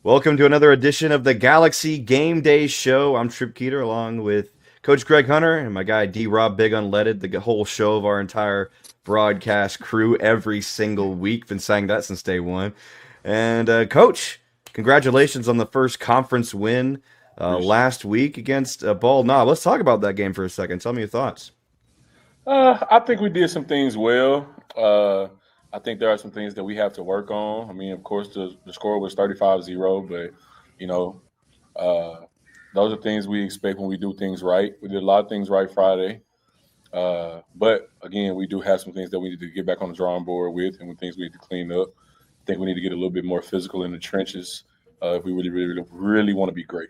Welcome to another edition of the Galaxy Game Day Show. I'm Trip Keeter along with Coach Greg Hunter and my guy D-Rob Big Unleaded, the whole show of our entire broadcast crew every single week. Been saying that since day one. And Coach, congratulations on the first conference win last week against Bald Knob. Let's talk about that game for a second. Tell me your thoughts. I think we did some things well. I think there are some things that we have to work on. I mean, of course, the score was 35-0, but, those are things we expect when we do things right. We did a lot of things right Friday. But, again, we do have some things that we need to get back on the drawing board with and things we need to clean up. I think we need to get a little bit more physical in the trenches if we really want to be great.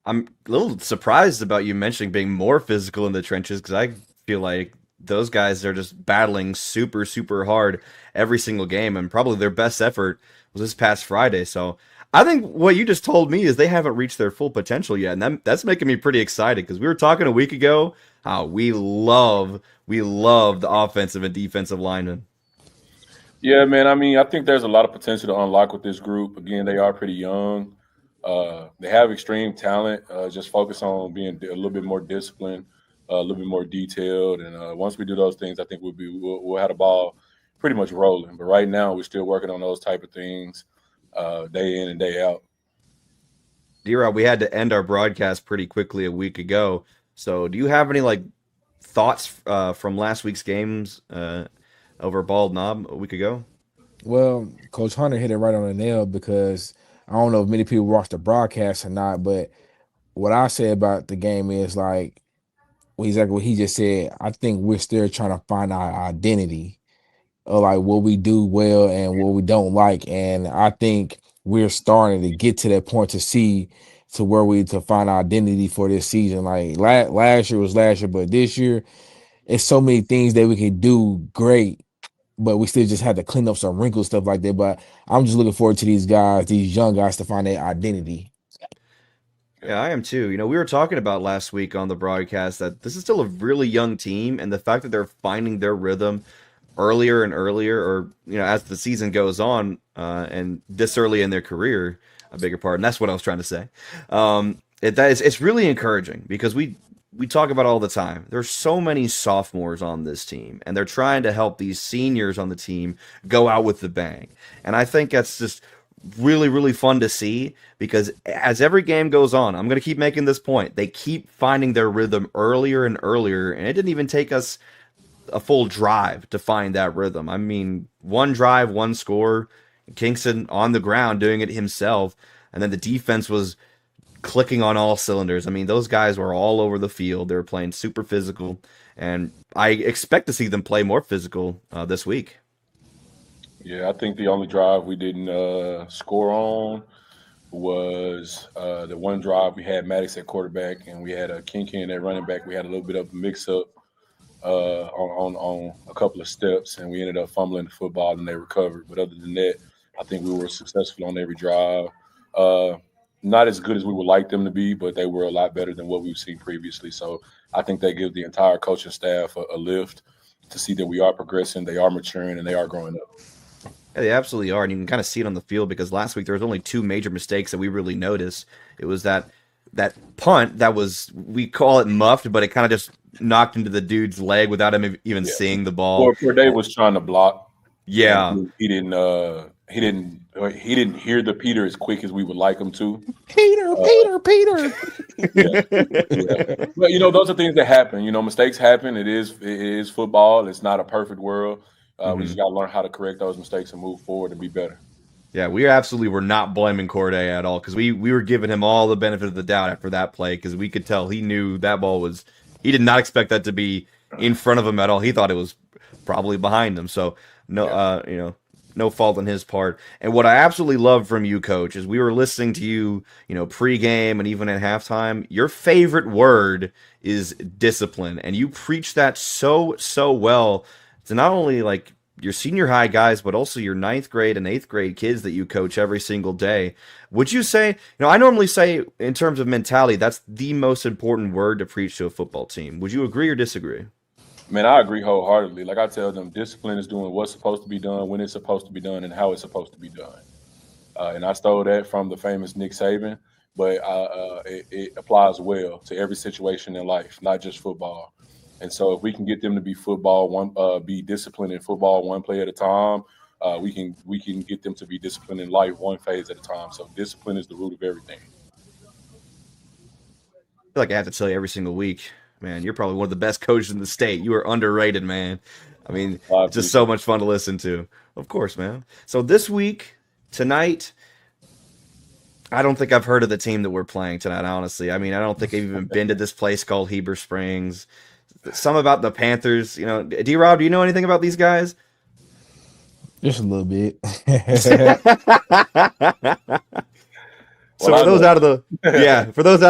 I'm a little surprised about you mentioning being more physical in the trenches because I feel like those guys are just battling super, super hard every single game, and probably their best effort was this past Friday. So I think what you just told me is they haven't reached their full potential yet, and that's making me pretty excited because we were talking a week ago how we love the offensive and defensive linemen. Yeah, man. I mean, I think there's a lot of potential to unlock with this group. Again, they are pretty young. They have extreme talent. Just focus on being a little bit more disciplined, a little bit more detailed, and once we do those things, I think we'll have the ball pretty much rolling. But right now, we're still working on those type of things day in and day out. D-Rob, we had to end our broadcast pretty quickly a week ago. So, do you have any thoughts from last week's games over Bald Knob a week ago? Well, Coach Hunter hit it right on the nail because I don't know if many people watched the broadcast or not, but what I say about the game is exactly what he just said. I think we're still trying to find our identity of what we do well and what we don't like. And I think we're starting to get to that point to find our identity for this season. Last year was last year, but this year it's so many things that we can do great, but we still just had to clean up some wrinkles, stuff like that. But I'm just looking forward to these young guys to find their identity. Yeah, I am too. We were talking about last week on the broadcast that this is still a really young team, and the fact that they're finding their rhythm earlier and earlier, or as the season goes on, and this early in their career, I beg your pardon. That's what I was trying to say. It's really encouraging because we talk about all the time. There's so many sophomores on this team, and they're trying to help these seniors on the team go out with the bang. And I think that's just really, really fun to see because as every game goes on, I'm going to keep making this point. They keep finding their rhythm earlier and earlier, and it didn't even take us a full drive to find that rhythm. I mean, one drive, one score, Kingston on the ground doing it himself, and then the defense was clicking on all cylinders. I mean, those guys were all over the field. They were playing super physical, and I expect to see them play more physical this week. Yeah, I think the only drive we didn't score on was the one drive we had Maddox at quarterback and we had a Kinkin at running back. We had a little bit of a mix-up on a couple of steps, and we ended up fumbling the football, and they recovered. But other than that, I think we were successful on every drive. Not as good as we would like them to be, but they were a lot better than what we've seen previously. So I think they give the entire coaching staff a lift to see that we are progressing, they are maturing, and they are growing up. Yeah, they absolutely are, and you can kind of see it on the field because last week there was only two major mistakes that we really noticed. It was that punt that was, we call it muffed, but it kind of just knocked into the dude's leg without him even Yeah. seeing the ball. Poor Dave was trying to block, and Yeah, he didn't hear the Peter as quick as we would like him to. Peter. Yeah, yeah. But those are things that happen. Mistakes happen. It is football. It's not a perfect world. We just got to learn how to correct those mistakes and move forward and be better. Yeah, we absolutely were not blaming Corday at all because we were giving him all the benefit of the doubt after that play because we could tell he knew that ball was, he did not expect that to be in front of him at all. He thought it was probably behind him. So no, Yeah. no fault on his part. And what I absolutely love from you, Coach, is we were listening to you, pregame and even at halftime. Your favorite word is discipline, and you preach that so well to not only like your senior high guys, but also your ninth grade and eighth grade kids that you coach every single day. Would you say, I normally say in terms of mentality, that's the most important word to preach to a football team. Would you agree or disagree? Man, I agree wholeheartedly. Like I tell them, discipline is doing what's supposed to be done, when it's supposed to be done, and how it's supposed to be done. And I stole that from the famous Nick Saban, but it applies well to every situation in life, not just football. And so, if we can get them to be disciplined in football one play at a time, we can get them to be disciplined in life one phase at a time. So, discipline is the root of everything. I feel like I have to tell you every single week, man, you're probably one of the best coaches in the state. You are underrated, man. I mean, I it's just so appreciate much fun to listen to. Of course, man. So this week, tonight, I don't think I've heard of the team that we're playing tonight, honestly. I mean, I don't think I've even been to this place called Heber Springs. Some about the Panthers, D-Rob, do you know anything about these guys? Just a little bit. So Well, for I those know. out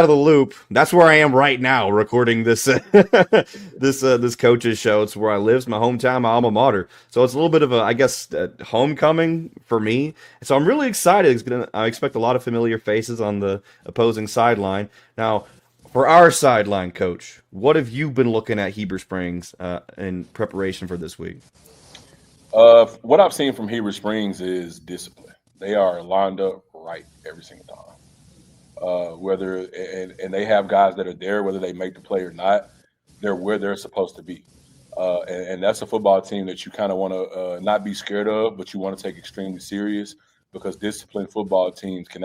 of the loop, that's where I am right now, recording this this coach's show. It's where I live. It's my hometown, my alma mater. So it's a little bit of I guess, homecoming for me. So I'm really excited. I expect a lot of familiar faces on the opposing sideline. Now, for our sideline coach, what have you been looking at Heber Springs in preparation for this week? What I've seen from Heber Springs is discipline. They are lined up right every single time. And they have guys that are there, whether they make the play or not, they're where they're supposed to be. And that's a football team that you kind of want to not be scared of, but you want to take extremely serious because disciplined football teams can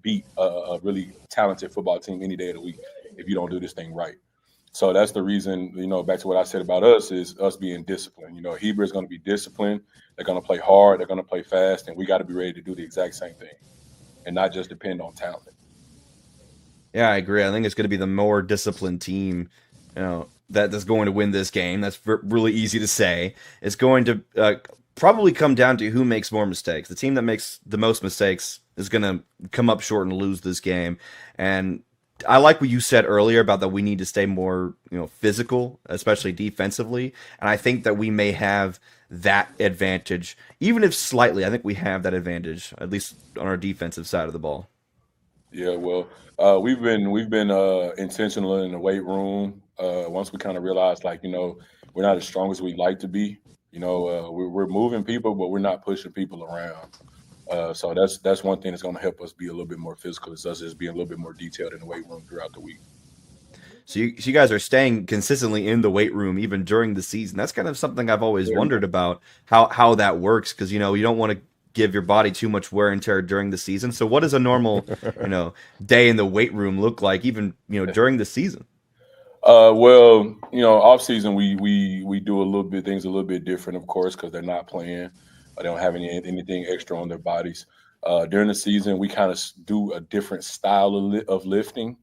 beat a really talented football team any day of the week if you don't do this thing right. So that's the reason, back to what I said about us is us being disciplined. Heber is going to be disciplined. They're going to play hard. They're going to play fast. And we got to be ready to do the exact same thing and not just depend on talent. Yeah, I agree. I think it's going to be the more disciplined team, that's going to win this game. That's really easy to say. It's going to probably come down to who makes more mistakes. The team that makes the most mistakes is going to come up short and lose this game. And I like what you said earlier about that we need to stay more, physical, especially defensively. And I think that we may have that advantage, even if slightly. I think we have that advantage, at least on our defensive side of the ball. Yeah, well, we've been intentional in the weight room. Once we kind of realized, we're not as strong as we'd like to be. We're moving people, but we're not pushing people around. So that's one thing that's going to help us be a little bit more physical. Is us just being a little bit more detailed in the weight room throughout the week. So you guys are staying consistently in the weight room even during the season. That's kind of something I've always wondered about how that works because you don't want to give your body too much wear and tear during the season. So what does a normal day in the weight room look like even during the season? Well, off season we do things a little bit different, of course, because they're not playing. They don't have anything extra on their bodies. During the season, we kind of do a different style of lifting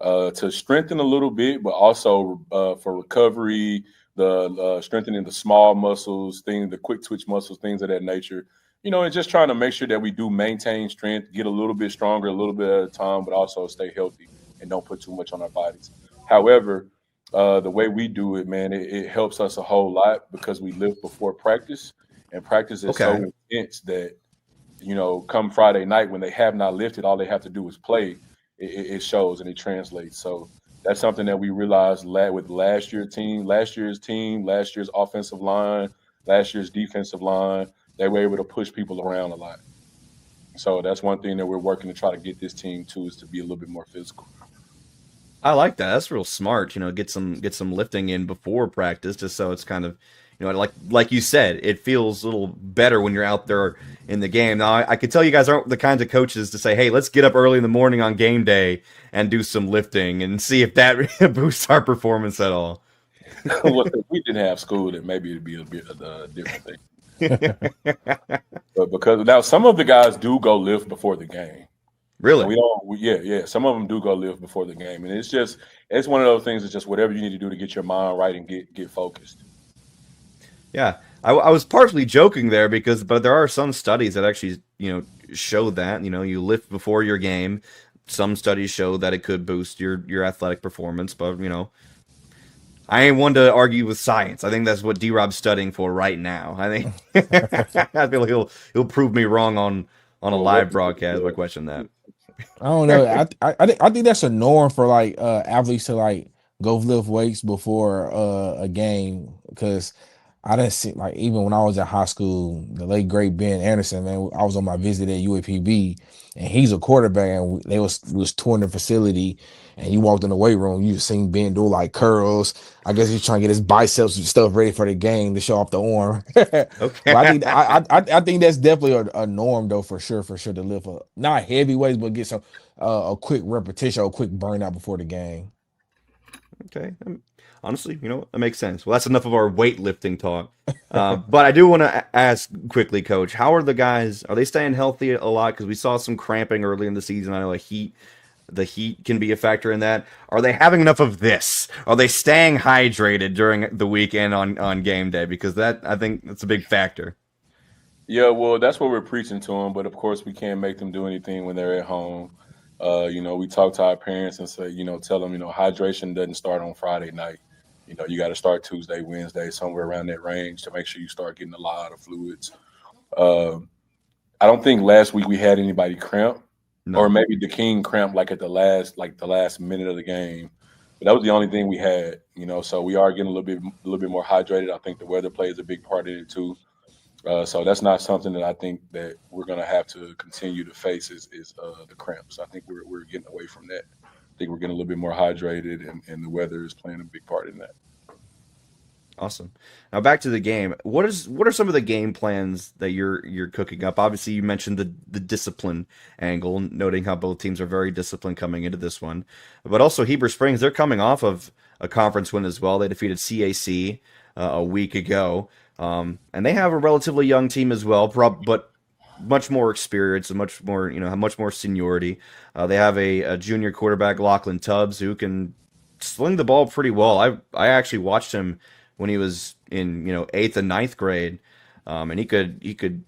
to strengthen a little bit, but also for recovery, the strengthening the small muscles, the quick twitch muscles, things of that nature. And just trying to make sure that we do maintain strength, get a little bit stronger, a little bit at a time, but also stay healthy and don't put too much on our bodies. However, the way we do it, man, it helps us a whole lot because we lift before practice, and practice is so intense that, come Friday night when they have not lifted, all they have to do is play. It shows and it translates. So that's something that we realized with last year's offensive line, last year's defensive line, they were able to push people around a lot. So that's one thing that we're working to try to get this team to, is to be a little bit more physical. I like that. That's real smart. Get some lifting in before practice, just so it's kind of, like you said, it feels a little better when you're out there in the game. Now, I could tell you guys aren't the kinds of coaches to say, "Hey, let's get up early in the morning on game day and do some lifting and see if that boosts our performance at all." Well, if we didn't have school, then maybe it'd be a bit of a different thing. But because now some of the guys do go lift before the game. Really? And we don't. Yeah. Some of them do go live before the game, and it's one of those things. It's just whatever you need to do to get your mind right and get focused. Yeah, I was partially joking there but there are some studies that actually show that you lift before your game. Some studies show that it could boost your athletic performance, but I ain't one to argue with science. I think that's what D-Rob's studying for right now. I think I feel like he'll prove me wrong on a live broadcast by questioning that. I don't know. I think that's a norm for like athletes to like go lift weights before a game, because I didn't see, like, even when I was in high school, the late great Ben Anderson, man, I was on my visit at UAPB, and he's a quarterback, and we was touring the facility, and you walked in the weight room, you seen Ben do like curls. I guess he's trying to get his biceps and stuff ready for the game to show off the arm. Okay. But I think that's definitely a norm though, for sure to lift not heavy weights, but get some a quick repetition or a quick burnout before the game. Okay. Honestly, that makes sense. Well, that's enough of our weightlifting talk. But I do want to ask quickly, Coach, how are the guys? Are they staying healthy a lot? Because we saw some cramping early in the season. I know the heat can be a factor in that. Are they having enough of this? Are they staying hydrated during the weekend on game day? Because I think that's a big factor. Yeah, well, that's what we're preaching to them. But of course, we can't make them do anything when they're at home. We talk to our parents and say, tell them, hydration doesn't start on Friday night. You got to start Tuesday, Wednesday, somewhere around that range to make sure you start getting a lot of fluids. I don't think last week we had anybody cramp, No. or maybe the King cramp like at the last minute of the game. But that was the only thing we had. So we are getting a little bit more hydrated. I think the weather plays a big part in it too. So that's not something that I think that we're going to have to continue to face is the cramps. I think we're getting away from that. I think we're getting a little bit more hydrated, and the weather is playing a big part in that. Awesome. Now back to the game. What are some of the game plans that you're cooking up? Obviously, you mentioned the discipline angle, noting how both teams are very disciplined coming into this one, but also Heber Springs, they're coming off of a conference win as well. They defeated CAC a week ago, and they have a relatively young team as well, but much more experience and much more seniority. They have a junior quarterback, Lachlan Tubbs, who can sling the ball pretty well. I actually watched him when he was in 8th and 9th grade, and he could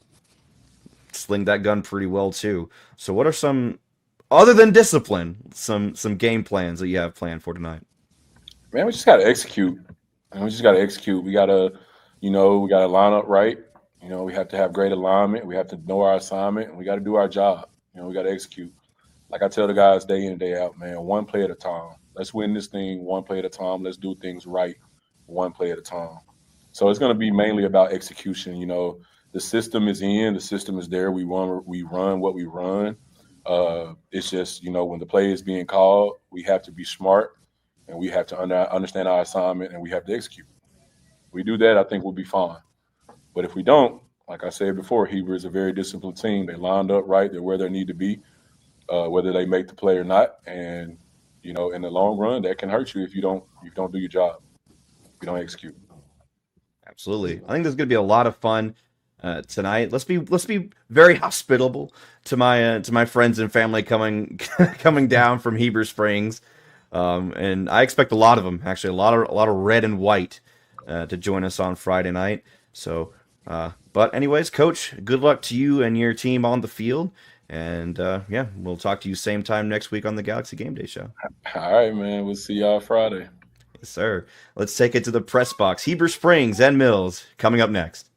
sling that gun pretty well too. So what are some, other than discipline, some game plans that you have planned for tonight? Man, we just got to execute. We got to, we got to line up right. We have to have great alignment. We have to know our assignment, and we got to do our job. We got to execute. Like I tell the guys day in and day out, man, one play at a time. Let's win this thing one play at a time. Let's do things right one play at a time. So it's going to be mainly about execution. The system is in, the system is there. We run what we run. It's just, when the play is being called, we have to be smart, and we have to understand our assignment, and we have to execute. If we do that, I think we'll be fine. But if we don't, like I said before, Heber is a very disciplined team. They lined up right. They're where they need to be, whether they make the play or not. And, in the long run, that can hurt you if you don't do your job. You don't execute. Absolutely. I think there's going to be a lot of fun tonight. Let's be very hospitable to my friends and family coming down from Heber Springs, and I expect a lot of them, actually, a lot of red and white to join us on Friday night. So, but anyways, Coach, good luck to you and your team on the field, and we'll talk to you same time next week on the Galaxy Game Day Show. All right, man. We'll see y'all Friday. Yes, sir. Let's take it to the press box. Heber Springs and Mills coming up next.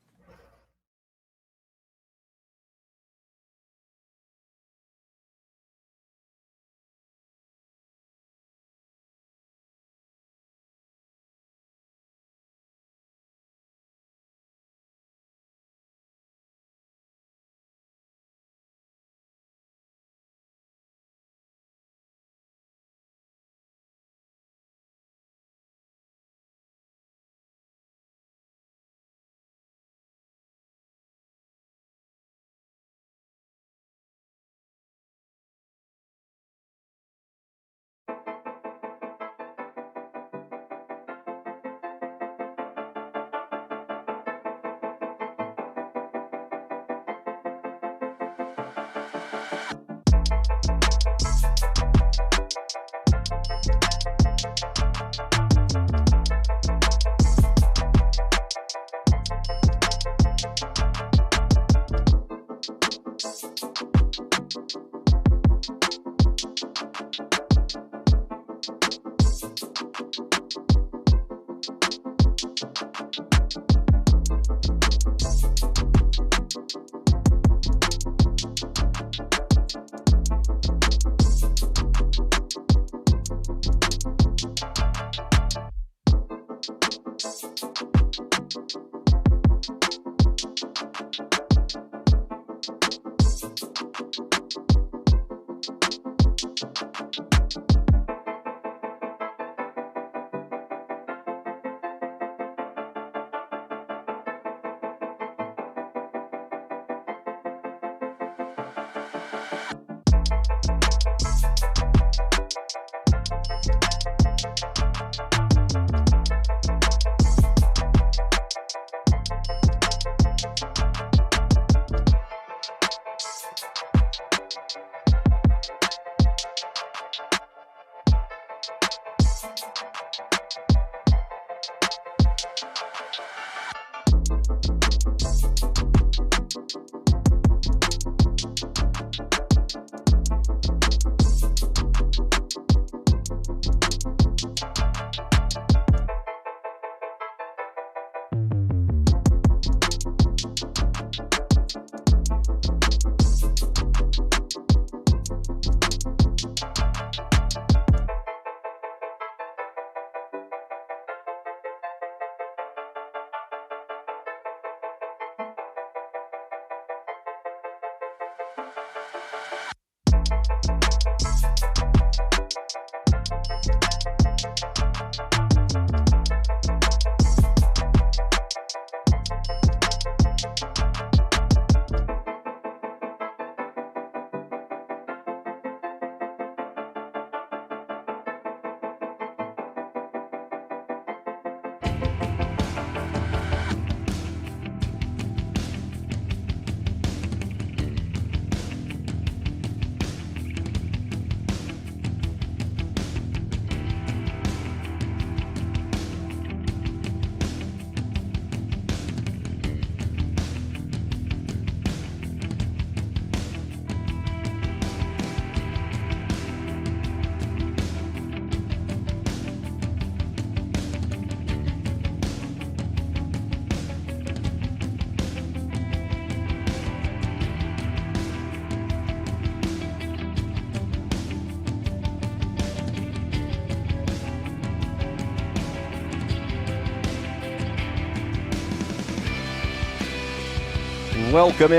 Welcome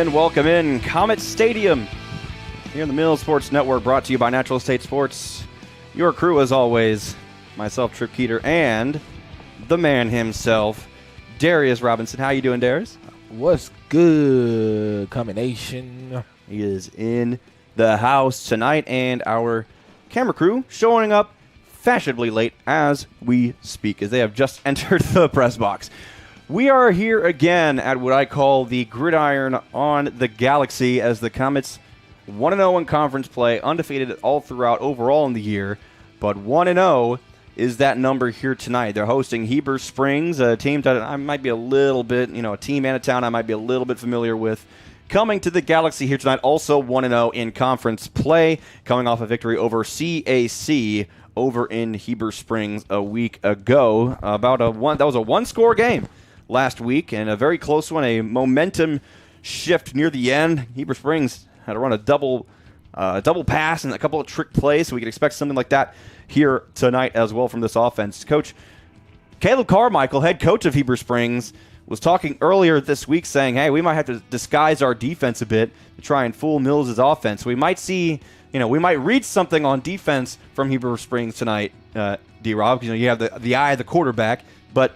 in. Comets Stadium here in the Mill Sports Network, brought to you by Natural Estate Sports. Your crew, as always, myself, Trip Keeter, and the man himself, Darius Robinson. How you doing, Darius? What's good, combination? He is in the house tonight, and our camera crew showing up fashionably late as we speak, as they have just entered the press box. We are here again at what I call the gridiron on the Galaxy, as the Comets 1-0 in conference play, undefeated all throughout overall in the year, but 1-0 is that number here tonight. They're hosting Heber Springs, a team that I might be a little bit, a team and a town I might be a little bit familiar with. Coming to the Galaxy here tonight, also 1-0 in conference play, coming off a victory over CAC over in Heber Springs a week ago. That was a one-score game last week, and a very close one, a momentum shift near the end. Heber Springs had to run a double pass and a couple of trick plays, so we can expect something like that here tonight as well from this offense. Coach Caleb Carmichael, head coach of Heber Springs, was talking earlier this week saying, hey, we might have to disguise our defense a bit to try and fool Mills' offense. We might see, we might read something on defense from Heber Springs tonight, D-Rob, because you have the eye of the quarterback, but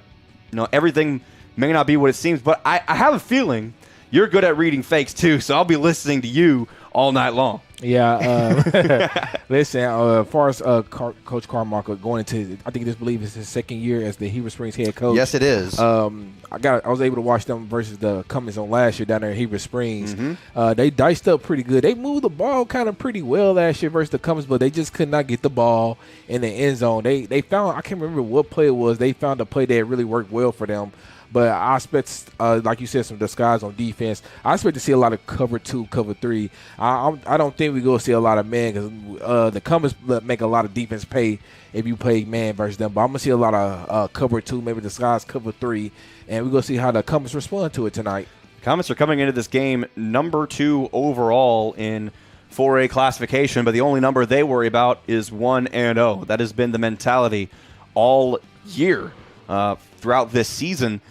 everything may not be what it seems. But I have a feeling you're good at reading fakes too, so I'll be listening to you all night long. Yeah. Listen, as far as Coach Carmichael going into, I believe it's his second year as the Heber Springs head coach. Yes, it is. I was able to watch them versus the Comets on last year down there in Heber Springs. Mm-hmm. They diced up pretty good. They moved the ball kind of pretty well last year versus the Comets, but they just could not get the ball in the end zone. They found, I can't remember what play it was. They found a play that really worked well for them. But I expect, like you said, some disguise on defense. I expect to see a lot of cover 2, cover 3. I don't think we're going to see a lot of man because the Comets make a lot of defense pay if you play man versus them. But I'm going to see a lot of cover 2, maybe disguise cover 3, and we're going to see how the Comets respond to it tonight. Comets are coming into this game number 2 overall in 4A classification, but the only number they worry about is 1-0. That has been the mentality all year throughout this season.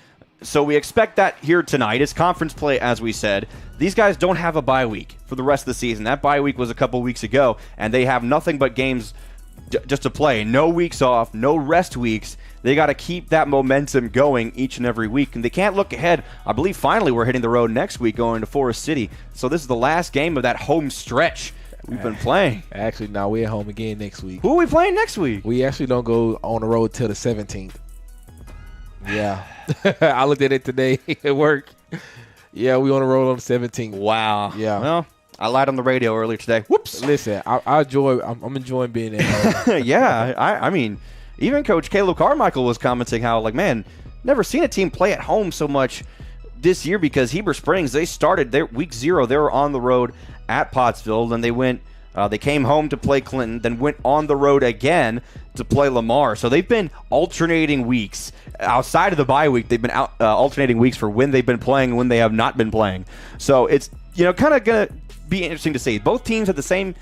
So we expect that here tonight. It's conference play, as we said. These guys don't have a bye week for the rest of the season. That bye week was a couple weeks ago, and they have nothing but games just to play. No weeks off, no rest weeks. They got to keep that momentum going each and every week, and they can't look ahead. I believe finally we're hitting the road next week going to Forest City. So this is the last game of that home stretch we've been playing. Actually, no, we're at home again next week. Who are we playing next week? We actually don't go on the road till the 17th. Yeah. I looked at it today at work. Yeah, we on the road on the 17th. Wow. Yeah. Well, I lied on the radio earlier today. Whoops. Listen, I'm enjoying being at home. Yeah, I mean, even Coach Caleb Carmichael was commenting how, like, man, never seen a team play at home so much this year because Heber Springs, they started their week 0. They were on the road at Pottsville, and they came home to play Clinton, then went on the road again to play Lamar. So they've been alternating weeks. Outside of the bye week, they've been alternating weeks for when they've been playing and when they have not been playing. So it's, kind of going to be interesting to see. Both teams had the same,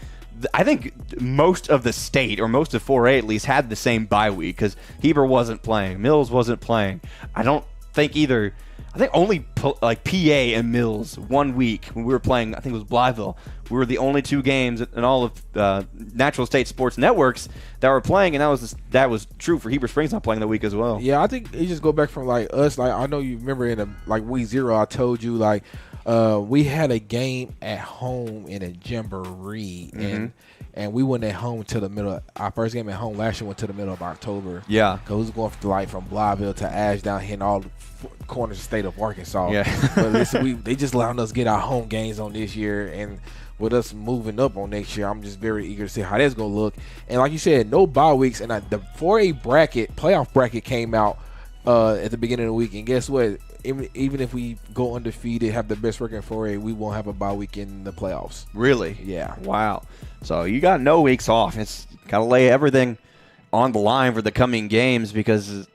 I think most of the state, or most of 4A at least, had the same bye week because Heber wasn't playing. Mills wasn't playing. I think only like PA and Mills 1 week when we were playing, I think it was Blytheville. We were the only 2 games in all of Natural State Sports Networks that were playing, and that was true for Heber Springs not playing that week as well. Yeah, I think it just go back from like us. Like I know you remember in week 0, I told you like we had a game at home in a jamboree, and we went at home to the middle. Our first game at home last year went to the middle of October. Yeah, because we was going from Blytheville to Ashdown, hitting all the corners of the state of Arkansas. Yeah, but listen, they just allowed us to get our home games on this year, and with us moving up on next year, I'm just very eager to see how that's gonna look. And like you said, no bye weeks, and the 4A playoff bracket came out at the beginning of the week, and guess what? Even if we go undefeated, have the best record in 4A, we won't have a bye week in the playoffs. Really? Yeah. Wow. So you got no weeks off. It's got to lay everything on the line for the coming games because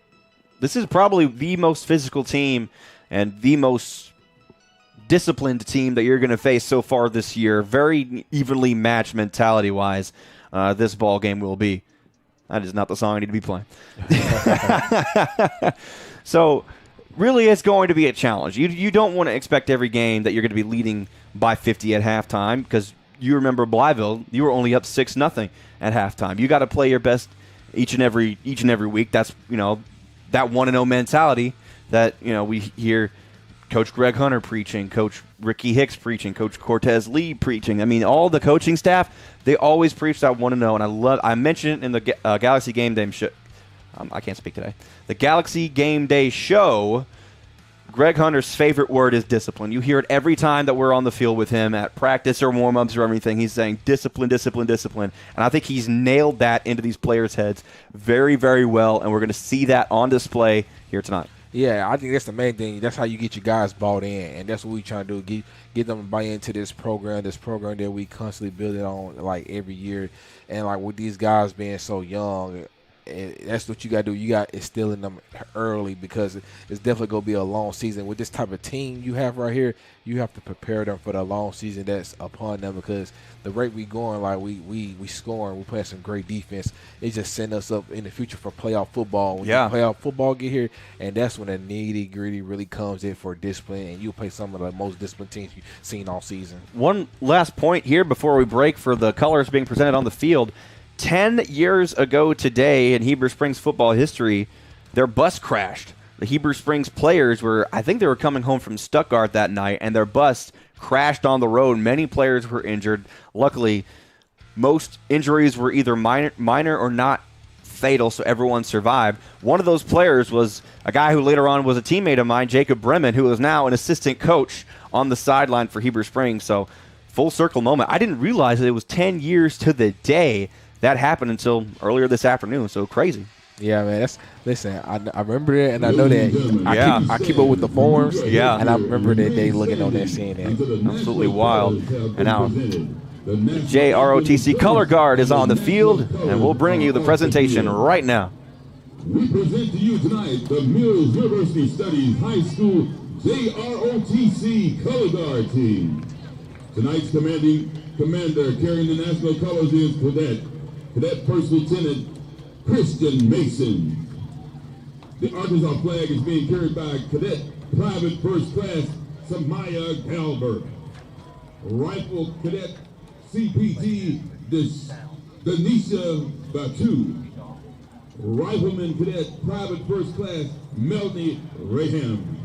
this is probably the most physical team and the most disciplined team that you're going to face so far this year. Very evenly matched mentality-wise, this ball game will be. That is not the song I need to be playing. So really, it's going to be a challenge. You don't want to expect every game that you're going to be leading by 50 at halftime because you remember Blytheville, you were only up 6-0 at halftime. You got to play your best each and every week. That's that 1-0 mentality that we hear Coach Greg Hunter preaching, Coach Ricky Hicks preaching, Coach Cortez Lee preaching. I mean, all the coaching staff, they always preach that 1-0, and I mentioned it in the Galaxy Game Day show. I can't speak today. The Galaxy Game Day show, Greg Hunter's favorite word is discipline. You hear it every time that we're on the field with him at practice or warm-ups or everything. He's saying discipline, discipline, discipline. And I think he's nailed that into these players' heads very, very well, and we're going to see that on display here tonight. Yeah, I think that's the main thing. That's how you get your guys bought in, and that's what we trying to do, get them to buy into this program that we constantly build it on like every year. And like with these guys being so young, that's what you got to do. You got to instill in them early because it's definitely going to be a long season. With this type of team you have right here, you have to prepare them for the long season that's upon them because the rate we going, like we scoring, we playing some great defense. It just setting us up in the future for playoff football. When playoff football get here, and that's when the nitty-gritty really comes in for discipline, and you play some of the most disciplined teams you've seen all season. One last point here before we break for the colors being presented on the field. 10 years ago today in Heber Springs football history, their bus crashed. The Heber Springs players I think they were coming home from Stuttgart that night, and their bus crashed on the road. Many players were injured. Luckily, most injuries were either minor or not fatal, so everyone survived. One of those players was a guy who later on was a teammate of mine, Jacob Bremen, who is now an assistant coach on the sideline for Heber Springs. So, full circle moment. I didn't realize that it was 10 years to the day that happened until earlier this afternoon. So crazy. Yeah, man. Listen. I remember it, and I know that I keep up with the forums. Yeah. And I remember that they looking on there seeing that. Absolutely wild. And now JROTC Color Guard is on the field, and we'll bring you the presentation right now. We present to you tonight the Mills University Studies High School JROTC Color Guard team. Tonight's commander carrying the national colors is Cadet First Lieutenant Christian Mason. The Arkansas flag is being carried by Cadet Private First Class Samaya Galbert. Rifle Cadet CPT Denisha Batu. Rifleman Cadet Private First Class Melanie Raham.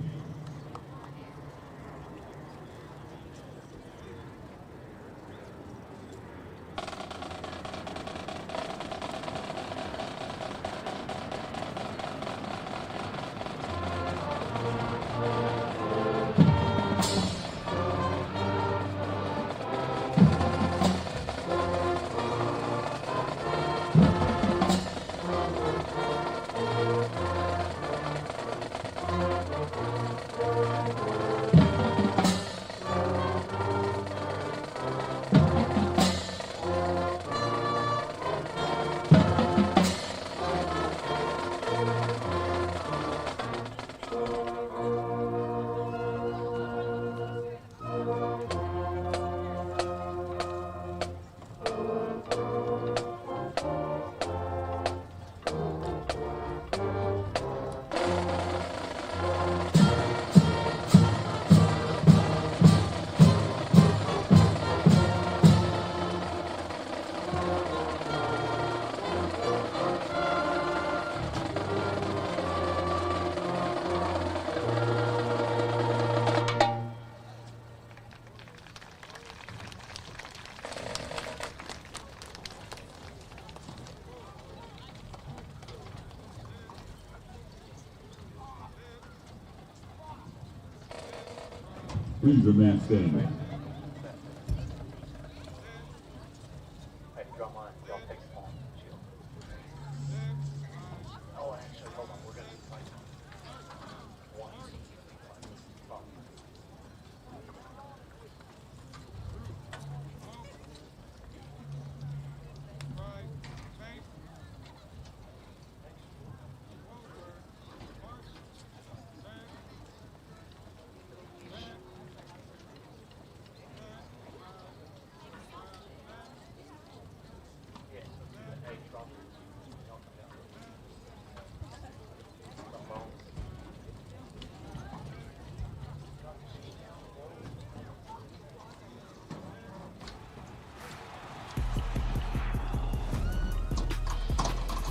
Please remain standing.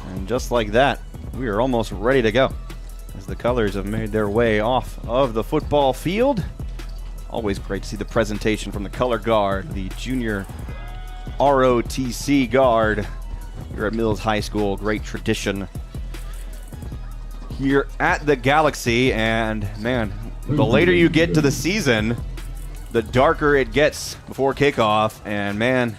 And just like that, we are almost ready to go as the colors have made their way off of the football field. Always great to see the presentation from the color guard, the junior ROTC guard here at Mills High School. Great tradition here at the Galaxy. And man, the later you get to the season, the darker it gets before kickoff. And man,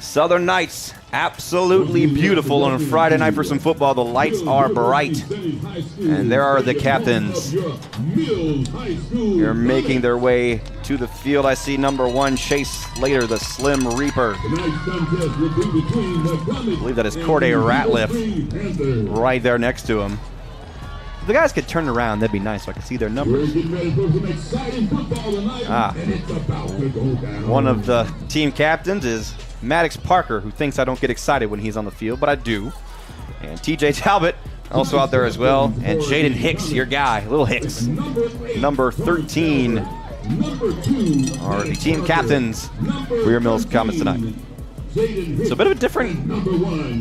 Southern Nights, absolutely beautiful on a Friday night for some football. The lights are bright, and there are the captains. They're making their way to the field. I see number 1, Chase Slater, the Slim Reaper. I believe that is Corday Ratliff right there next to him. If the guys could turn around, that'd be nice so I could see their numbers. One of the team captains is Maddox Parker, who thinks I don't get excited when he's on the field, but I do. And TJ Talbot, also out there as well. And Jaden Hicks, your guy, little Hicks. Number 13 are the team captains for your Mills Comets tonight. It's a bit of a different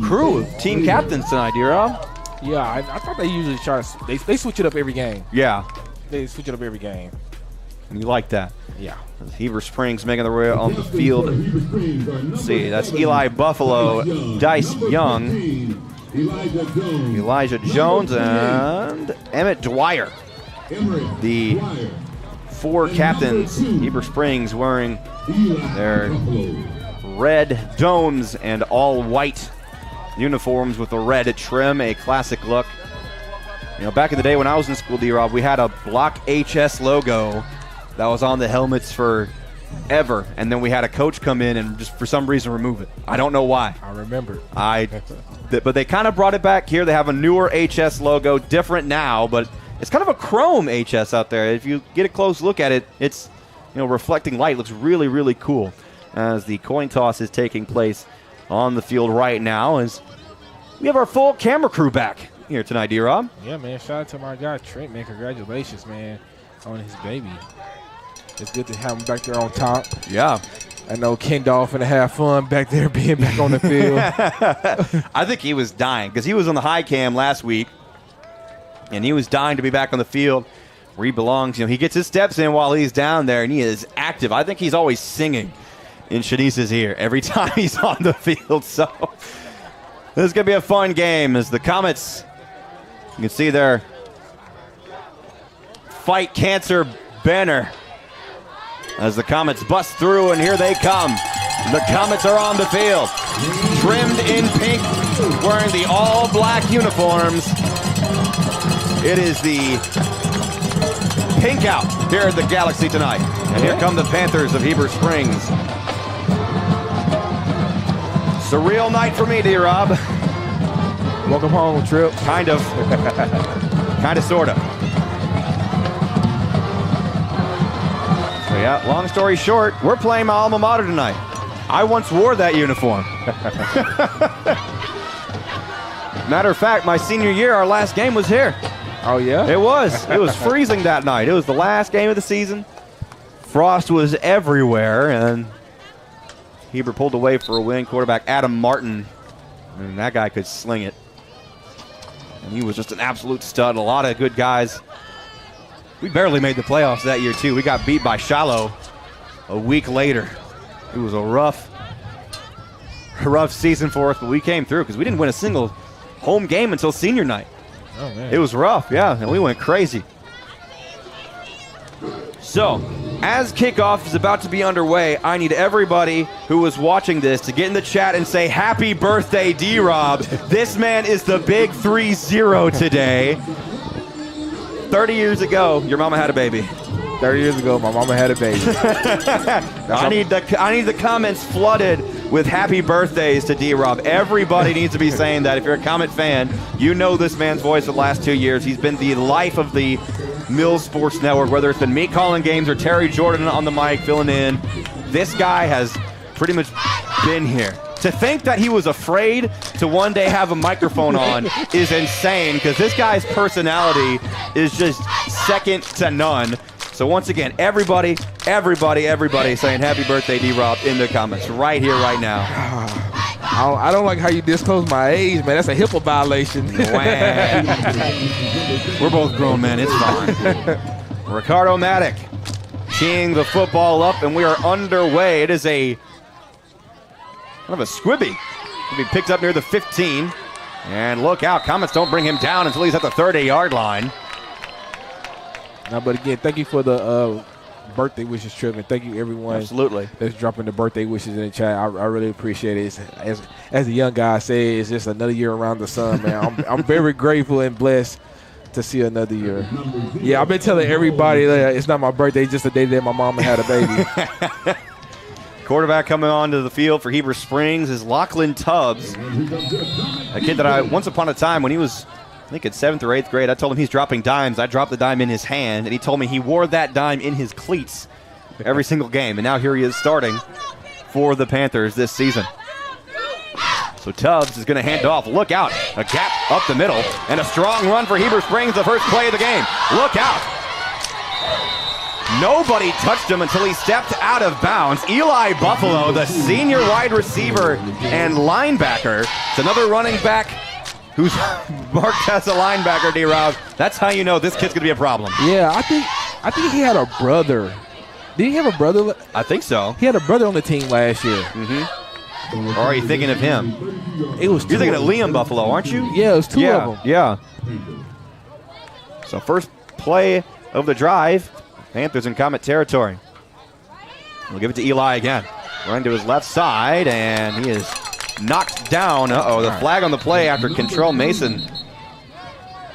crew of team captains tonight, D-Rob. Yeah, I thought they usually try to, they switch it up every game. Yeah. They switch it up every game. And you like that. Yeah. Heber Springs making their way on the field. Let's see, that's Eli Buffalo, Dice Young, Elijah Jones, and Emmett Dwyer. The 4 captains, Heber Springs wearing their red domes and all white uniforms with the red trim, a classic look. You know, back in the day when I was in school, D-Rob, we had a Block HS logo that was on the helmets for ever, and then we had a coach come in and just for some reason remove it. I don't know why. I remember. But they kind of brought it back here. They have a newer HS logo, different now, but it's kind of a chrome HS out there. If you get a close look at it, it's, you know, reflecting light. It looks really, really cool as the coin toss is taking place on the field right now as we have our full camera crew back here tonight, D-Rob. Yeah, man. Shout out to my guy, Trent, man. Congratulations, man, on his baby. It's good to have him back there on top. Yeah. I know Kendall finna have fun back there being back on the field. I think he was dying because he was on the high cam last week, and he was dying to be back on the field where he belongs. You know, he gets his steps in while he's down there, and he is active. I think he's always singing in Shanice's ear every time he's on the field. So this is going to be a fun game as the Comets, you can see their Fight Cancer banner as the Comets bust through, and here they come. The Comets are on the field, trimmed in pink, wearing the all-black uniforms. It is the pink out here at the Galaxy tonight. And here come the Panthers of Heber Springs. Surreal night for me, D-Rob. Welcome home, Trip. Kind of. Kind of, sort of. So, yeah, long story short, we're playing my alma mater tonight. I once wore that uniform. Matter of fact, my senior year, our last game was here. Oh, yeah? It was. It was freezing that night. It was the last game of the season. Frost was everywhere, and Heber pulled away for a win. Quarterback Adam Martin, and that guy could sling it. And he was just an absolute stud. A lot of good guys. We barely made the playoffs that year, too. We got beat by Shiloh a week later. It was a rough season for us, but we came through because we didn't win a single home game until senior night. Oh, man. It was rough, yeah, and we went crazy. So, as kickoff is about to be underway, I need everybody who is watching this to get in the chat and say, happy birthday, D-Rob. This man is the big 3-0 today. 30 years ago, your mama had a baby. 30 years ago, my mama had a baby. I need the comments flooded with happy birthdays to D-Rob. Everybody needs to be saying that. If you're a Comet fan, you know this man's voice for the last 2 years. He's been the life of the Mills Sports Network, whether it's been me calling games or Terry Jordan on the mic filling in. This guy has pretty much been here. To think that he was afraid to one day have a microphone on is insane because this guy's personality is just second to none. So once again, everybody saying happy birthday, D-Rob, in the comments right here, right now. I don't like how you disclose my age, man. That's a HIPAA violation. We're both grown, man. It's fine. Ricardo Maddock teeing the football up, and we are underway. It is a kind of a squibby. He'll be picked up near the 15. And look out, Comets don't bring him down until he's at the 30-yard line. Now, but again, thank you for the birthday wishes, Trip, and thank you everyone. Absolutely. That's dropping the birthday wishes in the chat. I really appreciate it. As the young guy said, it's just another year around the sun, man. I'm very grateful and blessed to see another year. Yeah, I've been telling everybody that it's not my birthday, it's just the day that my mama had a baby. Quarterback coming onto the field for Heber Springs is Lachlan Tubbs, a kid that I, once upon a time when he was, I think in 7th or 8th grade, I told him he's dropping dimes. I dropped the dime in his hand, and he told me he wore that dime in his cleats every single game. And now here he is starting for the Panthers this season. So Tubbs is going to hand off. Look out. A gap up the middle, and a strong run for Heber Springs, the first play of the game. Look out. Nobody touched him until he stepped out of bounds. Eli Buffalo, the senior wide receiver and linebacker. It's another running back who's marked as a linebacker, D-Rob. That's how you know this kid's going to be a problem. Yeah, I think he had a brother. Did he have a brother? I think so. He had a brother on the team last year. Mm-hmm. Or are you thinking of him? It was You're thinking of Liam Buffalo, aren't you? Yeah, it was two of them. Yeah. So first play of the drive, Panthers in Comet territory. We'll give it to Eli again. Run to his left side, and he is knocked down. Uh-oh, the flag on the play after Contrell Mason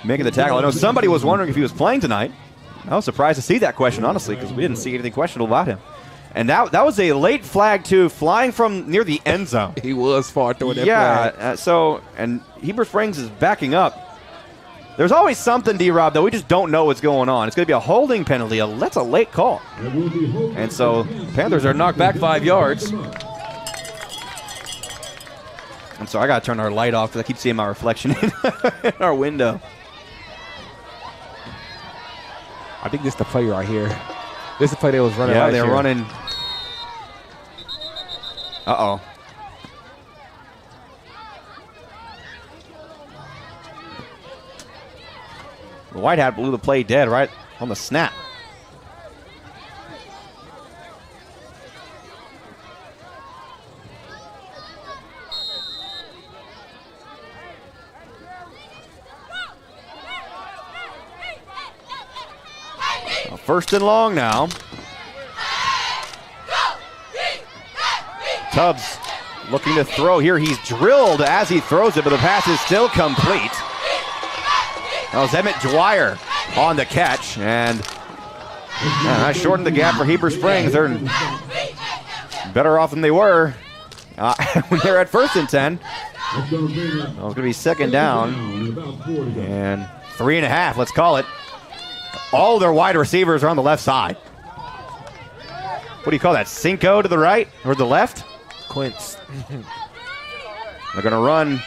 making the tackle. I know somebody was wondering if he was playing tonight. I was surprised to see that question, honestly, because we didn't see anything questionable about him. And that was a late flag, too, flying from near the end zone. He was far throwing that flag. And Heber Springs is backing up. There's always something, D-Rob, that we just don't know what's going on. It's going to be a holding penalty. That's a late call. And so Panthers are knocked back 5 yards. And so I got to turn our light off because I keep seeing my reflection in our window. I think this is the play right here. This is the play they was running. Yeah, they're running. Uh-oh. The white hat blew the play dead right on the snap. First and long now. Tubbs looking to throw here. He's drilled as he throws it, but the pass is still complete. That was Emmett Dwyer on the catch, and I shortened the gap for Heber Springs. They're better off than they were when they're at 1st and 10. It's going to be 2nd down and 3.5, let's call it. All their wide receivers are on the left side. What do you call that? Cinco to the right or the left? Quince. They're going to run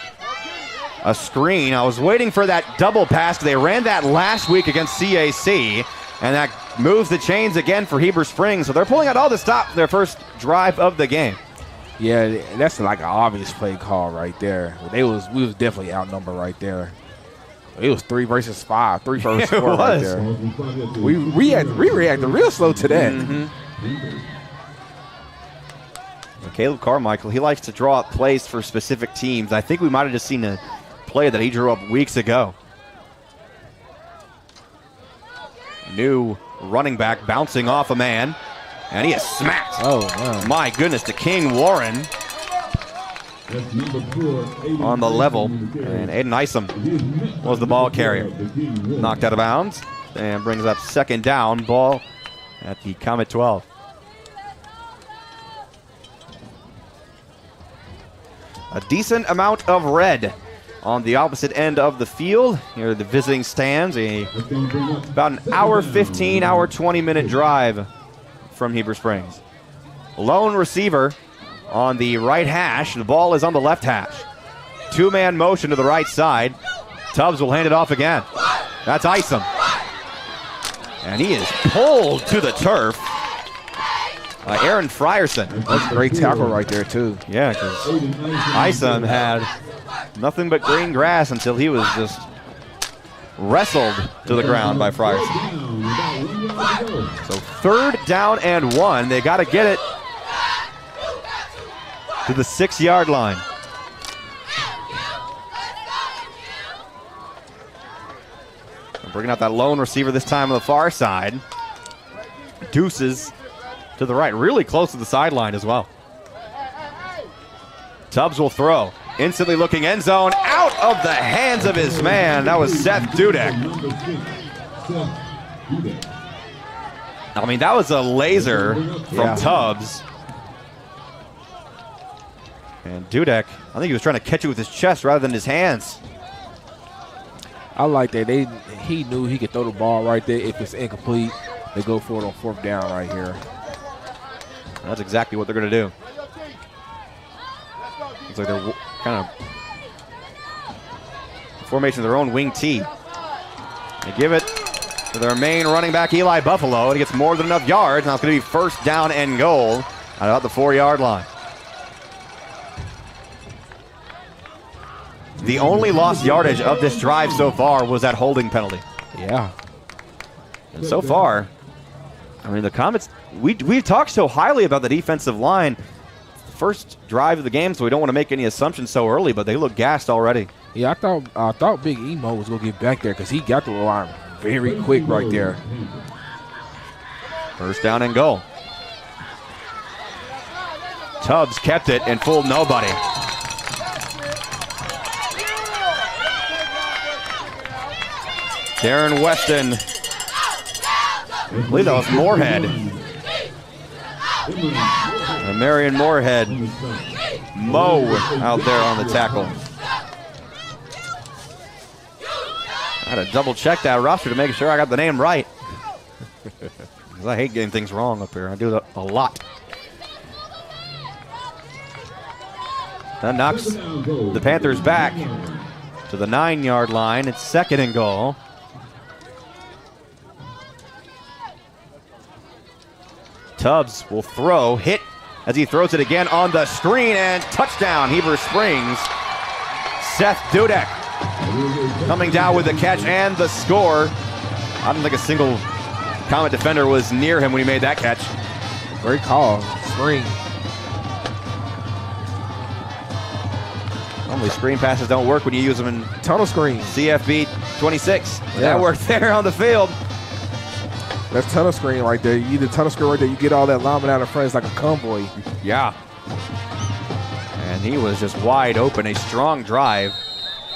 a screen. I was waiting for that double pass. They ran that last week against CAC, and that moves the chains again for Heber Springs. So they're pulling out all the stops their first drive of the game. Yeah, that's like an obvious play call right there. We was definitely outnumbered right there. It was 3 versus 5, 3 versus 4 right there. We reacted real slow to that. Mm-hmm. Caleb Carmichael, he likes to draw up plays for specific teams. I think we might have just seen a play that he drew up weeks ago. New running back bouncing off a man, and he is smacked. Oh, wow. My goodness, to King Warren on the level, and Aiden Isom was the ball carrier. Knocked out of bounds and brings up 2nd down, ball at the Comet 12. A decent amount of red on the opposite end of the field. Here are the visiting stands. About an hour 15, hour 20-minute drive from Heber Springs. Lone receiver on the right hash. The ball is on the left hash. 2-man motion to the right side. Tubbs will hand it off again. That's Isom. And he is pulled to the turf. Aaron Frierson. That's a great tackle right there, too. Yeah, because Isom had nothing but green grass until he was just wrestled to the ground by Frierson. So 3rd down and 1. They got to get it to the 6-yard line. Bringing out that lone receiver this time on the far side. Deuces to the right, really close to the sideline as well. Tubbs will throw. Instantly looking end zone, out of the hands of his man. That was Seth Dudek. I mean, that was a laser from Tubbs. And Dudek, I think he was trying to catch it with his chest rather than his hands. I like that. He knew he could throw the ball right there. If it's incomplete, they go for it on 4th down right here. That's exactly what they're going to do. Looks like they're kind of formation of their own wing T. They give it to their main running back, Eli Buffalo, and he gets more than enough yards. Now it's going to be 1st down and goal at about the 4-yard line. The only lost yardage of this drive so far was that holding penalty. Yeah. And so far, I mean, the Comets, we've talked so highly about the defensive line. First drive of the game, so we don't want to make any assumptions so early, but they look gassed already. Yeah, I thought Big Emo was going to get back there because he got the line very quick right there. 1st down and goal. Tubbs kept it and fooled nobody. Darren Weston. I believe that was Moorhead. And Marion Moorhead. Mo out there on the tackle. I had to double check that roster to make sure I got the name right. Because I hate getting things wrong up here. I do that a lot. That knocks the Panthers back to the 9-yard line. It's 2nd and goal. Tubbs will throw, hit as he throws it again on the screen, and touchdown, Heber Springs. Seth Dudek coming down with the catch and the score. I don't think a single Comet defender was near him when he made that catch. Great call. Screen. Normally screen passes don't work when you use them in Tunnel screen. CFB 26. Yeah. That worked there on the field. That's tunnel screen right there. You the tunnel screen right there. You get all that lineman out in front. It's like a convoy. Yeah. And he was just wide open. A strong drive.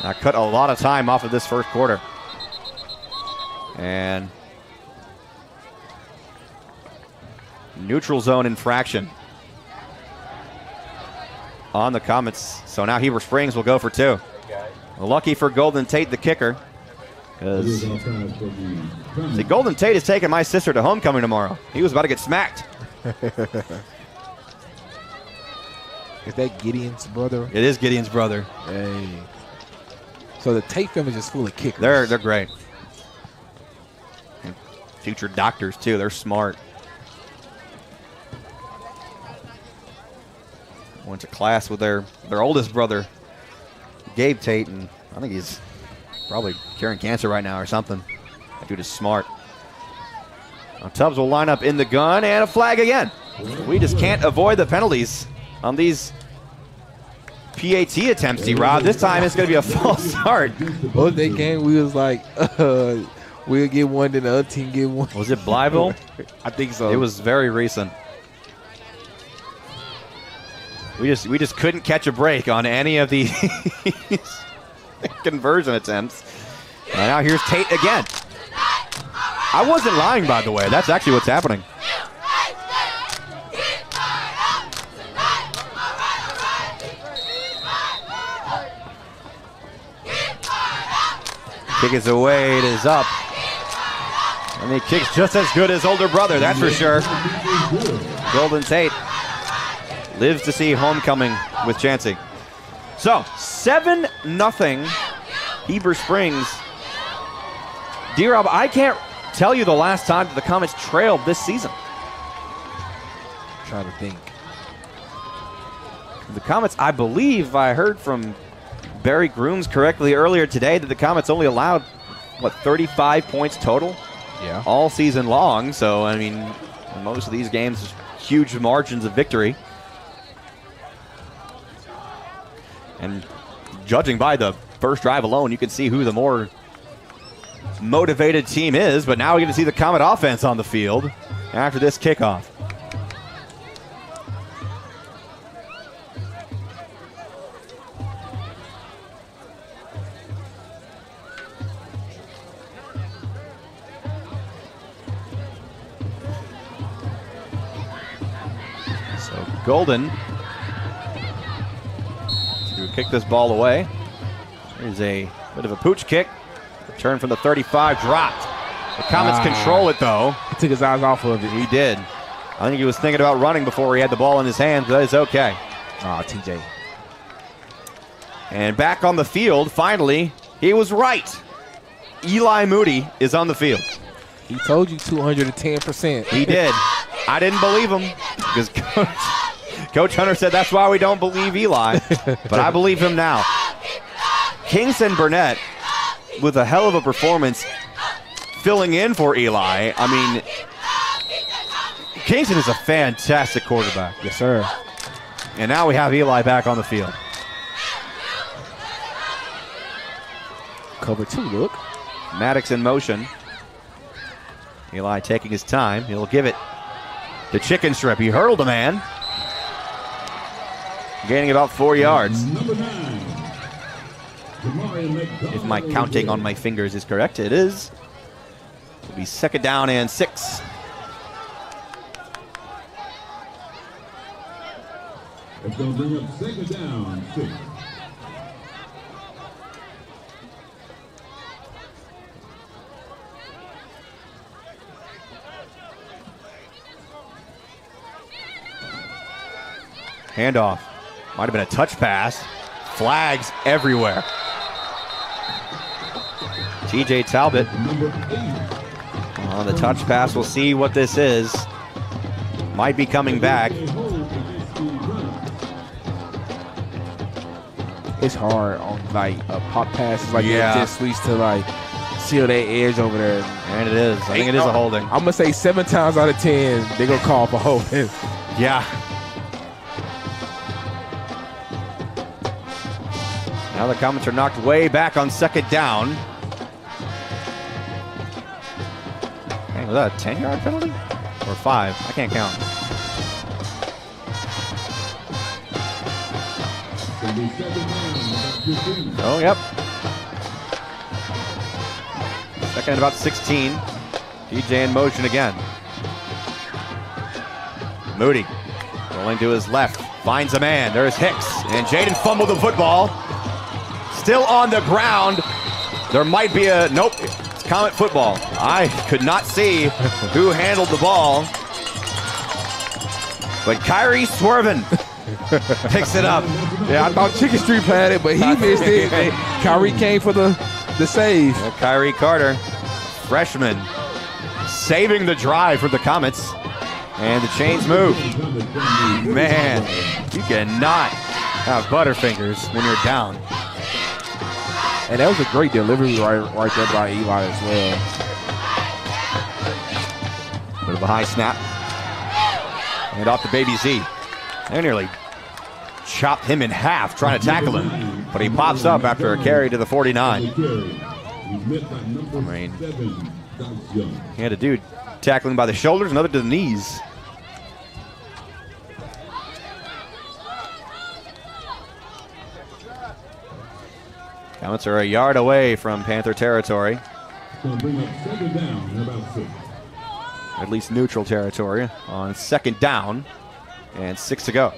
That cut a lot of time off of this first quarter. And neutral zone infraction on the Comets. So now Heber Springs will go for 2. Lucky for Golden Tate, the kicker. See, Golden Tate is taking my sister to homecoming tomorrow. He was about to get smacked. Is that Gideon's brother? It is Gideon's brother. Hey. So the Tate family is just full of kickers. They're great. And future doctors too. They're smart. Went to class with their oldest brother, Gabe Tate, and I think he's probably curing cancer right now or something. That dude is smart. Now Tubbs will line up in the gun, and a flag again. We just can't avoid the penalties on these PAT attempts, D-Rob. This time it's going to be a false start. Both that game, we was like, we'll get one, then the other team get one. Was it Blyville? I think so. It was very recent. We just couldn't catch a break on any of these conversion attempts. And now here's Tate again. I wasn't lying, by the way. That's actually what's happening. Kick is away. It is up. And he kicks just as good as older brother, that's for sure. Golden Tate lives to see homecoming with Chansey. So, 7-0 Heber Springs. D-Rob, I can't tell you the last time that the Comets trailed this season. I'm trying to think. The Comets, I believe I heard from Barry Grooms correctly earlier today that the Comets only allowed, 35 points total? Yeah. All season long. So, I mean, most of these games, huge margins of victory. And judging by the first drive alone, you can see who the more motivated team is. But now we get to see the Comet offense on the field after this kickoff. So Golden to kick this ball away. There's a bit of a pooch kick. Return from the 35, dropped. The Comets control it, though. He took his eyes off of it. He did. I think he was thinking about running before he had the ball in his hands, but that is okay. TJ. And back on the field, finally, he was right. Eli Moody is on the field. He told you 210%. He did. I didn't believe him because Coach Hunter said that's why we don't believe Eli, but I believe him now. Kingston Burnett with a hell of a performance filling in for Eli. I mean, Kingston is a fantastic quarterback. Yes, sir. And now we have Eli back on the field. Cover 2, look. Maddox in motion. Eli taking his time. He'll give it to Chicken Strip. He hurdled a man. Gaining about 4 yards. Number 9. If my counting on my fingers is correct, it is. It'll be 2nd down and 6. It's going to bring up 2nd down, 6. Handoff. Might have been a touch pass. Flags everywhere. TJ Talbot on the touch pass. We'll see what this is. Might be coming back. It's hard on like pop passes like Yeah. that. Just switch to like seal that edge over there. And it is. I think it is a holding. I'm gonna say 7 times out of 10 they're gonna call for holding. Yeah. Now the Comets are knocked way back on 2nd down. Hey, was that a 10-yard penalty? Or 5? I can't count. Oh, yep. 2nd and about 16. DJ in motion again. Moody rolling to his left. Finds a man. There's Hicks. And Jaden fumbled the football. Still on the ground. There might be a... Nope. It's Comet football. I could not see who handled the ball. But Kyrie Swervin picks it up. Yeah, I thought Chicken Street had it, but he missed it. And Kyrie came for the save. Yeah, Kyrie Carter, freshman, saving the drive for the Comets. And the chains move. Man, you cannot have Butterfingers when you're down. And that was a great delivery right there by Eli as well. Bit of a high snap. And off to Baby Z. They nearly chopped him in half trying to tackle him. But he pops up after a carry to the 49. I mean, he had a dude tackling by the shoulders, another to the knees. Comets are a yard away from Panther territory. At least neutral territory on 2nd down and 6 to go.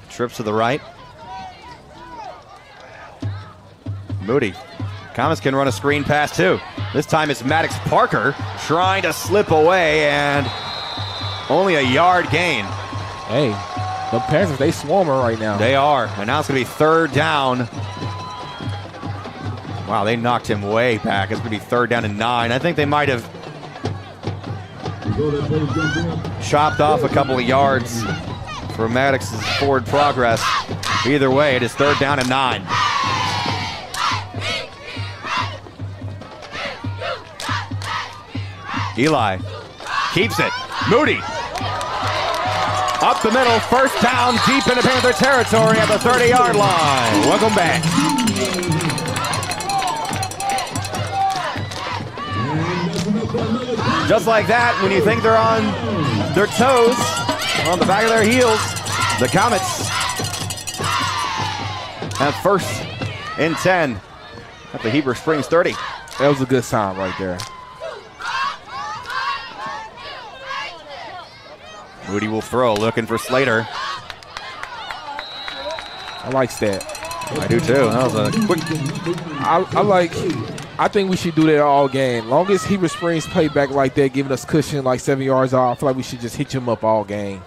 Trips to the right. Moody. Comets can run a screen pass too. This time it's Maddox Parker trying to slip away and only a yard gain. Hey, the Panthers, they swarming right now. They are. And now it's going to be 3rd down. Wow, they knocked him way back. It's going to be 3rd down and 9. I think they might have chopped off a couple of yards for Maddox's forward progress. Either way, it is 3rd down and 9. Eli keeps it. Moody. Up the middle, 1st down, deep into Panther territory at the 30-yard line. Welcome back. Just like that, when you think they're on their toes, on the back of their heels, the Comets have 1st and 10 at the Heber Springs 30. That was a good sign right there. Moody will throw, looking for Slater. I like that. I do too. That was a quick. I think we should do that all game. Long as Heber Springs play back like that, giving us cushion like 7 yards off, I feel like we should just hit him up all game.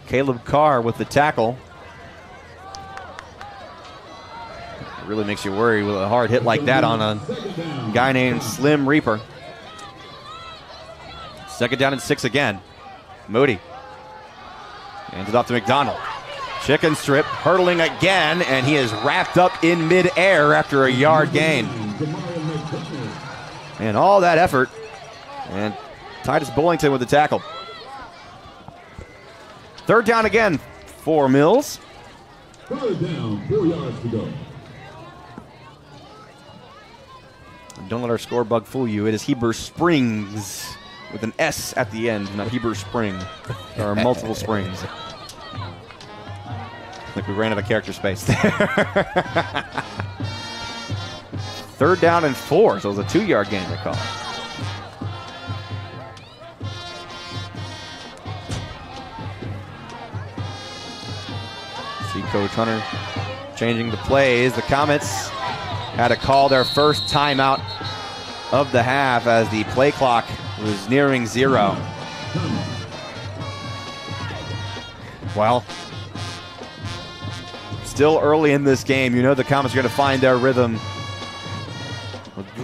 Caleb Carr with the tackle. It really makes you worry with a hard hit like that on a guy named Slim Reaper. 2nd down and 6 again. Moody. Hands it off to McDonald. Chicken strip, hurdling again, and he is wrapped up in midair after a yard gain. And all that effort. And Titus Bullington with the tackle. 3rd down again for Mills. 3rd down, 4 yards to go. Don't let our score bug fool you. It is Heber Springs with an S at the end, not Heber Spring. There are multiple springs. Like we ran out of character space there. 3rd down and 4, so it was a 2-yard gain they called. See Coach Hunter changing the plays. The Comets had to call their first timeout of the half as the play clock was nearing 0. Well, still early in this game. You know the Comets are going to find their rhythm.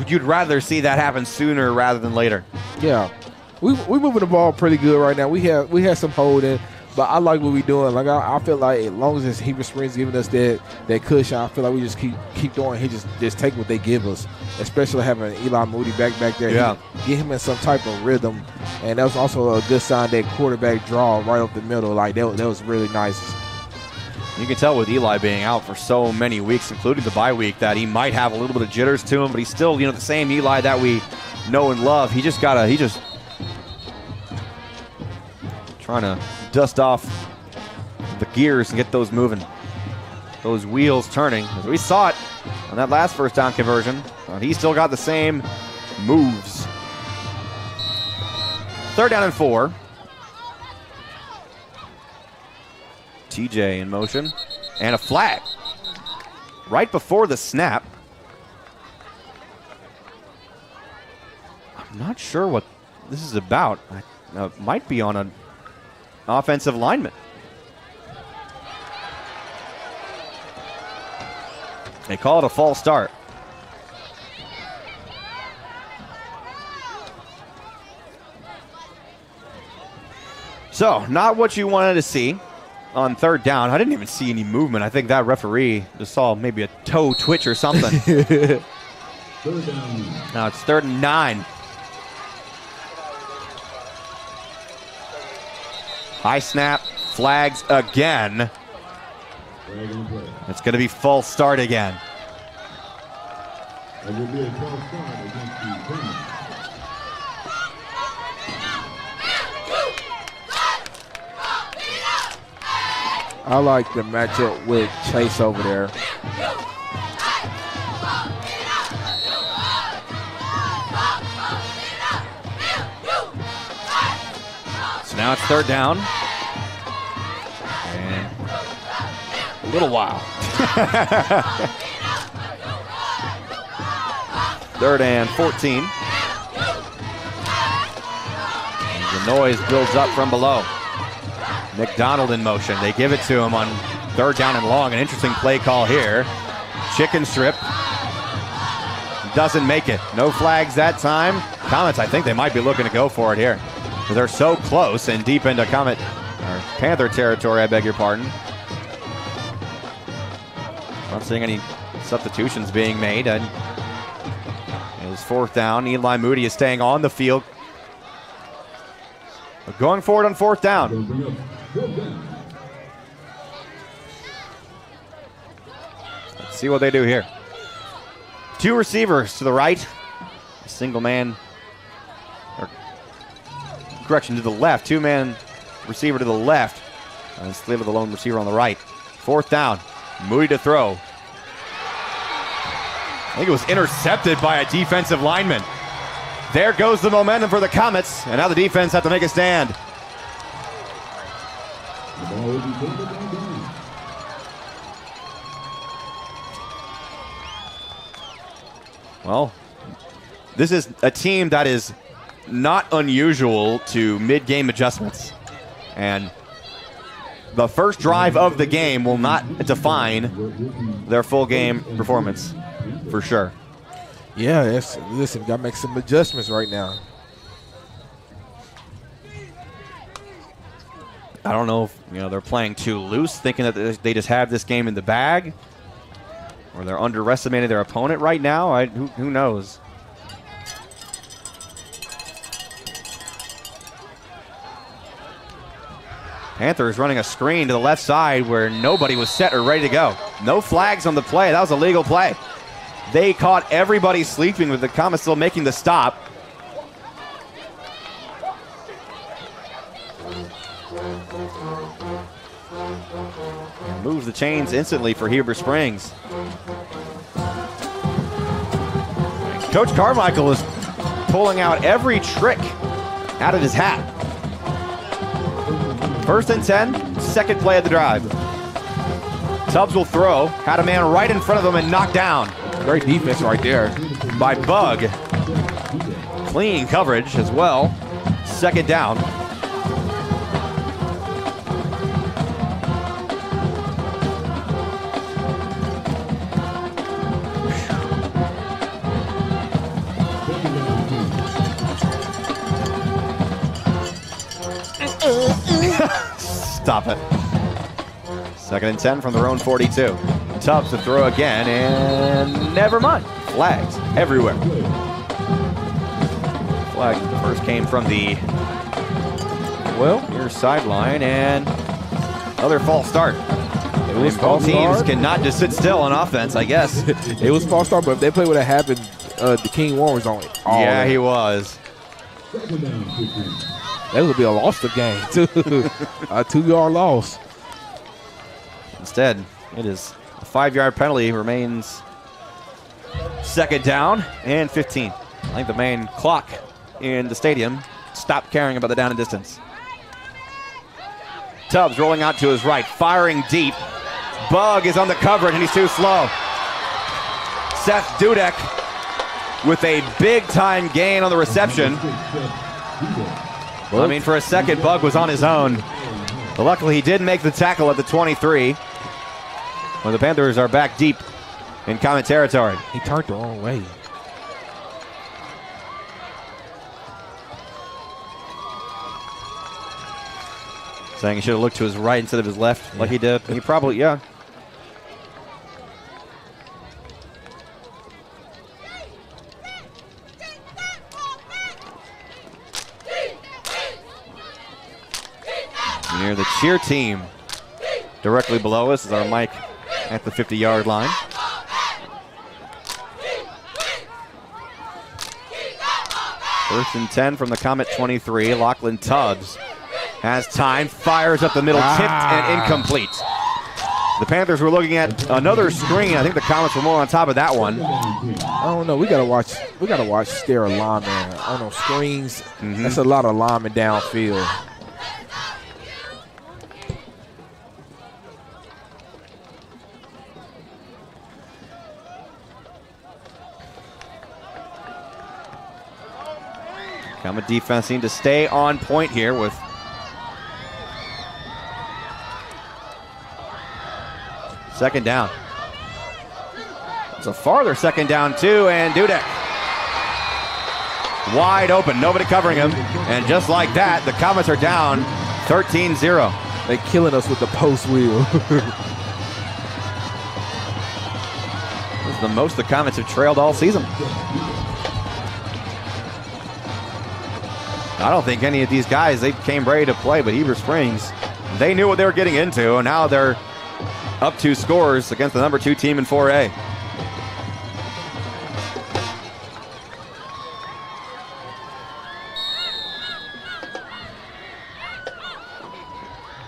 You'd rather see that happen sooner rather than later. Yeah, we moving the ball pretty good right now. We had some holding, but I like what we doing. Like I feel like as long as Heber Springs giving us that cushion, I feel like we just keep doing. He just take what they give us, especially having Eli Moody back there. Yeah, get him in some type of rhythm, and that was also a good sign that quarterback draw right up the middle. Like that was really nice. You can tell with Eli being out for so many weeks, including the bye week, that he might have a little bit of jitters to him, but he's still, the same Eli that we know and love. He just trying to dust off the gears and get those moving, those wheels turning. As we saw it on that last 1st down conversion, he still got the same moves. 3rd down and 4. TJ in motion, and a flag right before the snap. I'm not sure what this is about. It might be on an offensive lineman. They call it a false start. So, not what you wanted to see on 3rd down. I didn't even see any movement. I think that referee just saw maybe a toe twitch or something. 3rd down. Now it's 3rd and 9. High snap, flags again. It's going to be false start again. It will be a false start against the Comets. I like the matchup with Chase over there. So now it's 3rd down. And a little while. 3rd and 14. And the noise builds up from below. McDonald in motion. They give it to him on 3rd down and long. An interesting play call here. Chicken strip. Doesn't make it. No flags that time. Comets, I think they might be looking to go for it here. They're so close and deep into Panther territory, I beg your pardon. Not seeing any substitutions being made. And it was 4th down. Eli Moody is staying on the field. But going forward on 4th down. Let's see what they do here. 2 receivers to the right. A single man. Correction, to the left. 2-man receiver to the left. And Slater, the lone receiver on the right. 4th down. Moody to throw. I think it was intercepted by a defensive lineman. There goes the momentum for the Comets. And now the defense have to make a stand. Well, this is a team that is not unusual to mid-game adjustments. And the first drive of the game will not define their full game performance, for sure. Yeah, listen, got to make some adjustments right now. I don't know if they're playing too loose, thinking that they just have this game in the bag, or they're underestimating their opponent right now. Who knows? Panthers running a screen to the left side where nobody was set or ready to go. No flags on the play. That was a legal play. They caught everybody sleeping with the Comets still making the stop. Moves the chains instantly for Heber Springs. Coach Carmichael is pulling out every trick out of his hat. 1st and 10, second play of the drive. Tubbs will throw, had a man right in front of him and knocked down. Great defense right there by Bug. Clean coverage as well. 2nd down. Stop it. 2nd and 10 from their own 42. Tubbs to throw again, and never mind. Flags everywhere. Flag first came from the near sideline, and another false start. Both teams cannot just sit still on offense, I guess. It was false start, but if they play what happened, the King Warren was on it. Yeah, he was. That would be a loss of game, too. A 2-yard loss. Instead, it is a 5-yard penalty. Remains 2nd down and 15. I think the main clock in the stadium stopped caring about the down and distance. Tubbs rolling out to his right, firing deep. Bug is on the coverage, and he's too slow. Seth Dudek with a big-time gain on the reception. I mean, for a second, Bug was on his own. But luckily, he did make the tackle at the 23. When the Panthers are back deep in Comet territory. He turned the wrong way. Saying he should have looked to his right instead of his left, like he did. He probably, yeah. Near the cheer team. Directly below us is our mic at the 50-yard line. First and 10 from the Comet 23. Lachlan Tubbs has time, fires up the middle, tipped and incomplete. The Panthers were looking at another screen. I think the Comets were more on top of that one. I don't know. We gotta watch their alignment. I don't know, screens. That's a lot of alignment downfield. Comet defense need to stay on point here with second down. It's a farther second down too, and Dudek wide open, nobody covering him, and just like that, the Comets are down 13-0. They're killing us with the post wheel. This is the most the Comets have trailed all season. I don't think any of these guys, they came ready to play, but Heber Springs, they knew what they were getting into, and now they're up 2 scores against the number 2 team in 4A.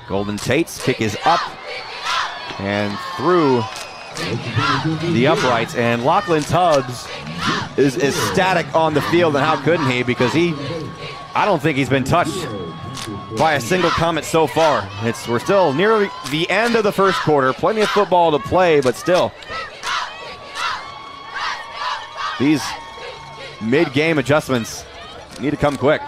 Golden Tate's kick is up and through the uprights, and Lachlan Tubbs is ecstatic on the field, and how couldn't he, because I don't think he's been touched by a single Comet so far. We're still near the end of the first quarter. Plenty of football to play, but still. These mid-game adjustments need to come quick.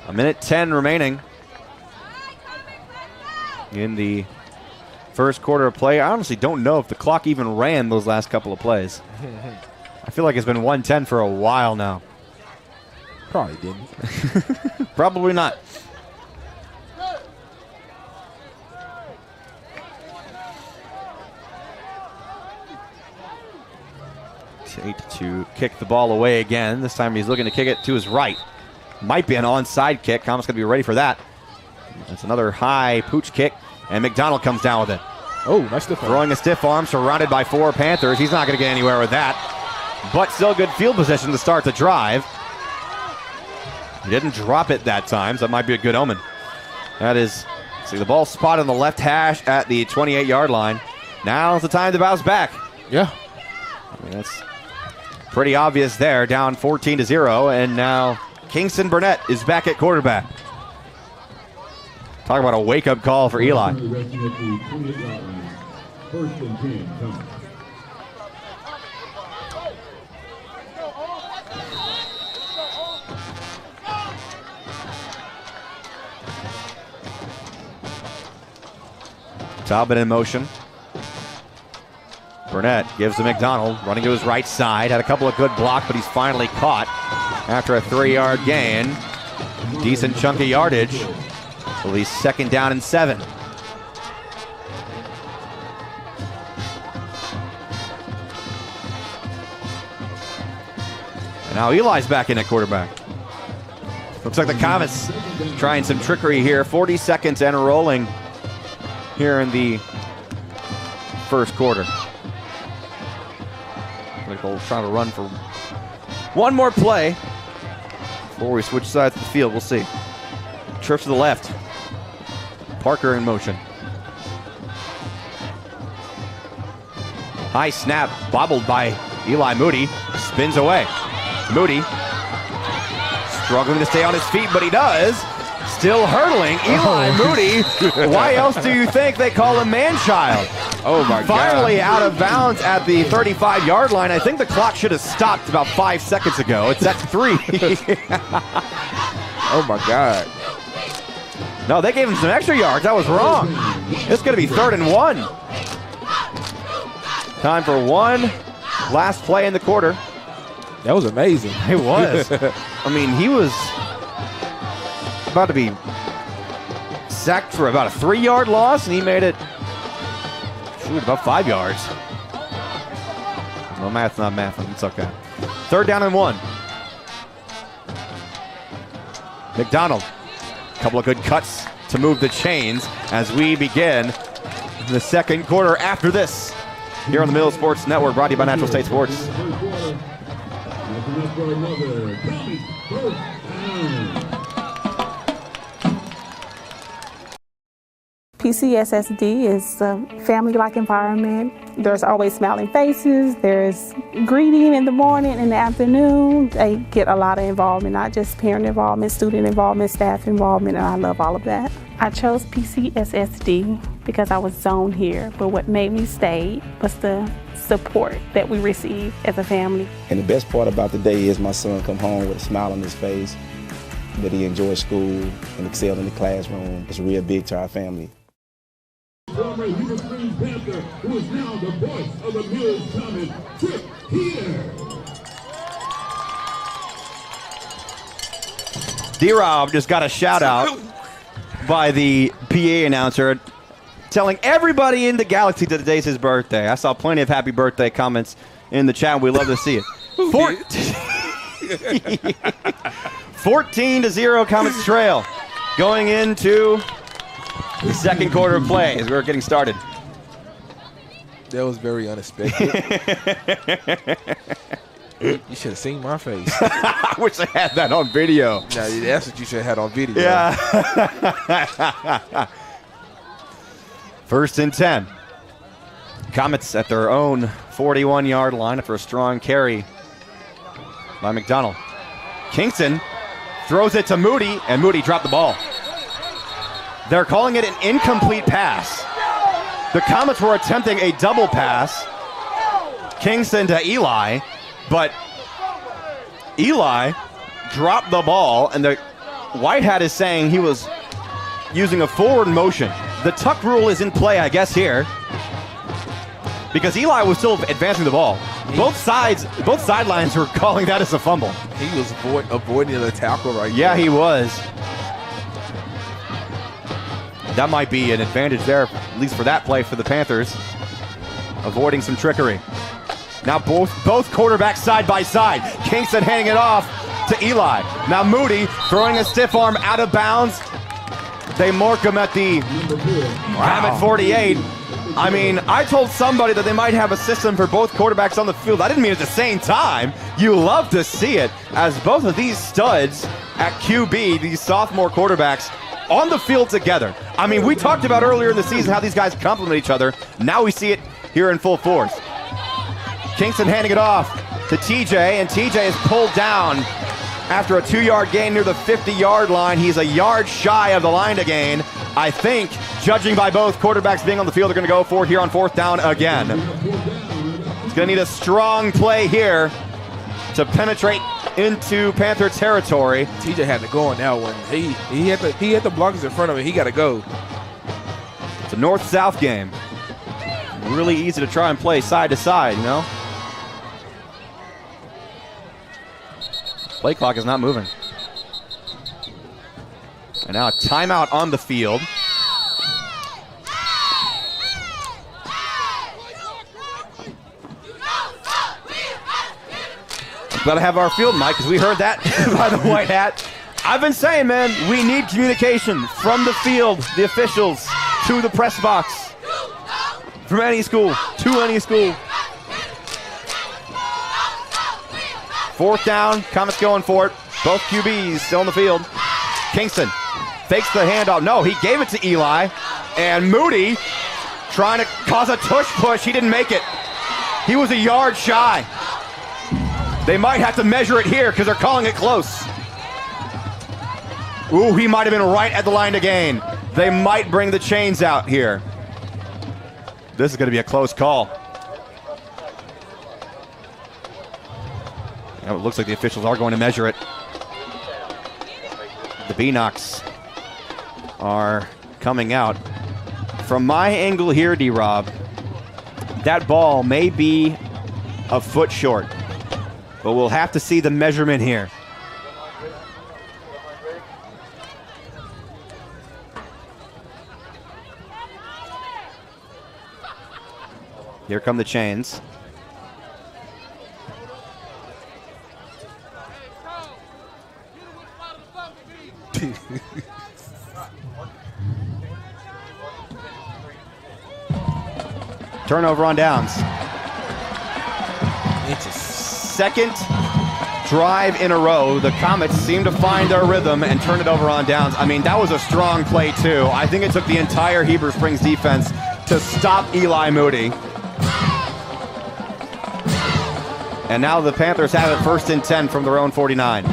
A minute 10 remaining in the first quarter of play. I honestly don't know if the clock even ran those last couple of plays. I feel like it's been 1:10 for a while now. Probably didn't. Probably not. Tate to kick the ball away again. This time he's looking to kick it to his right. Might be an onside kick. Comet's going to be ready for that. That's another high pooch kick, and McDonald comes down with it. Oh, nice stiff arm. Throwing a stiff arm, surrounded by 4 Panthers. He's not going to get anywhere with that. But still good field position to start the drive. He didn't drop it that time, so that might be a good omen. That is, see the ball spotted on the left hash at the 28-yard line. Now's the time to bounce back. Yeah. I mean, that's pretty obvious there, down 14-0, and now Kingston Burnett is back at quarterback. Talk about a wake-up call for Eli. First and 10, Comets. Talbot in motion. Burnett gives to McDonald, running to his right side. Had a couple of good blocks, but he's finally caught after a 3-yard gain. Decent chunk of yardage. So he's 2nd down and 7. And now Eli's back in at quarterback. Looks like the Comets trying some trickery here. 40 seconds and rolling here in the first quarter. They'll try to run for one more play before we switch sides of the field. We'll see. Trips to the left. Parker in motion. High snap, bobbled by Eli Moody. Spins away. Moody struggling to stay on his feet, but he does. Still hurdling. Eli Moody. Why else do you think they call him man-child? Oh, my God. Finally out of bounds at the 35-yard line. I think the clock should have stopped about 5 seconds ago. It's at 3. Oh, my God. No, they gave him some extra yards. That was wrong. It's going to be 3rd and 1. Time for one last play in the quarter. That was amazing. It was. I mean, he was about to be sacked for about a 3-yard loss, and he made it about 5 yards. No, math's not math. It's okay. 3rd down and 1. McDonald. A couple of good cuts to move the chains as we begin the second quarter after this. Here on the Middle Sports Network, brought to you by Natural State Sports. PCSSD is a family-like environment. There's always smiling faces. There's greeting in the morning and the afternoon. They get a lot of involvement, not just parent involvement, student involvement, staff involvement, and I love all of that. I chose PCSSD because I was zoned here, but what made me stay was the support that we receive as a family. And the best part about the day is my son come home with a smile on his face, that he enjoys school and excelled in the classroom. It's real big to our family. Former Heber Springs Panther, who is now the voice of the Mills Comets, Heber. D-Rob just got a shout out by the PA announcer telling everybody in the galaxy that today's his birthday. I saw plenty of happy birthday comments in the chat. We love to see it. 14-0 Comets trail going into the second quarter of play as we're getting started. That was very unexpected. You should have seen my face. I wish I had that on video. Now, that's what you should have had on video. Yeah. 1st and 10. Comets at their own 41-yard line after a strong carry by McDonald. Kingston throws it to Moody, and Moody dropped the ball. They're calling it an incomplete pass. The Comets were attempting a double pass. Kingston to Eli, but Eli dropped the ball, and the white hat is saying he was using a forward motion. The tuck rule is in play, I guess, here, because Eli was still advancing the ball. Both sidelines were calling that as a fumble. He was avoiding the tackle right there. Yeah, he was. That might be an advantage there, at least for that play for the Panthers, avoiding some trickery. Now both quarterbacks side by side. Kingston handing it off to Eli. Now Moody throwing a stiff arm out of bounds. They mark him at the Comet 48. I mean, I told somebody that they might have a system for both quarterbacks on the field. I didn't mean at the same time. You love to see it as both of these studs at QB, these sophomore quarterbacks, on the field together. I mean, we talked about earlier in the season how these guys complement each other. Now we see it here in full force. Kingston handing it off to TJ, and TJ is pulled down after a 2-yard gain near the 50-yard line. He's a yard shy of the line to gain. I think, judging by both quarterbacks being on the field, they're going to go for it here on 4th down again. It's going to need a strong play here to penetrate into Panther territory. TJ had to go on that one. He had the blockers in front of him. He got to go. It's a north-south game. Really easy to try and play side to side, you know? Play clock is not moving. And now a timeout on the field. Got to have our field mic because we heard that by the white hat. I've been saying, man, we need communication from the field, the officials, to the press box. From any school, to any school. 4th down, Comets going for it. Both QBs still on the field. Kingston fakes the handoff. No, he gave it to Eli. And Moody trying to cause a tush push. He didn't make it. He was a yard shy. They might have to measure it here because they're calling it close. Ooh, he might have been right at the line to gain. They might bring the chains out here. This is going to be a close call. Now it looks like the officials are going to measure it. The B-Knocks are coming out. From my angle here, D-Rob, that ball may be a foot short, but we'll have to see the measurement here. Here come the chains. Turnover on downs. It's a second drive in a row. The Comets seem to find their rhythm and turn it over on downs. I mean, that was a strong play too. I think it took the entire Heber Springs defense to stop Eli Moody. And now the Panthers have it 1st and 10 from their own 49.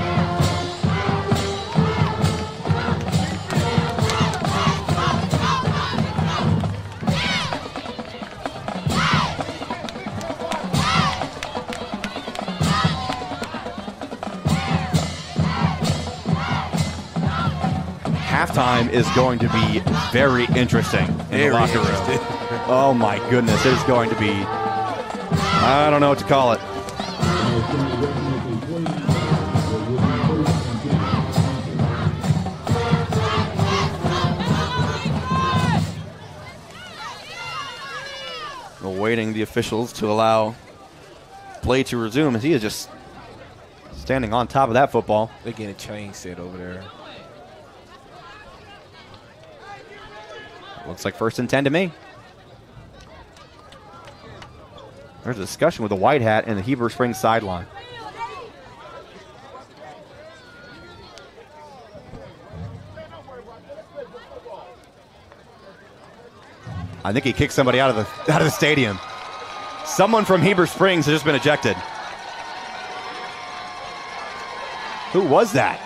Halftime is going to be very interesting in the locker room. Oh my goodness, it is going to be, I don't know what to call it. Awaiting the officials to allow play to resume as he is just standing on top of that football. They're getting a chain set over there. Looks like 1st and 10 to me. There's a discussion with the white hat and the Heber Springs sideline. I think he kicked somebody out of the stadium. Someone from Heber Springs has just been ejected. Who was that?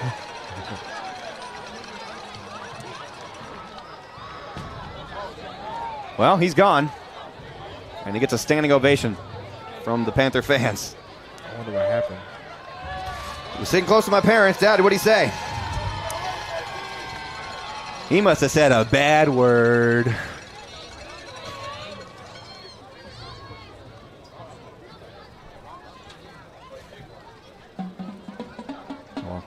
Well, he's gone. And he gets a standing ovation from the Panther fans. I wonder what happened. I was sitting close to my parents. Dad, what'd he say? He must have said a bad word. Well,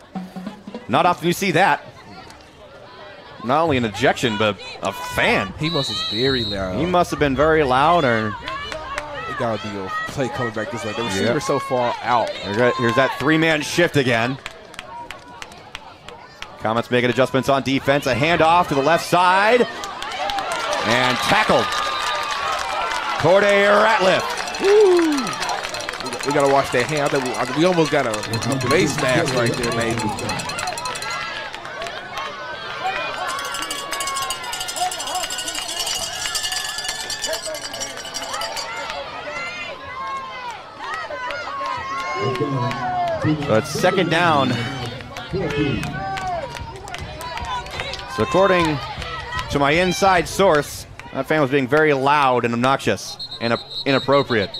not often you see that. Not only an ejection, but a fan. He must have been very loud. He must have been very loud, or it gotta be a play coming back this way. The receiver's so far out. Here's that 3-man shift again. Comets making adjustments on defense. A handoff to the left side. And tackled Corday Ratliff. We gotta watch that hand. I think we almost got a base mask right there, maybe. So it's second down. So according to my inside source, that fan was being very loud and obnoxious and inappropriate.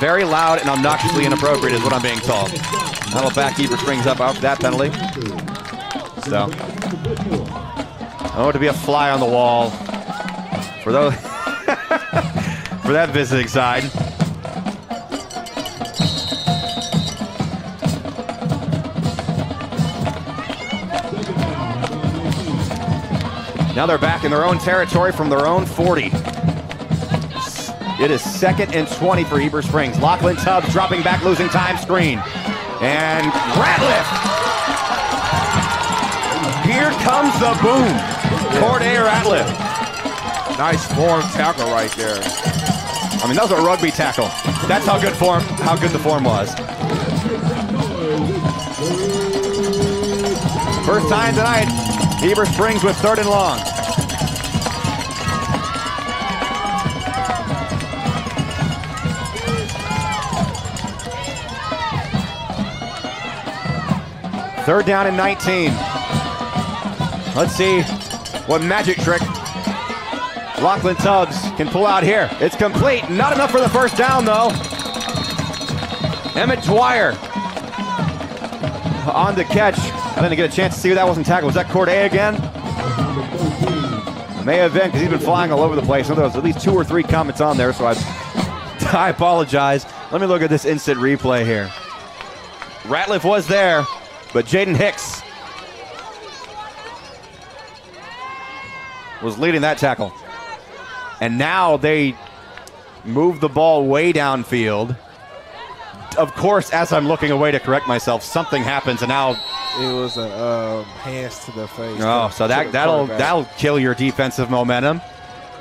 Very loud and obnoxiously inappropriate is what I'm being told. That'll back Heber Springs up after that penalty. So, to be a fly on the wall for those for that visiting side. Now they're back in their own territory from their own 40. It is 2nd and 20 for Heber Springs. Lachlan Tubbs dropping back, losing time, screen. And Ratliff. Here comes the boom. Corday Ratliff. Nice form tackle right there. I mean, that was a rugby tackle. That's how good the form was. First time tonight, Heber Springs with 3rd and long. Third down and 19. Let's see what magic trick Lachlan Tubbs can pull out here. It's complete. Not enough for the first down, though. Emmett Dwyer on the catch. I didn't get a chance to see who that wasn't tackled. Was that Corday again? May have been, because he's been flying all over the place. So there was at least 2 or 3 Comets on there, so I apologize. Let me look at this instant replay here. Ratliff was there, but Jaden Hicks was leading that tackle. And now they move the ball way downfield. Of course, as I'm looking away to correct myself, something happens, and now it was a hands to the face. Oh, so that'll kill your defensive momentum.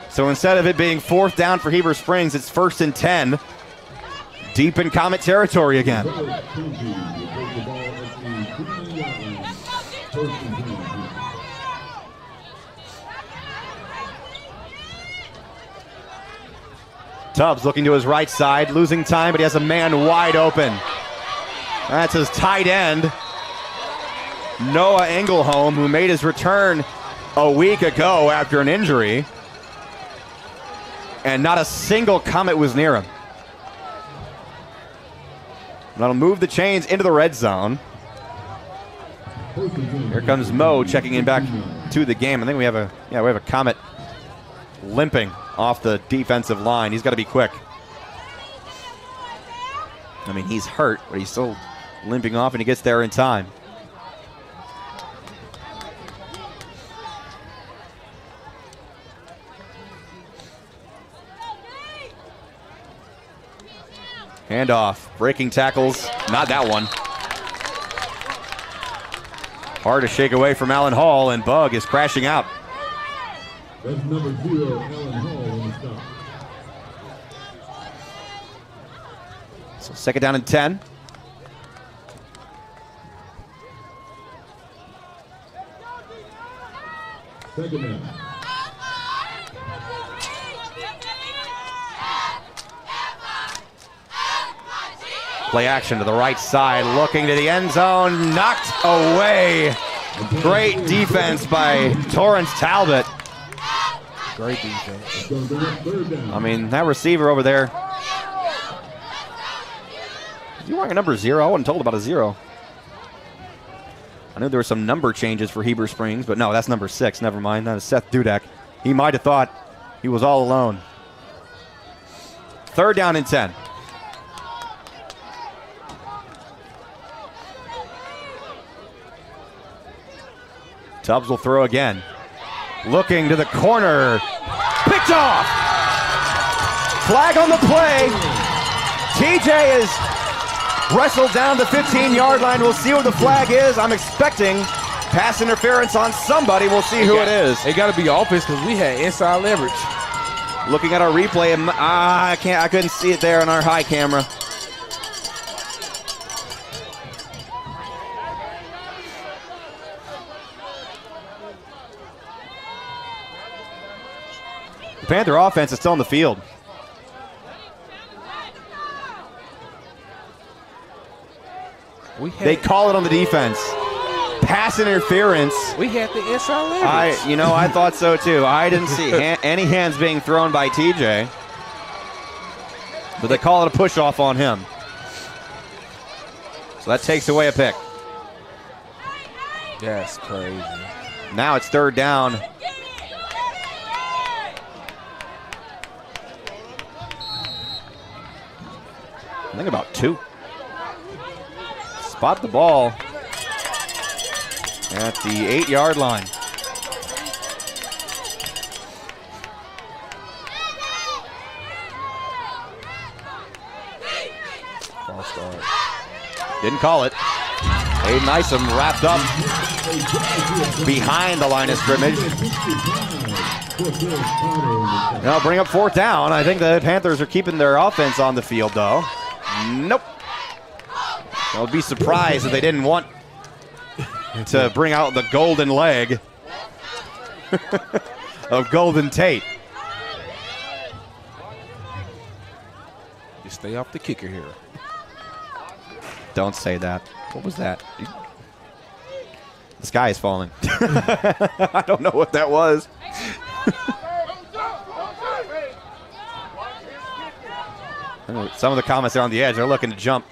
So instead of it being 4th down for Heber Springs, it's 1st and 10, deep in Comet territory again. Tubbs looking to his right side, losing time, but he has a man wide open. That's his tight end, Noah Engelholm, who made his return a week ago after an injury, and not a single Comet was near him. That'll move the chains into the red zone. Here comes Mo checking in back to the game. I think we have a Comet limping off the defensive line. He's got to be quick. I mean, he's hurt, but he's still limping off, and he gets there in time. Handoff, breaking tackles, not that one. Hard to shake away from Allen Hall, and Bug is crashing out. That's number 0, Allen Hall on the stop. So 2nd down and 10. Second down. Play action to the right side, looking to the end zone, knocked away. Great defense by Torrance Talbot. Great defense. I mean, that receiver over there. Is he wearing a number 0? I wasn't told about a 0. I knew there were some number changes for Heber Springs, but no, that's number 6. Never mind. That is Seth Dudek. He might have thought he was all alone. 3rd down and 10. Tubbs will throw again. Looking to the corner. Picked off! Flag on the play. TJ is wrestled down the 15-yard line. We'll see what the flag is. I'm expecting pass interference on somebody. We'll see who it is. It got to be offense because we had inside leverage. Looking at our replay, and I couldn't see it there on our high camera. The Panther offense is still in the field. They call it on the defense. Pass interference. We had the inside leverage. I thought so too. I didn't see any hands being thrown by TJ. But they call it a push-off on him. So that takes away a pick. That's crazy. Now it's third down. I think about 2. Spot the ball at the 8-yard line. False start. Didn't call it. Aiden Isom wrapped up behind the line of scrimmage. Now bring up 4th down. I think the Panthers are keeping their offense on the field, though. Nope. I'll be surprised if they didn't want to bring out the golden leg of Golden Tate. Just stay off the kicker here. Don't say that. What was that? The sky is falling. I don't know what that was. Some of the comments are on the edge. They're looking to jump.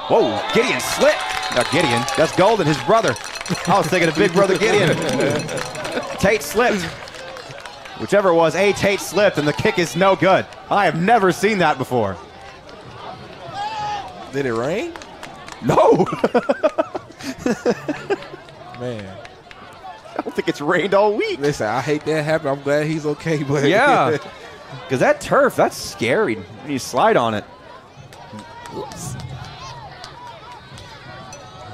Whoa, Gideon slipped. Not Gideon, that's Golden, his brother. I was thinking of big brother Gideon. Tate slipped. Whichever it was, Tate slipped, and the kick is no good. I have never seen that before. Did it rain? No. Man. I don't think it's rained all week. Listen, I hate that happen. I'm glad he's okay, but yeah. Because that turf, that's scary when you slide on it. Oops.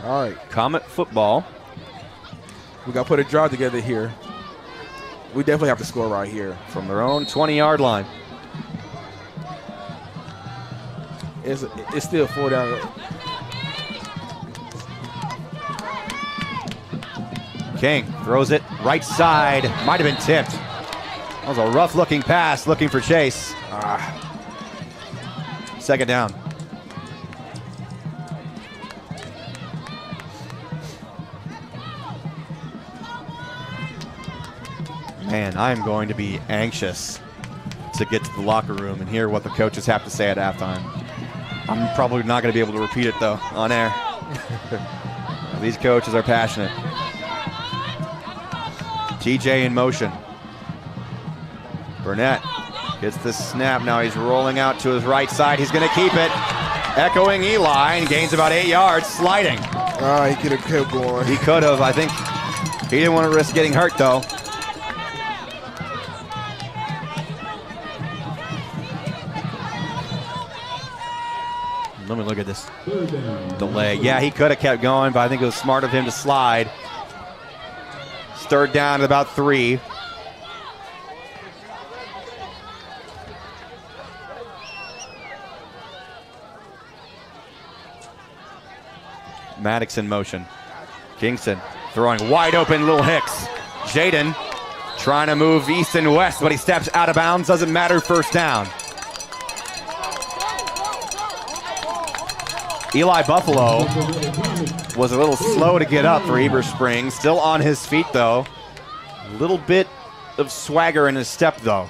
All right. Comet football. We got to put a drive together here. We definitely have to score right here. From their own 20-yard line. It's still 4 down. King throws it right side. Might have been tipped. That was a rough-looking pass looking for Chase. 2nd down. Man, I am going to be anxious to get to the locker room and hear what the coaches have to say at halftime. I'm probably not going to be able to repeat it, though, on air. These coaches are passionate. TJ in motion. Burnett gets the snap. Now he's rolling out to his right side. He's going to keep it. Echoing Eli and gains about 8 yards, sliding. He could have kept going. He could have. I think he didn't want to risk getting hurt, though. Let me look at this delay. Yeah, he could have kept going, but I think it was smart of him to slide. It's 3rd down at about 3. Maddox in motion. Kingston throwing wide open, Little Hicks. Jaden trying to move east and west, but he steps out of bounds. Doesn't matter, 1st down. Eli Buffalo was a little slow to get up for Heber Springs. Still on his feet, though. A little bit of swagger in his step, though.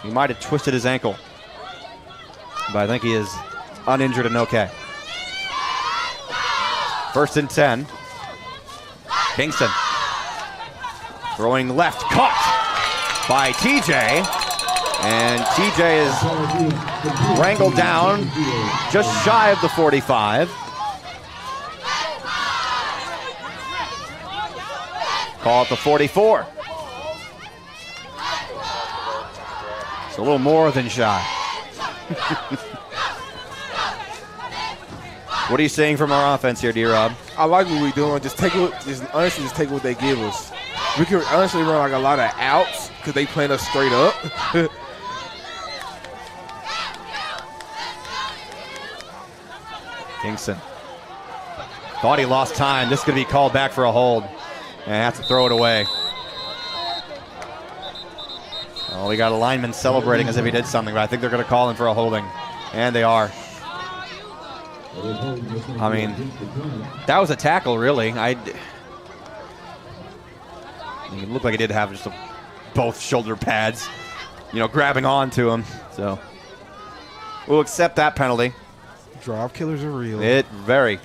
He might have twisted his ankle. But I think he is uninjured and okay. 1st and 10. Kingston throwing left, caught by TJ. And TJ is wrangled down just shy of the 45. Call it the 44. It's a little more than shy. What are you seeing from our offense here, D-Rob? I like what we're doing. Honestly, just take what they give us. We can honestly run like a lot of outs because they playing us straight up. Kingston thought he lost time. This is going to be called back for a hold. And has to throw it away. Oh, we got a lineman celebrating as if he did something, but I think they're going to call him for a holding. And they are. I mean, that was a tackle, really. It looked like he did have just both shoulder pads, grabbing onto him. So we'll accept that penalty. Drive killers are real. Very.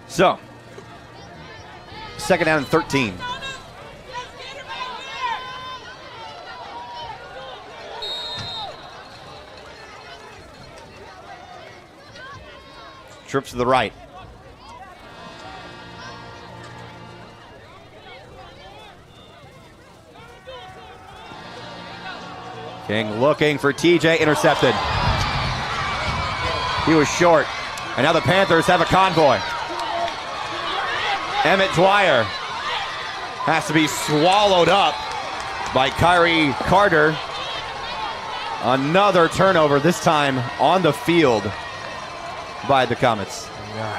So, second down and 13. Trips to the right. King looking for TJ, intercepted. He was short. And now the Panthers have a convoy. Emmett Dwyer has to be swallowed up by Kyrie Carter. Another turnover, this time on the field by the Comets.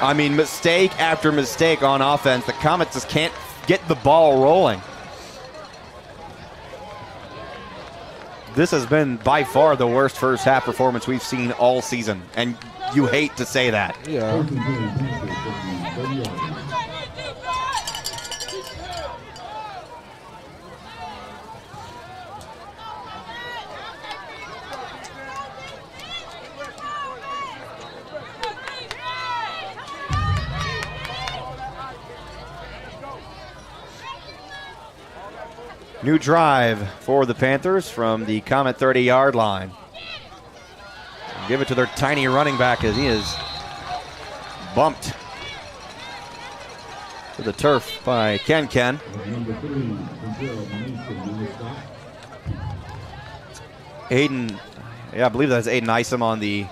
I mean, mistake after mistake on offense. The Comets just can't get the ball rolling. This has been by far the worst first half performance we've seen all season, and you hate to say that. Yeah. New drive for the Panthers from the Comet 30-yard line. Give it to their tiny running back as he is bumped to the turf by Ken. Aiden, I believe that's Aiden Isom on the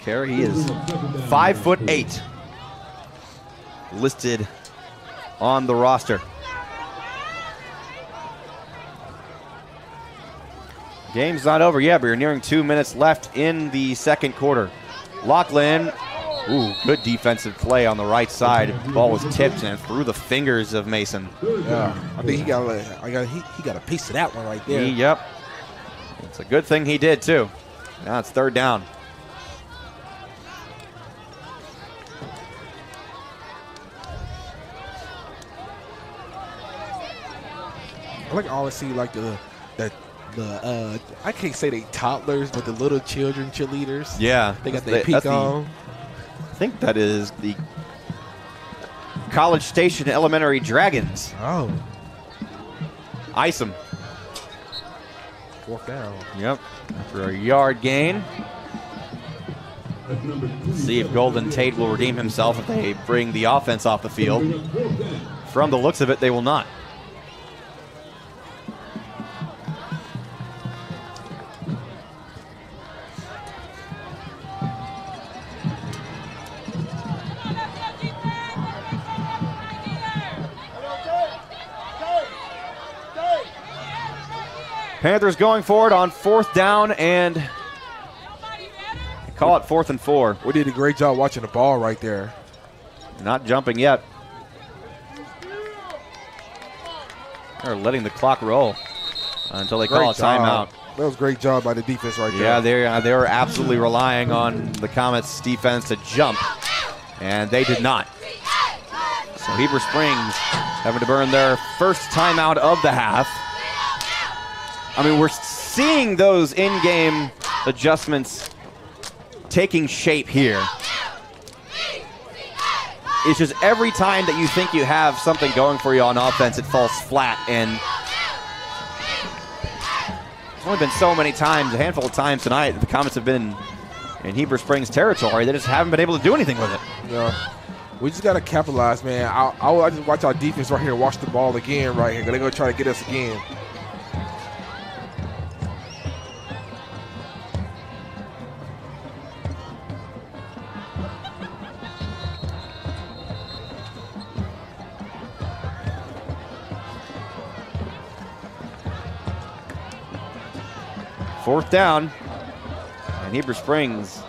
carry. He is 5'8", listed on the roster. Game's not over yet, but you're nearing 2 minutes left in the second quarter. Lachlan, good defensive play on the right side. Ball was tipped and through the fingers of Mason. Yeah, I think he got a piece of that one right there. Yep. It's a good thing he did too. Now it's third down. I like always see like the I can't say they toddlers, but the little children cheerleaders. Yeah, they got their peak on. I think that is the College Station Elementary Dragons. Oh, Isom. Fourth down. Yep, for a yard gain. See if Golden Tate will redeem himself if they bring the offense off the field. From the looks of it, they will not. Panthers going forward on fourth down and call it 4th and 4. We did a great job watching the ball right there. Not jumping yet. They're letting the clock roll until they call a timeout. That was a great job by the defense right there. Yeah, they were absolutely relying on the Comets defense to jump, and they did not. So Heber Springs having to burn their first timeout of the half. I mean, we're seeing those in-game adjustments taking shape here. It's just every time that you think you have something going for you on offense, it falls flat. And there's only been so many times, a handful of times tonight, that the Comets have been in Heber Springs territory. They just haven't been able to do anything with it. Yeah. We just got to capitalize, man. I just watch our defense right here, watch the ball again right here. They're going to try to get us again. 4th down, and Heber Springs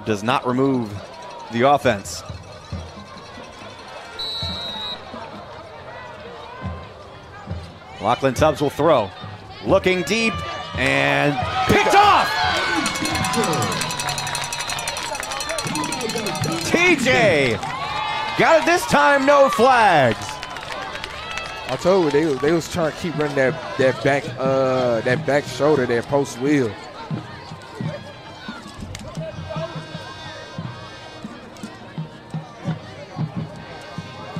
does not remove the offense. Lachlan Tubbs will throw. Looking deep and picked off! TJ got it this time, no flags. I told you they was trying to keep running that back shoulder, that post wheel.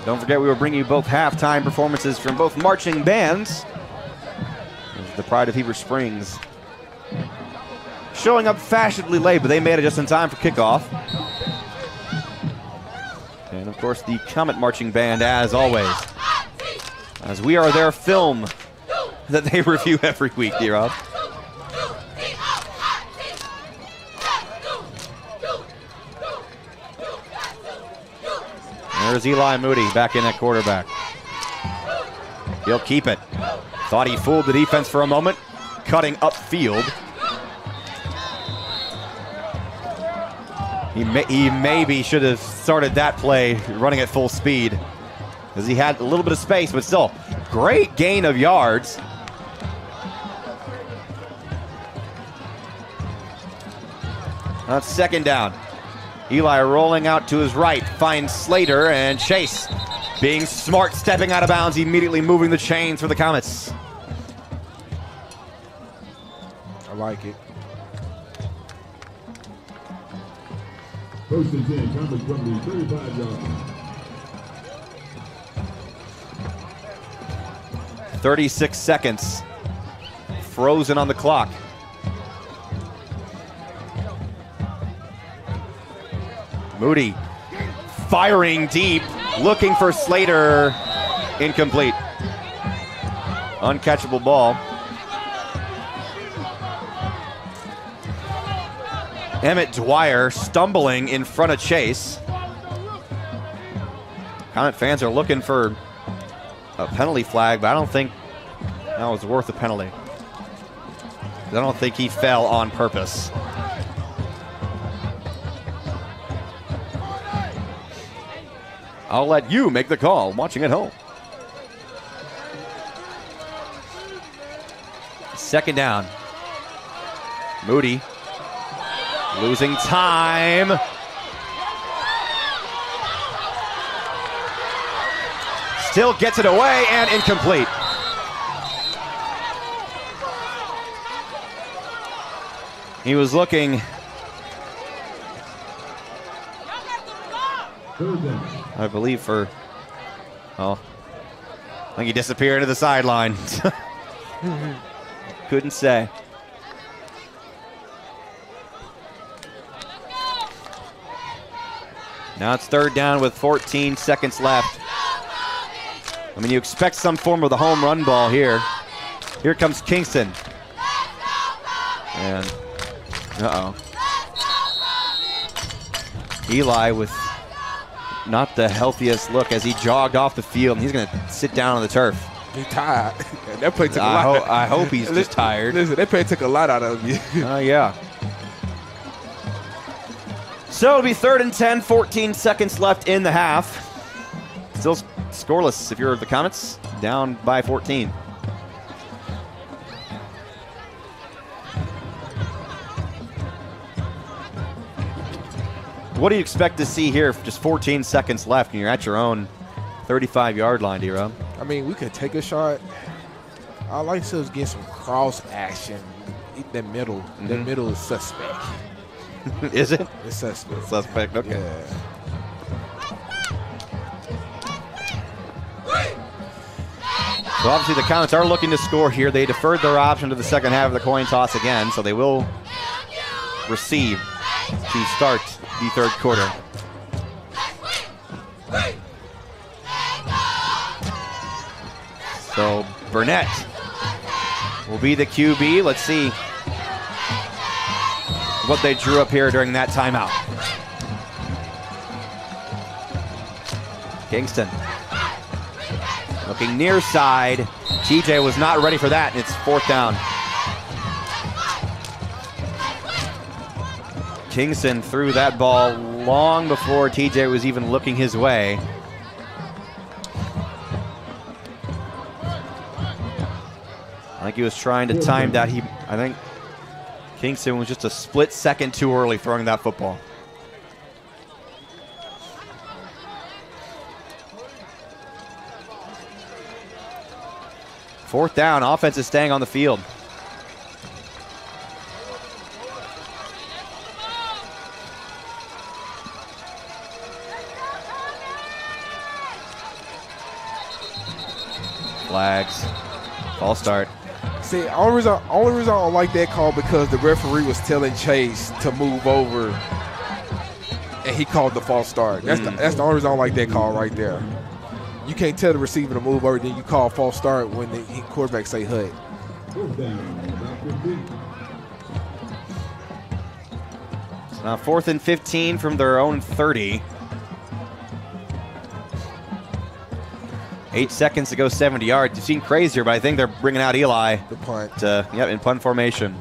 Don't forget, we will bring you both halftime performances from both marching bands. The pride of Heber Springs showing up fashionably late, but they made it just in time for kickoff. And of course, the Comet marching band, as always, as we are their film that they review every week, D-Rob. There's Eli Moody back in at quarterback. He'll keep it. Thought he fooled the defense for a moment, cutting upfield. He maybe should have started that play running at full speed, because he had a little bit of space, but still, great gain of yards. That's 2nd down. Eli rolling out to his right, finds Slater, and Chase being smart, stepping out of bounds, immediately moving the chains for the Comets. I like it. 1st and 10, Comets from the 35-yard line. 36 seconds. Frozen on the clock. Moody firing deep, looking for Slater. Incomplete. Uncatchable ball. Emmett Dwyer stumbling in front of Chase. Comet fans are looking for a penalty flag, but I don't think that was worth a penalty. I don't think he fell on purpose. I'll let you make the call watching at home. 2nd down. Moody losing time. Still gets it away and incomplete. He was looking, I believe, for, I think he disappeared into the sideline. Couldn't say. Now it's 3rd down with 14 seconds left. I mean, you expect some form of the home run ball here. Here comes Kingston. And, Eli with not the healthiest look as he jogged off the field, and he's going to sit down on the turf. He's tired. That play took a lot. I hope he's just tired. Listen, that play took a lot out of you. Yeah. So it'll be 3rd and 10, 14 seconds left in the half. Still scoreless if you're the Comets, down by 14. What do you expect to see here? Just 14 seconds left, and you're at your own 35-yard line, D-Rob. I mean, we could take a shot. I like to get some cross action. That middle, that middle is suspect. Is it? It's suspect. Suspect, okay. Yeah. So obviously the Comets are looking to score here. They deferred their option to the second half of the coin toss again, so they will receive to start the 3rd quarter. So Burnett will be the QB. Let's see what they drew up here during that timeout. Kingston looking near side TJ was not ready for that, and it's 4th down. Kingston threw that ball long before TJ was even looking his way. I think he was trying to time that. I think Kingston was just a split second too early throwing that football. Fourth down, offense is staying on the field. Flags, false start. See, only reason I don't like that call because the referee was telling Chase to move over, and he called the false start. That's the only reason I don't like that call right there. You can't tell the receiver to move over, then you call false start when the quarterback say hut. So now 4th and 15 from their own 30. 8 seconds to go, 70 yards. You've seen crazier, but I think they're bringing out Eli. The punt. In punt formation.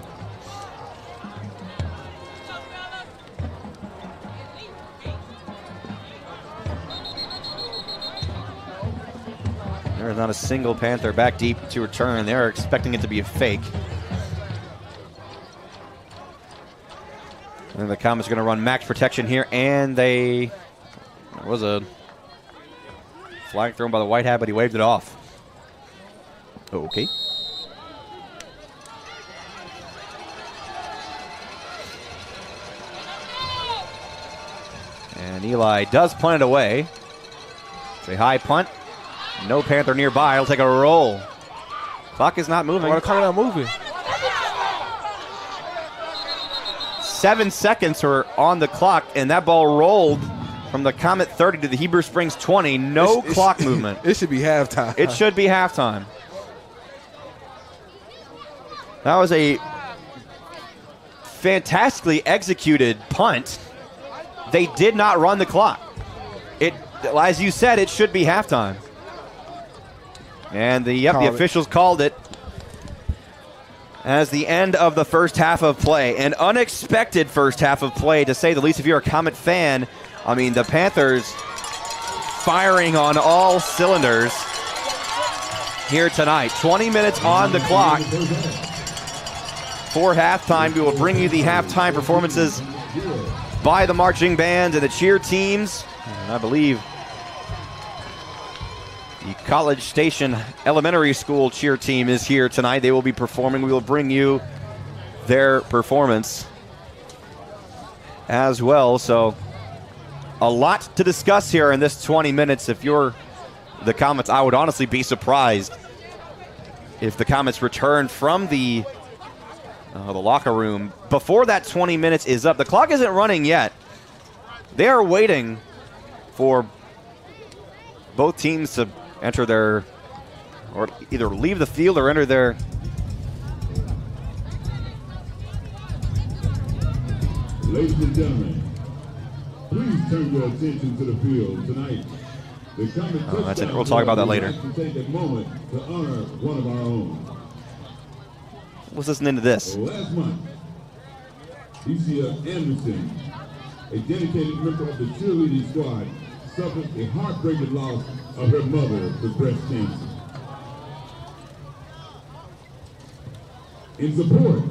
There's not a single Panther back deep to return. They're expecting it to be a fake. And the Comets are going to run max protection here, and there was a flag thrown by the white hat, but he waved it off. Okay. And Eli does punt it away. It's a high punt. No Panther nearby. He'll take a roll. Clock is not moving. Why the clock not moving? 7 seconds are on the clock, and that ball rolled from the Comet 30 to the Heber Springs 20. No clock movement. It should be halftime. It should be halftime. That was a fantastically executed punt. They did not run the clock. As you said, it should be halftime. And the officials called it as the end of the first half of play. An unexpected first half of play, to say the least, if you're a Comet fan. I mean, the Panthers firing on all cylinders here tonight. 20 minutes on the clock for halftime. We will bring you the halftime performances by the marching band and the cheer teams. And I believe the College Station Elementary School cheer team is here tonight. They will be performing. We will bring you their performance as well. So a lot to discuss here in this 20 minutes. If you're the Comets, I would honestly be surprised if the Comets return from the locker room before that 20 minutes is up. The clock isn't running yet. They are waiting for both teams to enter their, or either leave the field or enter their. Ladies and gentlemen, please turn your attention to the field tonight. That's it. We'll talk about that later. To take a moment to honor one of our own. Let's listen into this. Last month, Decia Anderson, a dedicated member of the cheerleading squad, suffered a heartbreaking loss of her mother to breast cancer. In support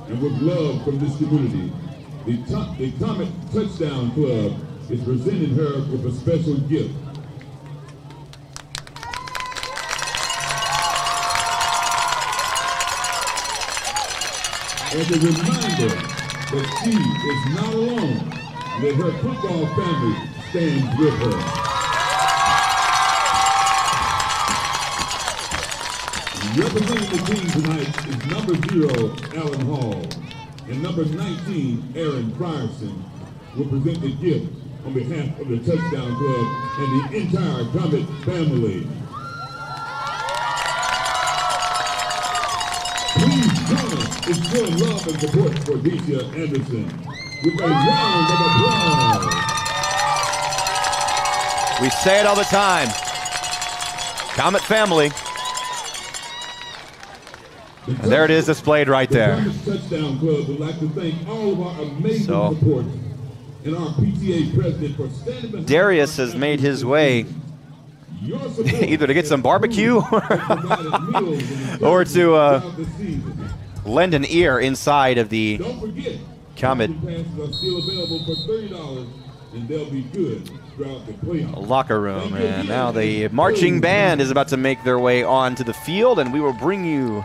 and with love from this community, the Comet Touchdown Club is presenting her with a special gift. As a reminder that she is not alone, that her football family stands with her. Representing the team tonight is number 0, Alan Hall, and number 19, Aaron Frierson, will present the gift on behalf of the Touchdown Club and the entire Comet family. Please join us in showing love and support for Decia Anderson with a round of applause. We say it all the time. Comet family. And there it is displayed right there. Touchdown Club would like to thank all of our amazing So, supporters and our PTA president for standing behind Darius has made his way either to get some barbecue or to lend an ear inside of the Comet locker room. And now the marching band is about to make their way onto the field, and we will bring you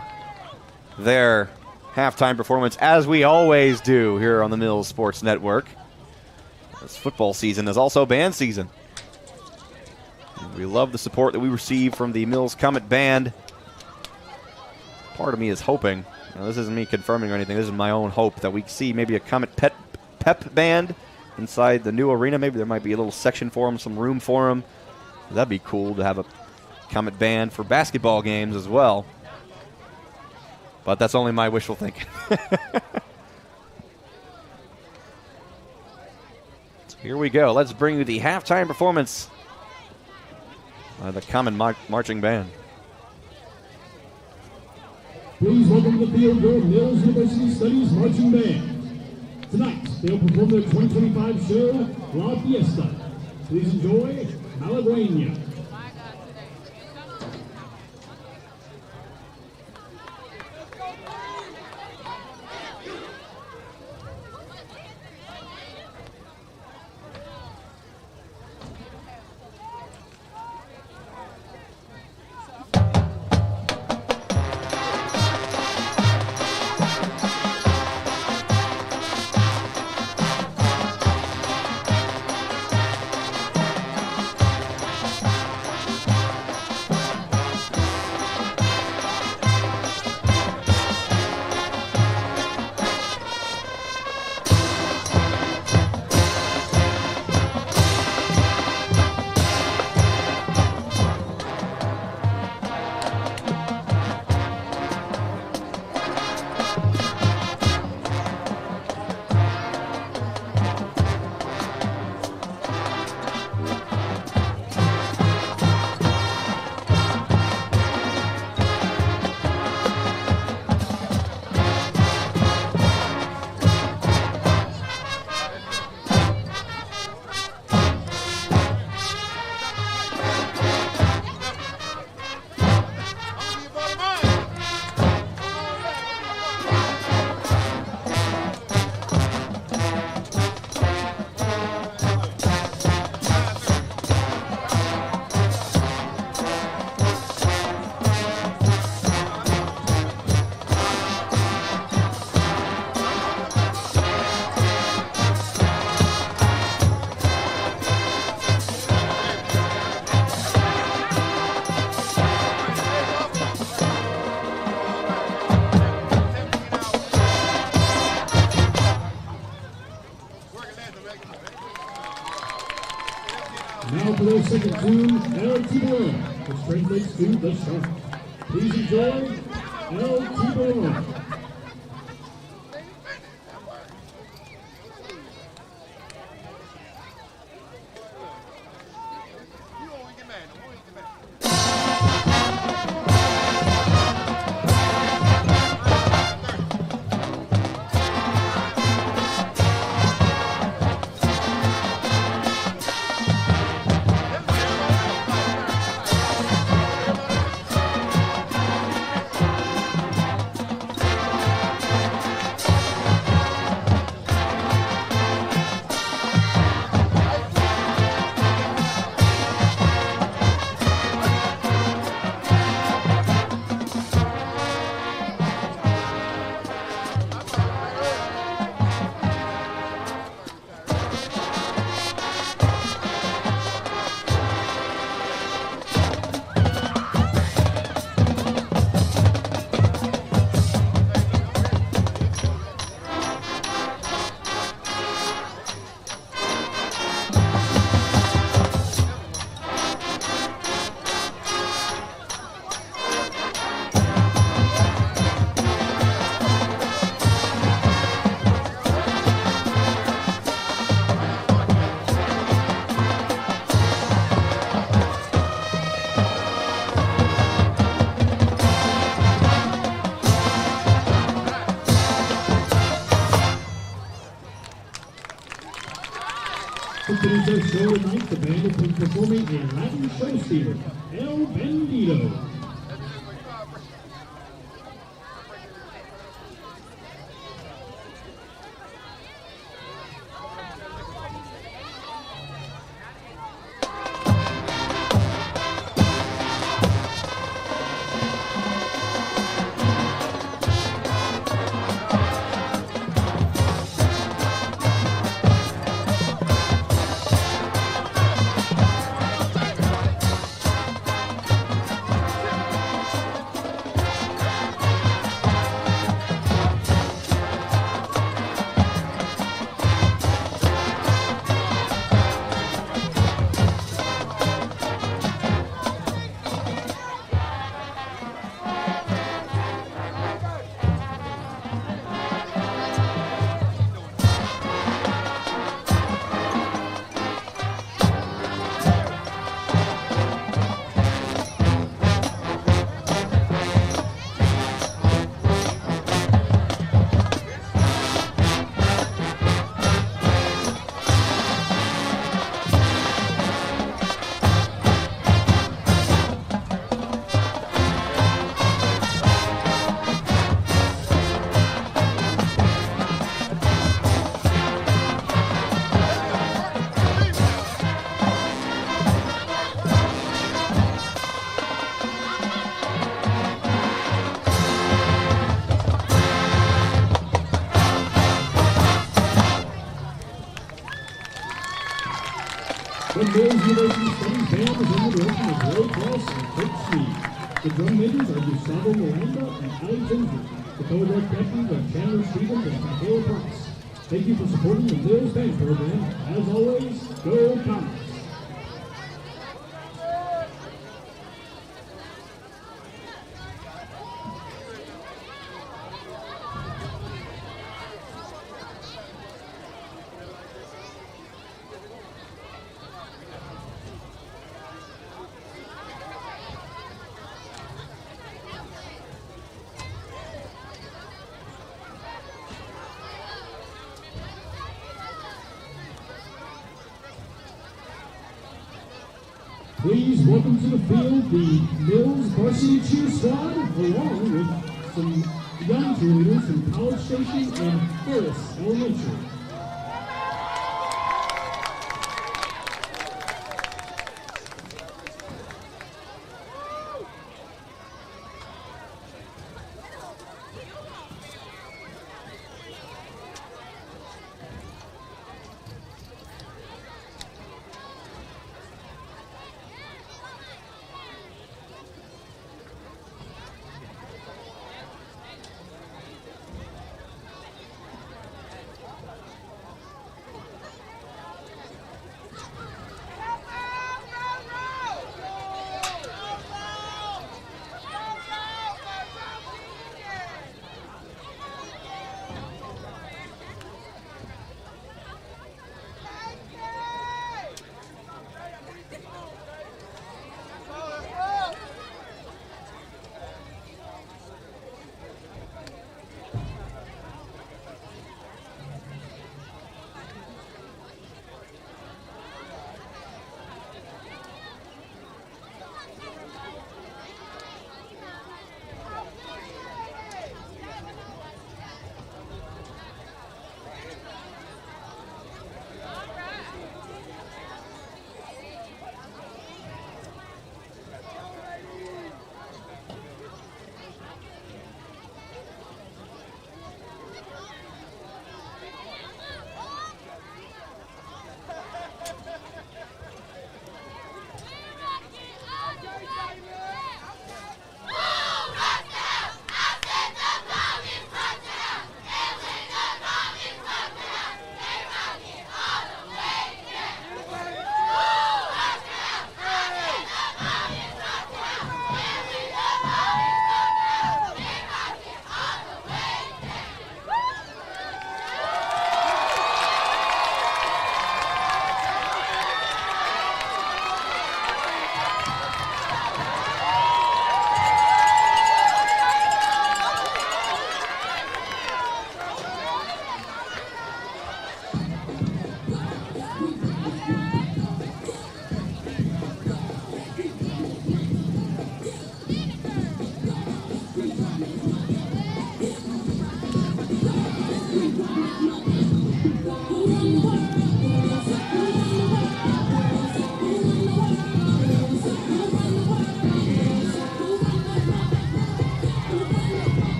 their halftime performance as we always do here on the Mills Sports Network. This football season is also band season. We love the support that we receive from the Mills Comet Band. Part of me is hoping, this isn't me confirming or anything, this is my own hope, that we see maybe a Comet Pep Band inside the new arena. Maybe there might be a little section for them, some room for them. That'd be cool to have a Comet Band for basketball games as well. But that's only my wishful thinking. So here we go. Let's bring you the halftime performance by the Common Marching Band. Please welcome to the field your Mills University Studies Marching Band. Tonight, they'll perform their 2025 show, La Fiesta. Please enjoy Malagueña. Now for their second tune, El Tiburon, which translates to the shark. Please enjoy El Tiburon. To finish our show tonight, the band will be performing a Latin show stealer, El Bandito. The Mills University Studies Band is under the direction of Ray Cross and Coach Sneed. The drum majors are Gustavo Miranda and Ali Tinsley. The co-guard captains are Chandler Stevens and Mateo Price. Thank you for supporting the Mills Band program. As always, go Comets! Please welcome to the field the Mills Varsity Cheer Squad, along with some young cheerleaders from College Station and Harris Elementary.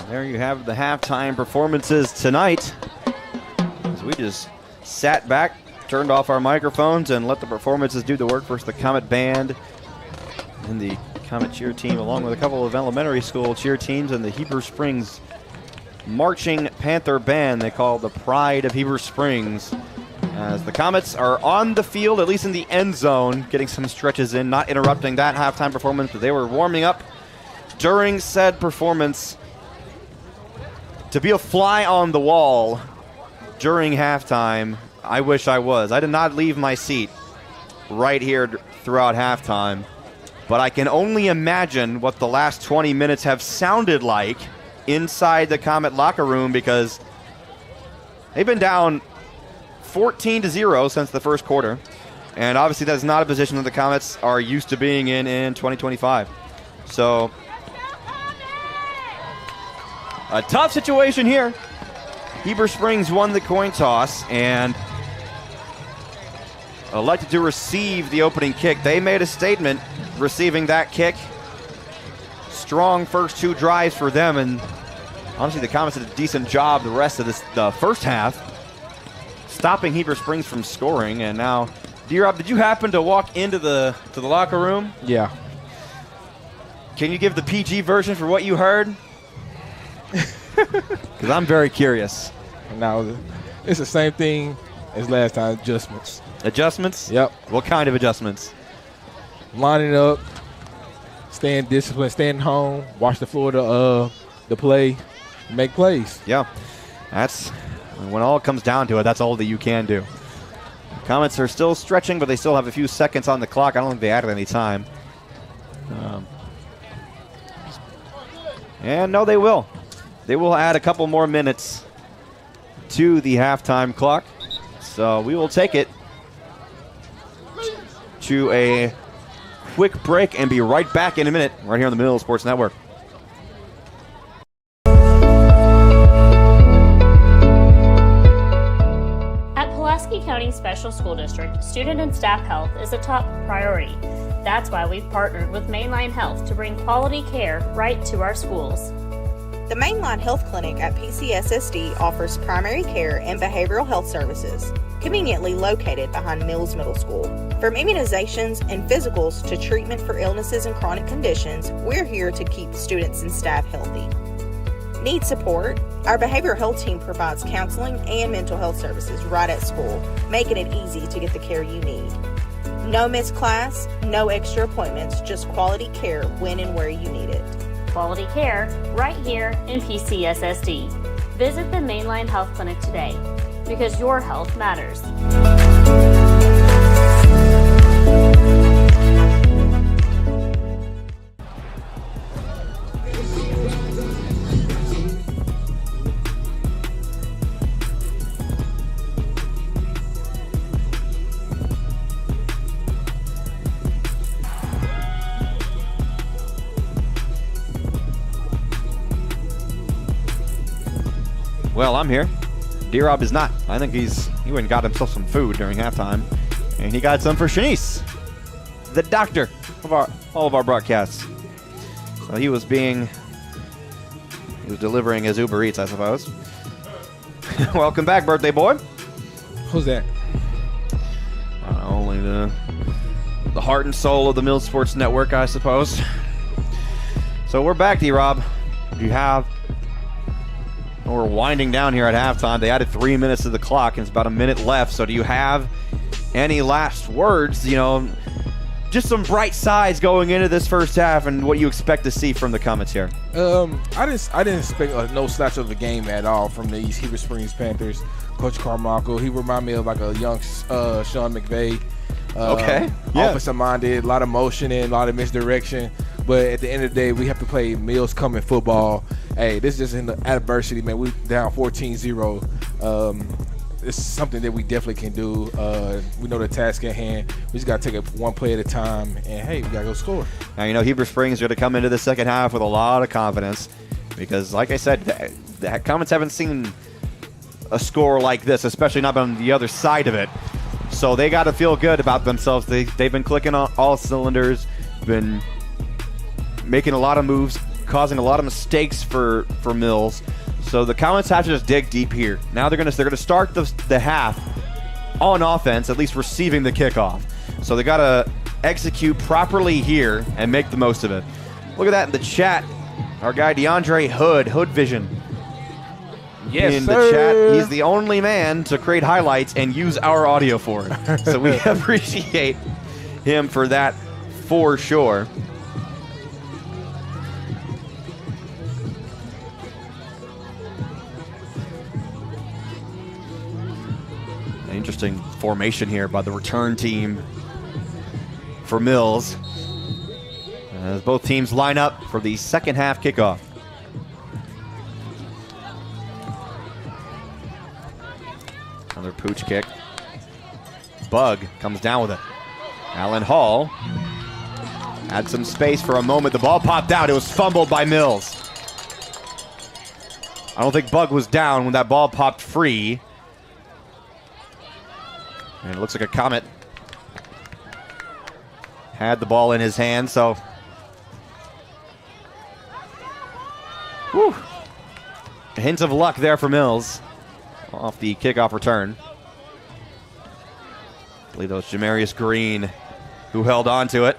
There you have the halftime performances tonight. As we just sat back, turned off our microphones, and let the performances do the work. First, the Comet Band and the Comet cheer team, along with a couple of elementary school cheer teams, and the Heber Springs Marching Panther Band they call the Pride of Heber Springs. As the Comets are on the field, at least in the end zone, getting some stretches in, not interrupting that halftime performance, but they were warming up during said performance. To be a fly on the wall during halftime, I wish I was. I did not leave my seat right here throughout halftime, but I can only imagine what the last 20 minutes have sounded like inside the Comet locker room, because they've been down 14-0 since the first quarter, and obviously that's not a position that the Comets are used to being in 2025. So a tough situation here. Heber Springs won the coin toss and elected to receive the opening kick. They made a statement receiving that kick. Strong first two drives for them, and honestly the Comets did a decent job the rest of the first half, stopping Heber Springs from scoring. And now, D-Rob, did you happen to walk into the locker room? Yeah. Can you give the PG version for what you heard? Because I'm very curious. Now, it's the same thing as last time, adjustments. Adjustments? Yep. What kind of adjustments? Lining up, staying disciplined, staying home, watch the floor to the play, make plays. Yeah. That's, when all comes down to it, that's all that you can do. Comets are still stretching, but they still have a few seconds on the clock. I don't think they added any time. And no, they will. They will add a couple more minutes to the halftime clock. So we will take it to a quick break and be right back in a minute right here on the Middle Sports Network. At Pulaski County Special School District, student and staff health is a top priority. That's why we've partnered with Mainline Health to bring quality care right to our schools. The Mainline Health Clinic at PCSSD offers primary care and behavioral health services, conveniently located behind Mills Middle School. From immunizations and physicals to treatment for illnesses and chronic conditions, we're here to keep students and staff healthy. Need support? Our behavioral health team provides counseling and mental health services right at school, making it easy to get the care you need. No missed class, no extra appointments, just quality care when and where you need it. Quality care right here in PCSSD. Visit the Mainline Health Clinic today, because your health matters. Well, I'm here. D-Rob is not. I think he went and got himself some food during halftime, and he got some for Shanice, the doctor of all of our broadcasts. So he was delivering his Uber Eats, I suppose. Welcome back, birthday boy. Who's that? Only the heart and soul of the Mill Sports Network, I suppose. So we're back, D-Rob. We're winding down here at halftime. They added 3 minutes to the clock, and it's about a minute left. So do you have any last words? You know, just some bright sides going into this first half and what you expect to see from the Comets here. I didn't expect no slouch of a game at all from the East Heber Springs Panthers. Coach Carmichael, he reminded me of like a young Sean McVay. Okay. Yeah. Offensive minded, a lot of motion and a lot of misdirection. But at the end of the day, we have to play Mills coming football. Hey, this is just in the adversity, man. We down 14-0. It's something that we definitely can do. We know the task at hand. We just got to take it one play at a time, and hey, we got to go score. Now, you know, Heber Springs are going to come into the second half with a lot of confidence because, like I said, the Comets haven't seen a score like this, especially not on the other side of it. So they got to feel good about themselves. They've been clicking on all cylinders, been making a lot of moves causing a lot of mistakes for Mills. So the Comets have to just dig deep here. Now they're gonna start the half on offense, at least receiving the kickoff. So they gotta execute properly here and make the most of it. Look at that in the chat. Our guy DeAndre Hood Vision. Yes, in sir. the chat, he's the only man to create highlights and use our audio for it. So we appreciate him for that for sure. Interesting formation here by the return team for Mills, as both teams line up for the second half kickoff. Another pooch kick. Bug comes down with it. Allen Hall had some space for a moment. The ball popped out. It was fumbled by Mills. I don't think Bug was down when that ball popped free. And it looks like a Comet had the ball in his hand, so. Whew. A hint of luck there for Mills off the kickoff return. I believe that was Jamarius Green who held on to it.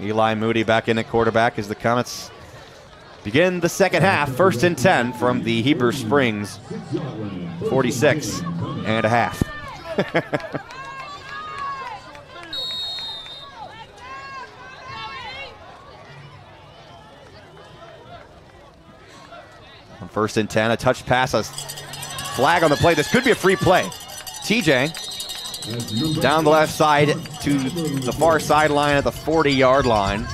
Eli Moody back in at quarterback as the Comets begin the second half. 1st and 10 from the Heber Springs 46 and a half. On 1st and 10, a touch pass, a flag on the play. This could be a free play. TJ down the left side to the far sideline at the 40-yard line.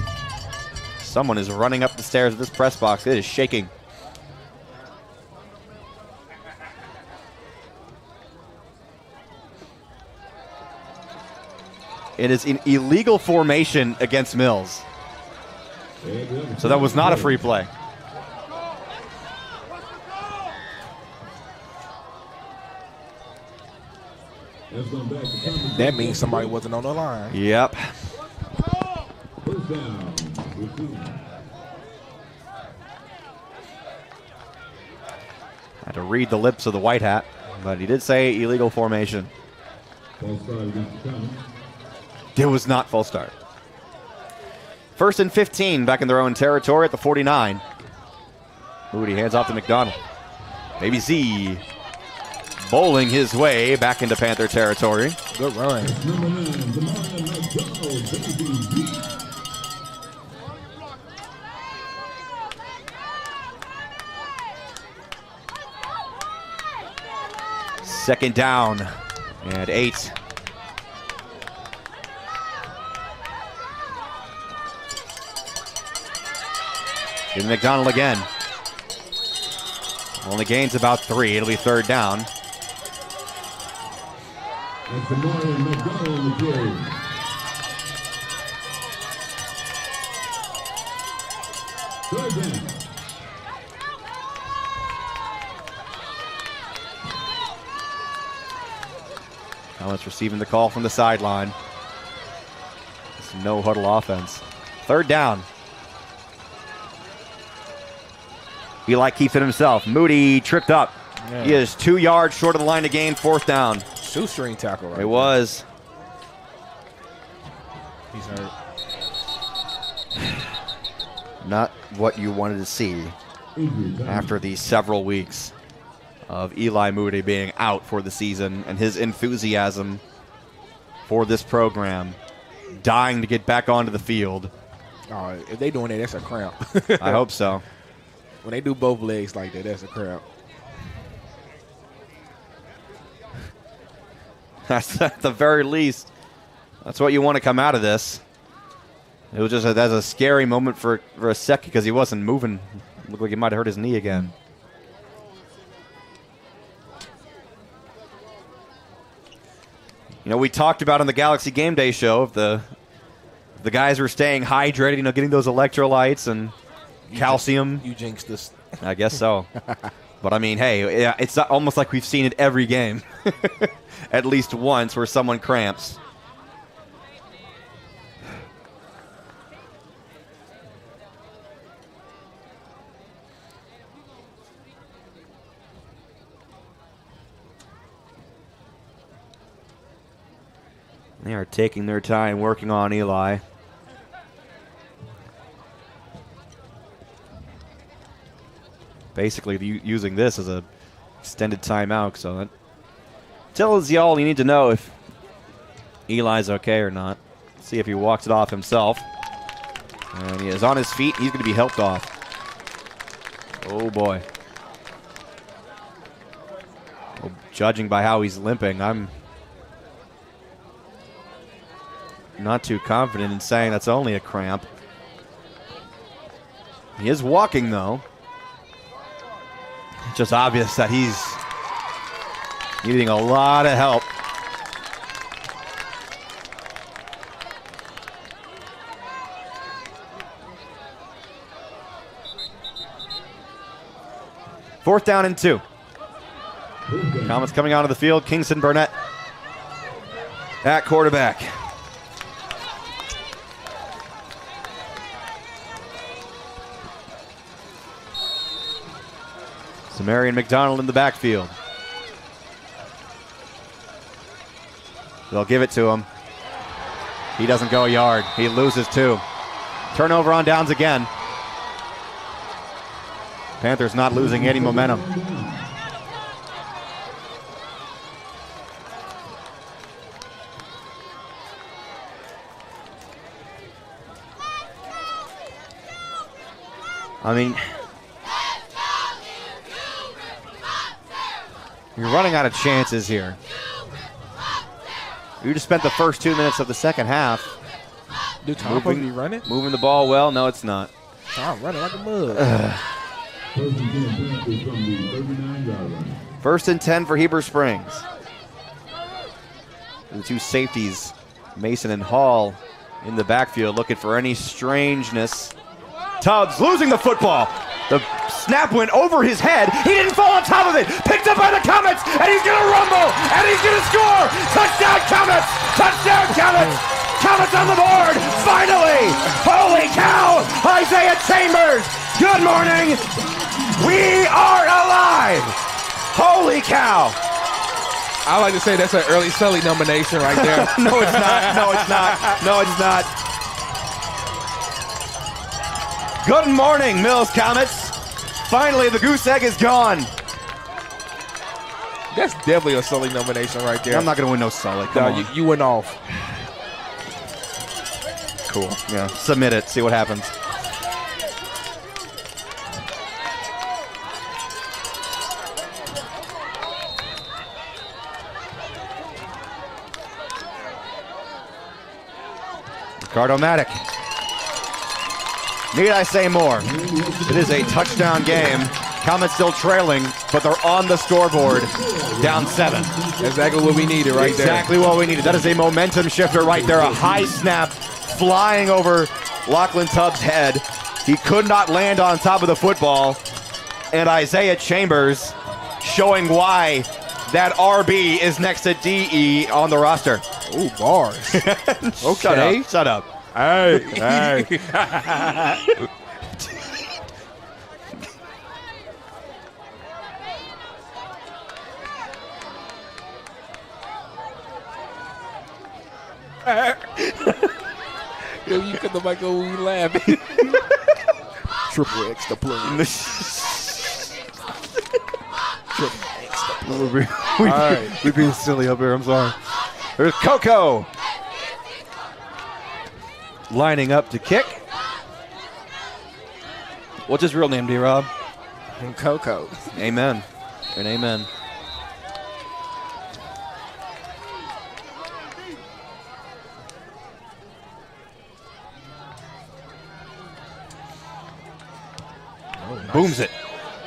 Someone is running up the stairs of this press box. It is shaking. It is an illegal formation against Mills. So that was not a free play. That means somebody wasn't on the line. Yep. Had to read the lips of the white hat, but he did say illegal formation. It was not false start. 1st and 15 back in their own territory at the 49. Moody hands off to McDonald. Baby Z bowling his way back into Panther territory. Good run. Second down and 8. Give McDonald again. Only gains about 3. It'll be 3rd down. Comets receiving the call from the sideline. It's no huddle offense. 3rd down. Eli keeps it himself. Moody tripped up. Yeah. He is 2 yards short of the line to gain. 4th down. Shoestring tackle right It was. He's hurt. Not what you wanted to see after these several weeks of Eli Moody being out for the season and his enthusiasm for this program, dying to get back onto the field. Oh, if they doing that, that's a cramp. I hope so. When they do both legs like that, that's a cramp. That's at the very least. That's what you want to come out of this. It was just that's a scary moment for a second because he wasn't moving. Looked like he might have hurt his knee again. You know, we talked about on the Galaxy Game Day show if the guys were staying hydrated, you know, getting those electrolytes and calcium. You jinxed this. I guess so. But I mean, hey, yeah, it's almost like we've seen it every game. At least once where someone cramps. They are taking their time working on Eli. Basically using this as a extended timeout, so that tells you all you need to know if Eli's okay or not. See if he walks it off himself. And he is on his feet. He's going to be helped off. Oh, boy. Well, judging by how he's limping, I'm not too confident in saying that's only a cramp. He is walking, though. It's just obvious that he's needing a lot of help. Fourth down and 2. Comets coming onto the field. Kingston Burnett at quarterback. Samarian McDonald in the backfield. They'll give it to him. He doesn't go a yard. He loses 2. Turnover on downs again. Panthers not losing any momentum. I mean, you're running out of chances here. You just spent the first 2 minutes of the second half. Do Tom be running? Moving the ball well. No, it's not. Tom running like a mug. First and 10 for Heber Springs. The 2 safeties, Mason and Hall, in the backfield looking for any strangeness. Tubbs losing the football. The snap went over his head. He didn't fall on top of it. Picked up by the Comets, and he's going to rumble, and he's going to score. Touchdown, Comets! Touchdown, Comets! Comets on the board, finally! Holy cow! Isaiah Chambers, good morning! We are alive! Holy cow! I like to say that's an early Sully nomination right there. No, it's not. No, it's not. No, it's not. Good morning, Mills Comets. Finally, the goose egg is gone. That's definitely a Sully nomination right there. I'm not going to win no Sully. Come on. You went off. Cool. Yeah. Submit it. See what happens. Ricardo Maddock. Need I say more? It is a touchdown game. Comets still trailing, but they're on the scoreboard, down 7. Exactly what we needed right there. Exactly what we needed. That is a momentum shifter right there. A high snap flying over Lachlan Tubbs' head. He could not land on top of the football. And Isaiah Chambers showing why that RB is next to DE on the roster. Ooh, bars. Okay. Shut up. Hey. Yo, you cut the mic over, we laughing. Triple X the play. Triple X the play. We're being silly up here. I'm sorry. There's Coco lining up to kick. What's his real name, D-Rob? Coco. Amen. And amen. Oh, nice. Booms it.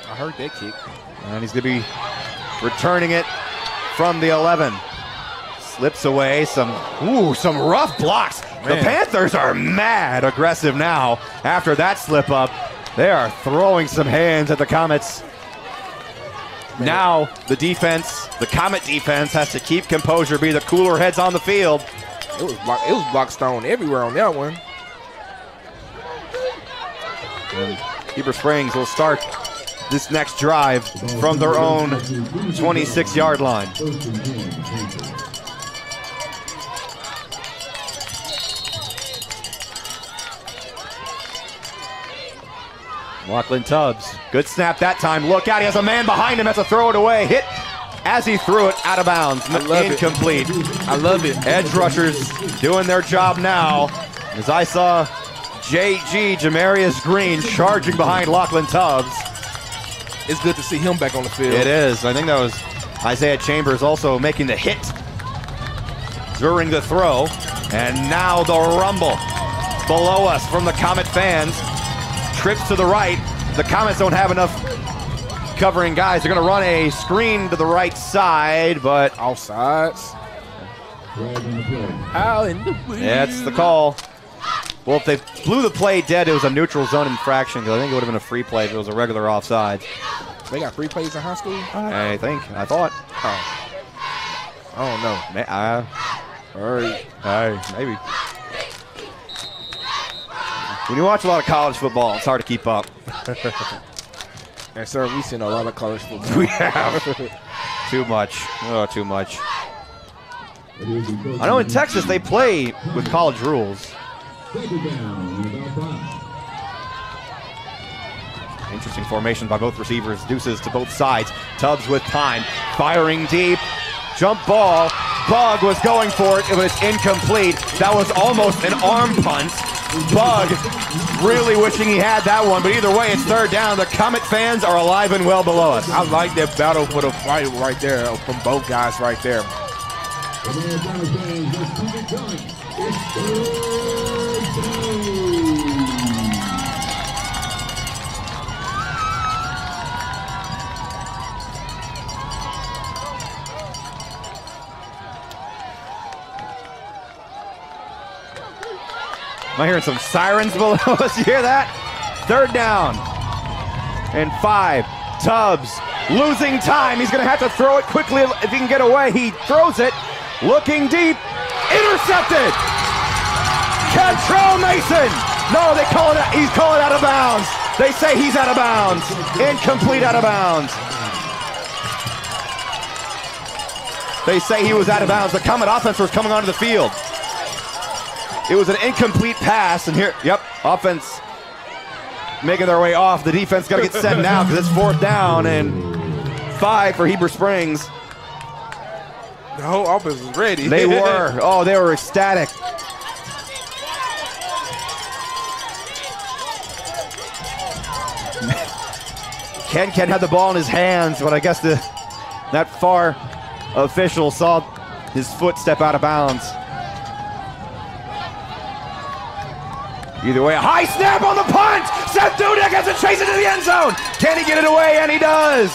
I heard that kick. And he's going to be returning it from the 11. Slips away. Some rough blocks. Man. The Panthers are mad aggressive now after that slip up. They are throwing some hands at the Comets. Man. Now the defense, the Comet defense, has to keep composure, be the cooler heads on the field. It was block stone everywhere on that one. And Heber Springs will start this next drive from their own 26-yard line. Lachlan Tubbs, good snap that time. Look out, he has a man behind him, has to throw it away. Hit as he threw it out of bounds. Incomplete. I love it. Edge rushers doing their job now. As I saw Jamarius Green charging behind Lachlan Tubbs. It's good to see him back on the field. It is. I think that was Isaiah Chambers also making the hit during the throw. And now the rumble below us from the Comet fans. Trips to the right. The Comets don't have enough covering guys. They're going to run a screen to the right side, but offsides. How in the world? That's the call. Well, if they blew the play dead, it was a neutral zone infraction, because I think it would have been a free play if it was a regular offside. They got free plays in high school? I thought. Oh. I don't know. All right. Maybe. When you watch a lot of college football, it's hard to keep up. And sir, we've seen a lot of college football. We have. Too much. Oh, too much. I know in Texas they play with college rules. Interesting formation by both receivers. Deuces to both sides. Tubbs with time. Firing deep. Jump ball. Bug was going for it. It was incomplete. That was almost an arm punt. Bug really wishing he had that one, but either way, it's third down. The Comet fans are alive and well below us. I like that battle for the fight right there from both guys right there. Am I hearing some sirens below us? You hear that? Third down. And 5. Tubbs losing time. He's going to have to throw it quickly if he can get away. He throws it. Looking deep. Intercepted. Cantrell Mason. No, they call it. He's calling out of bounds. They say he's out of bounds. Incomplete out of bounds. They say he was out of bounds. The Comet offense was coming onto the field. It was an incomplete pass, and here, offense making their way off. The defense got to get set now because it's fourth down and 5 for Heber Springs. The whole offense was ready. They were. Oh, they were ecstatic. Ken had the ball in his hands, but I guess that far official saw his foot step out of bounds. Either way, a high snap on the punt. Seth Dudek has to chase it to the end zone. Can he get it away? And he does.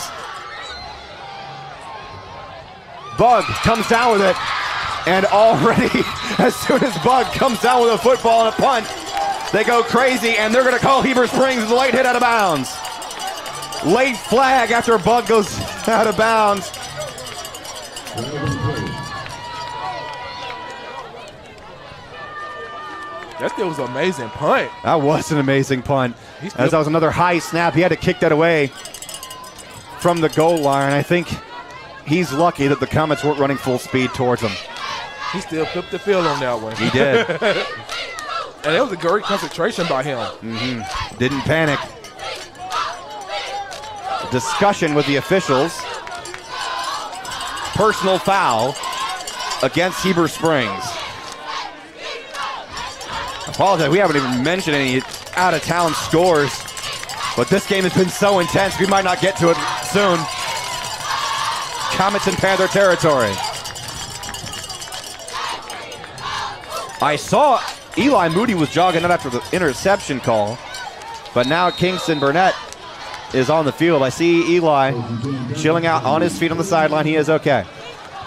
Bug comes down with it. And already, as soon as Bug comes down with a football and a punt, they go crazy, and they're going to call Heber Springs as a late hit out of bounds. Late flag after Bug goes out of bounds. That still was an amazing punt. That was an amazing punt. As that was another high snap, he had to kick that away from the goal line. I think he's lucky that the Comets weren't running full speed towards him. He still flipped the field on that one. He did. And it was a great concentration by him. Mm-hmm. Didn't panic. Discussion with the officials. Personal foul against Heber Springs. I apologize, we haven't even mentioned any out-of-town scores, but this game has been so intense, we might not get to it soon. Comets in Panther territory. I saw Eli Moody was jogging out after the interception call, but now Kingston Burnett is on the field. I see Eli chilling out on his feet on the sideline. He is okay.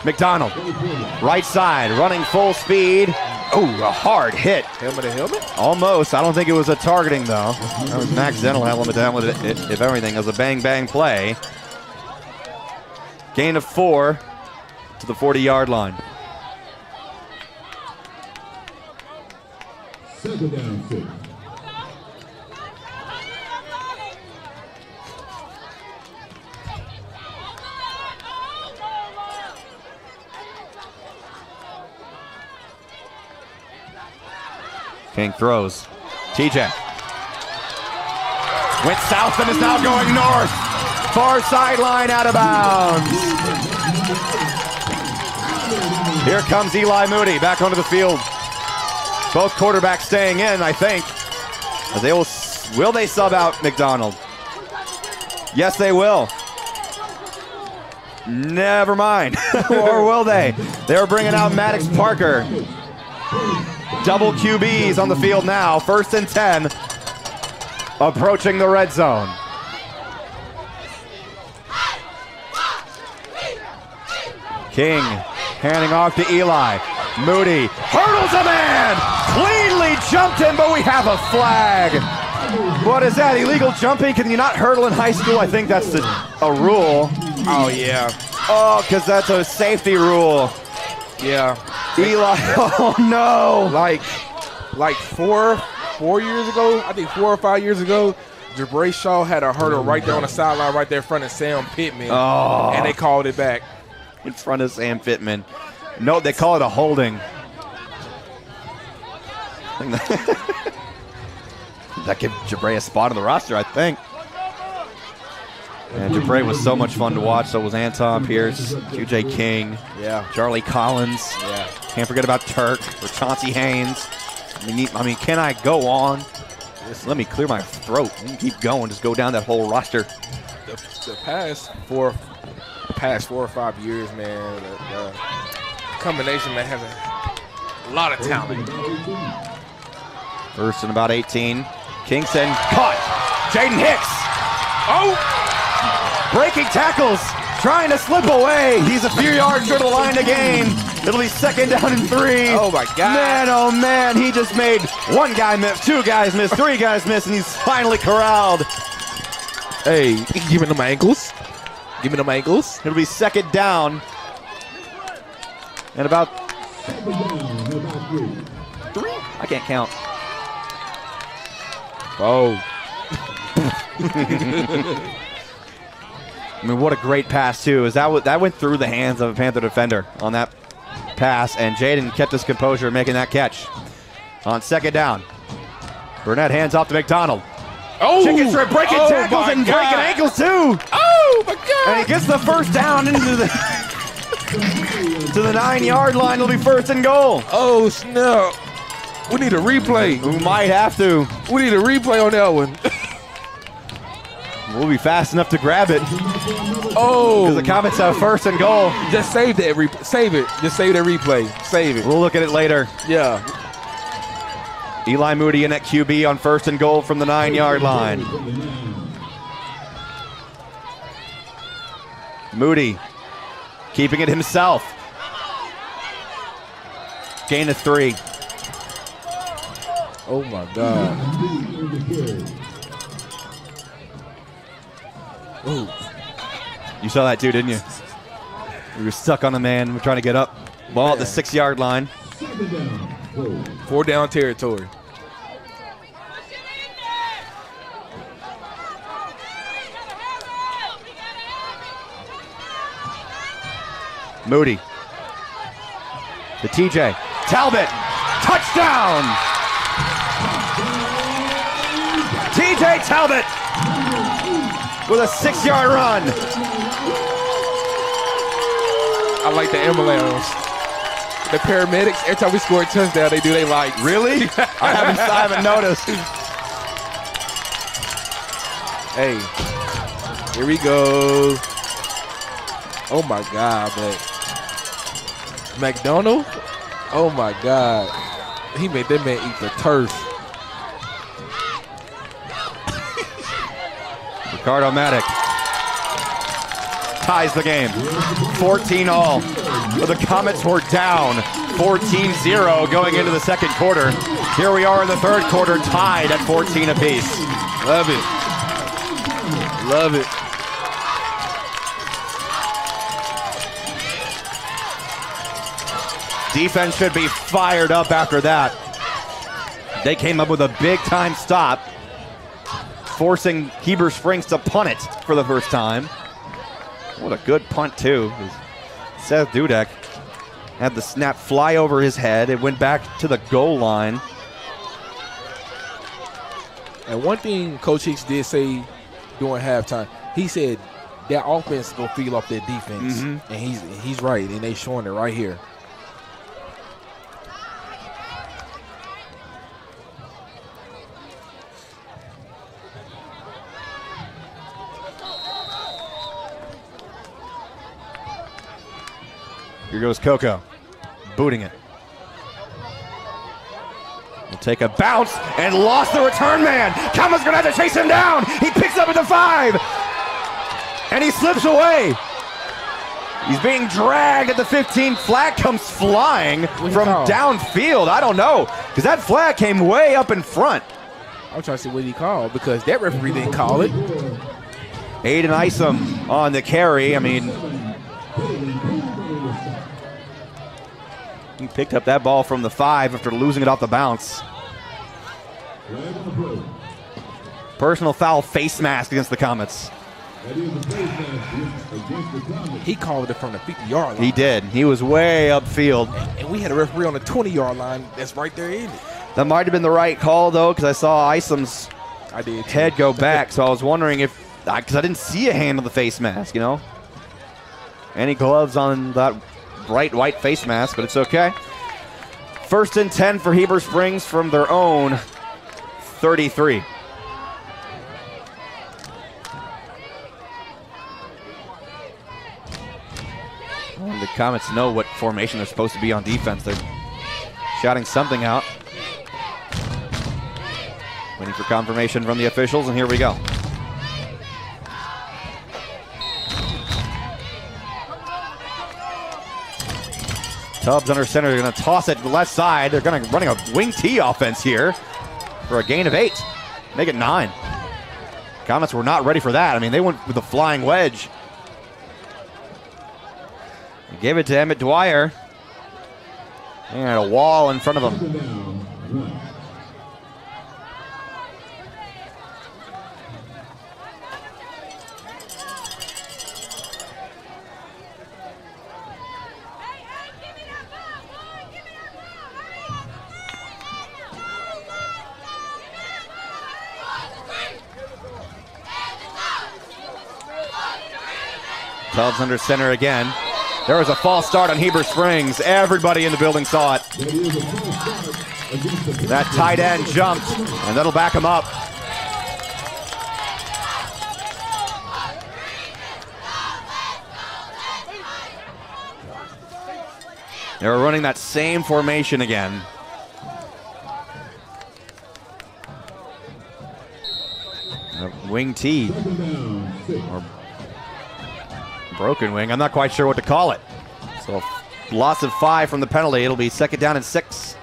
McDonald, right side, running full speed. Oh, a hard hit. Helmet to helmet? Almost. I don't think it was a targeting, though. That was Max Zentel helmet to helmet, if everything. It was a bang-bang play. Gain of 4 to the 40-yard line. Second down 6. King throws. TJ. Went south and is now going north. Far sideline, out of bounds. Here comes Eli Moody back onto the field. Both quarterbacks staying in, I think. As they will they sub out McDonald? Yes, they will. Never mind. Or will they? They're bringing out Maddox Parker. Double QBs on the field now. 1st and 10. Approaching the red zone. King handing off to Eli. Moody hurdles a man. Cleanly jumped him, but we have a flag. What is that? Illegal jumping? Can you not hurdle in high school? I think that's a rule. Oh, yeah. Oh, because that's a safety rule. Yeah. Eli, oh no. Like four years ago, I think 4 or 5 years ago, Jabray Shaw had a hurdle right there on the sideline, right there in front of Sam Pittman. Oh. And they called it back. In front of Sam Pittman. No, they call it a holding. That gives Jabray a spot on the roster, I think. And Jabray was so much fun to watch. So was Anton Pierce, QJ King, Charlie Collins. Yeah. Can't forget about Turk or Chauncey Haynes. I mean, can I go on? Just let me clear my throat. We can keep going. Just go down that whole roster. The past four or 5 years, man, the combination, man, has a lot of talent. 1st and about 18. Kingston caught. Jaden Hicks. Oh! Breaking tackles. Trying to slip away. He's a few yards short of the line to gain. It'll be 2nd down and 3. Oh, my God. Man, oh, man. He just made 1 guy miss, 2 guys miss, 3 guys miss, and he's finally corralled. Hey, giving them ankles. Giving them ankles. It'll be 2nd down. And about 3? I can't count. Oh. I mean, what a great pass, too. That went through the hands of a Panther defender on that pass, and Jaden kept his composure making that catch. On 2nd down, Burnett hands off to McDonald. Oh! Chicken strip breaking tackles and breaking ankles, too. Oh, my God. And he gets the 1st down into the to the 9-yard line. It'll be 1st and goal. Oh, snap. We need a replay. We might have to. We need a replay on that one. We'll be fast enough to grab it. Oh. Because the Comets have 1st and goal. Just save that. Save it. Just save that replay. Save it. We'll look at it later. Yeah. Eli Moody in at QB on 1st and goal from the 9-yard line. Moody keeping it himself. Gain of 3. Oh, my God. Ooh. You saw that too, didn't you? We were stuck on a man. We're trying to get up. Ball at the 6-yard line. 4 down territory. Moody. To TJ. Talbot. Touchdown! TJ Talbot with a 6-yard run. I like the ambulance. The paramedics, every time we score a touchdown, they do they like. Really? I haven't noticed. Hey, here we go. Oh my God, but McDonald? Oh my God. He made that man eat the turf. Ricardo Maddox ties the game. 14-all. But the Comets were down 14-0 going into the 2nd quarter. Here we are in the 3rd quarter, tied at 14 apiece. Love it. Love it. Defense should be fired up after that. They came up with a big-time stop, forcing Heber Springs to punt it for the first time. What a good punt, too. Seth Dudek had the snap fly over his head. It went back to the goal line. And one thing Coach Hicks did say during halftime, he said that offense is going to feed off their defense. And he's right, and they showing it right here. Here goes Coco, booting it. Will take a bounce and lost the return man. Kama's gonna have to chase him down. He picks up at the 5, and he slips away. He's being dragged at the 15. Flag comes flying from downfield. I don't know, because that flag came way up in front. I'm trying to see what he called, because that referee didn't call it. Aiden Isom on the carry. I mean, he picked up that ball from the 5 after losing it off the bounce. Personal foul face mask against the Comets. He called it from the 50-yard line. He did. He was way upfield. And we had a referee on the 20-yard line that's right there in it. That might have been the right call, though, because I saw Isom's head go back, so I was wondering if, because I didn't see a hand on the face mask, you know. Any gloves on that bright white face mask, but it's okay. 1st and 10 for Heber Springs from their own 33. Well, the Comets know what formation they're supposed to be on defense. They're shouting something out. Waiting for confirmation from the officials, and here we go. Tubbs under center. They're going to toss it to the left side. They're going to running a wing T offense here for a gain of 8. Make it 9. Comets were not ready for that. I mean, they went with a flying wedge. They gave it to Emmett Dwyer. And a wall in front of him. Tubbs under center again. There was a false start on Heber Springs. Everybody in the building saw it. That tight end jumped, and that'll back him up. They were running that same formation again. A wing T. Or broken wing. I'm not quite sure what to call it. So loss of 5 from the penalty. It'll be 2nd down and 6.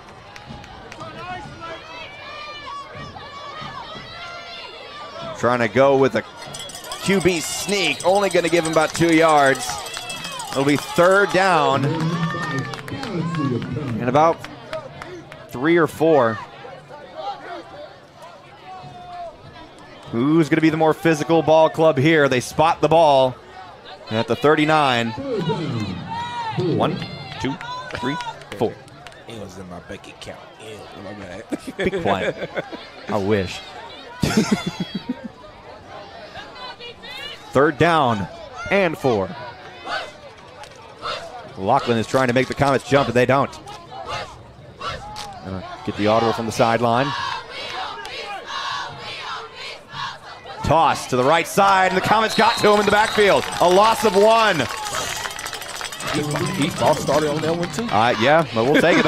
Trying to go with a QB sneak. Only going to give him about 2 yards. It'll be 3rd down and about 3 or 4. Who's going to be the more physical ball club here? They spot the ball at the 39. 1, 2, 3, 4. It was in my bank account. My bad. Be quiet. I wish. 3rd down and 4. Lachlan is trying to make the Comets jump, and they don't. Get the audible from the sideline. Toss to the right side, and the Comets got to him in the backfield. A loss of 1. He false started on that one too. Yeah, but we'll take it.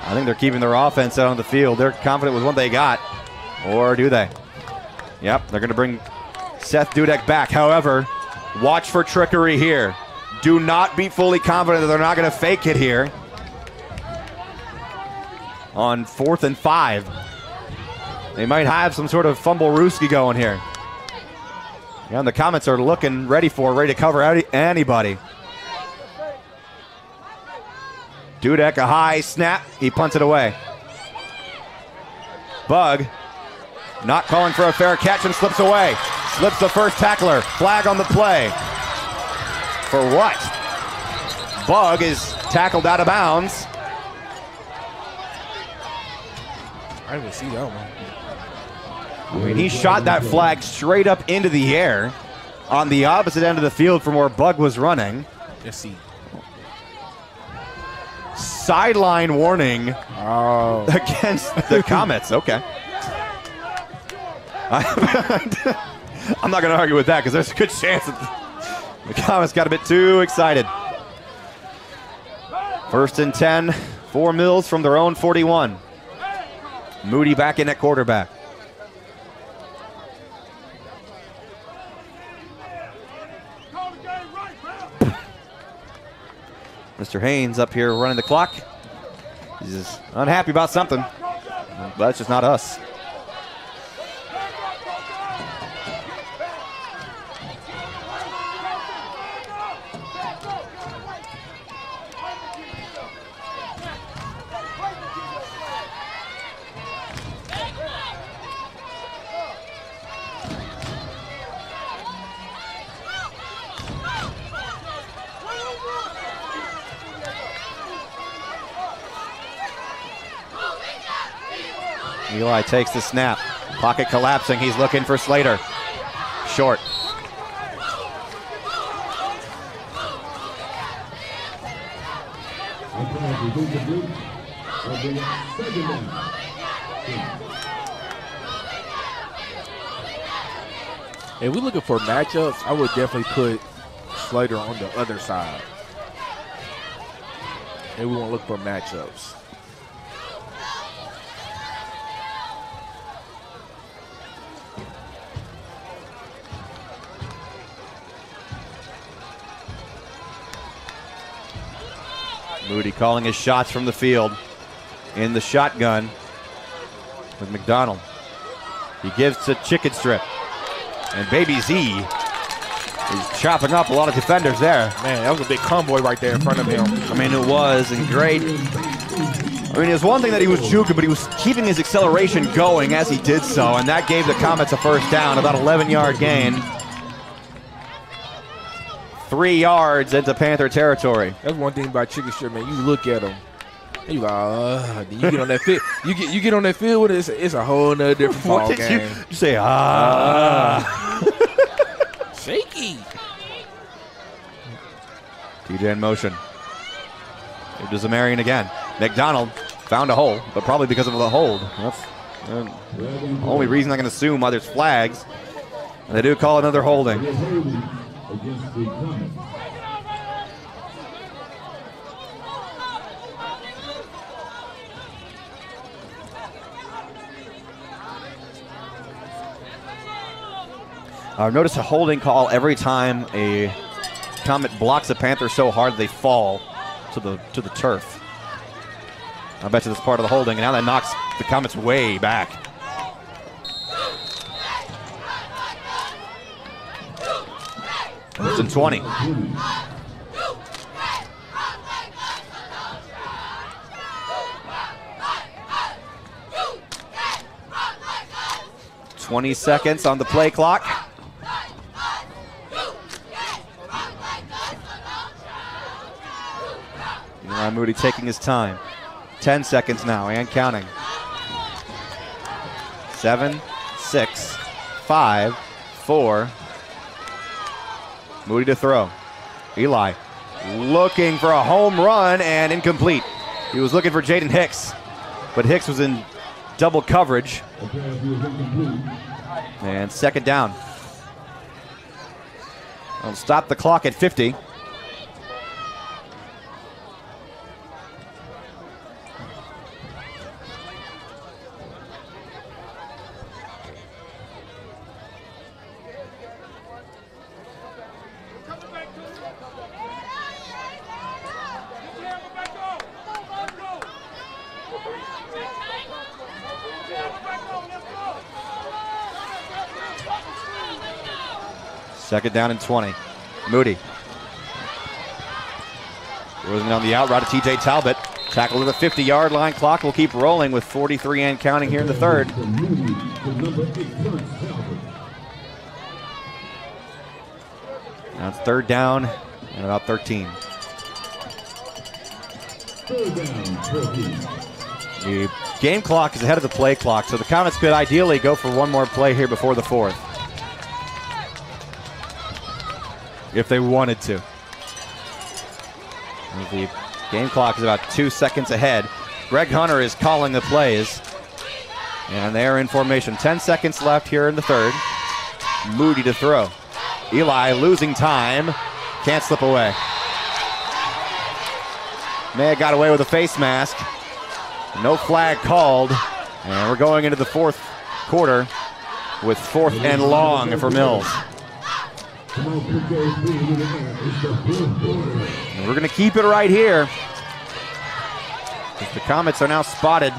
I think they're keeping their offense out on the field. They're confident with what they got. Or do they? Yep, they're going to bring Seth Dudek back. However, watch for trickery here. Do not be fully confident that they're not going to fake it here. On 4th and 5. They might have some sort of fumble-rooski going here. Yeah, and the Comets are looking ready to cover anybody. Dudek, a high snap. He punts it away. Bug, not calling for a fair catch and slips away. Slips the first tackler. Flag on the play. For what? Bug is tackled out of bounds. I didn't see that one. I mean, he shot that flag straight up into the air on the opposite end of the field from where Bug was running. Let's see. Sideline warning against the Comets. Okay. I'm not going to argue with that because there's a good chance that the Comets got a bit too excited. 1st and 10 for Mills from their own 41. Moody back in at quarterback. Mr. Haynes up here running the clock. He's just unhappy about something, but it's just not us. Eli takes the snap. Pocket collapsing. He's looking for Slater. Short. If we're looking for matchups, I would definitely put Slater on the other side. And we want to look for matchups. Moody calling his shots from the field in the shotgun with McDonald. He gives to Chicken Strip. And Baby Z is chopping up a lot of defenders there. Man, that was a big convoy right there in front of him. I mean, it was, and great. I mean, it was one thing that he was juking, but he was keeping his acceleration going as he did so, and that gave the Comets a first down, about 11-yard gain. 3 yards into Panther territory. That's one thing about Chicken Strip, man. You look at him, and you like, you get on that field. You get on that field with it. It's a whole nother different ball What game. did you say? Shaky. TJ in motion. It was a Marion again. McDonald found a hole, but probably because of the hold. That's the only reason I can assume why there's flags. And they do call another holding. Against the Comets. I've noticed a holding call every time a Comet blocks a Panther so hard they fall to the turf. I bet you that's part of the holding, and now that knocks the Comets way back. First and 20. "20 seconds on the play clock. Eli Moody taking his time. 10 seconds now and counting. 7, 6, 5, 4. Moody to throw. Eli looking for a home run and incomplete. He was looking for Jaden Hicks, but Hicks was in double coverage. And second down. I'll stop the clock at 50. Second down and 20. Moody. Throws it on the out route to TJ Talbot. Tackle to the 50-yard line. Clock will keep rolling with 43 and counting here in the third. Now it's third down and about 13. Third down, 14. The game clock is ahead of the play clock, so the Comets could ideally go for one more play here before the fourth, if they wanted to. The game clock is about 2 seconds ahead. Greg Hunter is calling the plays, and they're in formation. 10 seconds left here in the third. Moody to throw. Eli losing time. Can't slip away. May have got away with a face mask. No flag called. And we're going into the fourth quarter with 4th and long for Mills. And we're going to keep it right here. The Comets are now spotted.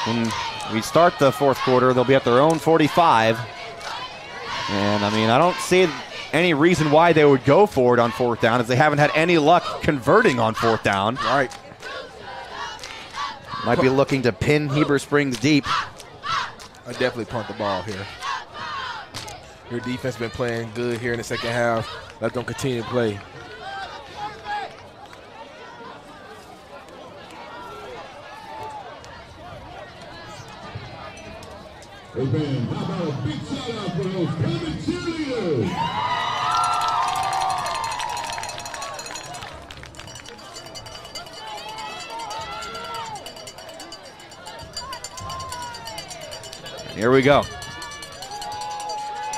When we start the fourth quarter, they'll be at their own 45. And, I mean, I don't see any reason why they would go for it on 4th down, as they haven't had any luck converting on 4th down. Right. Might be looking to pin Heber Springs deep. I definitely punt the ball here. Your defense been playing good here in the second half. Let them continue to play. Hey, man, how about a big shout out for those Comet cheerleaders? Here we go.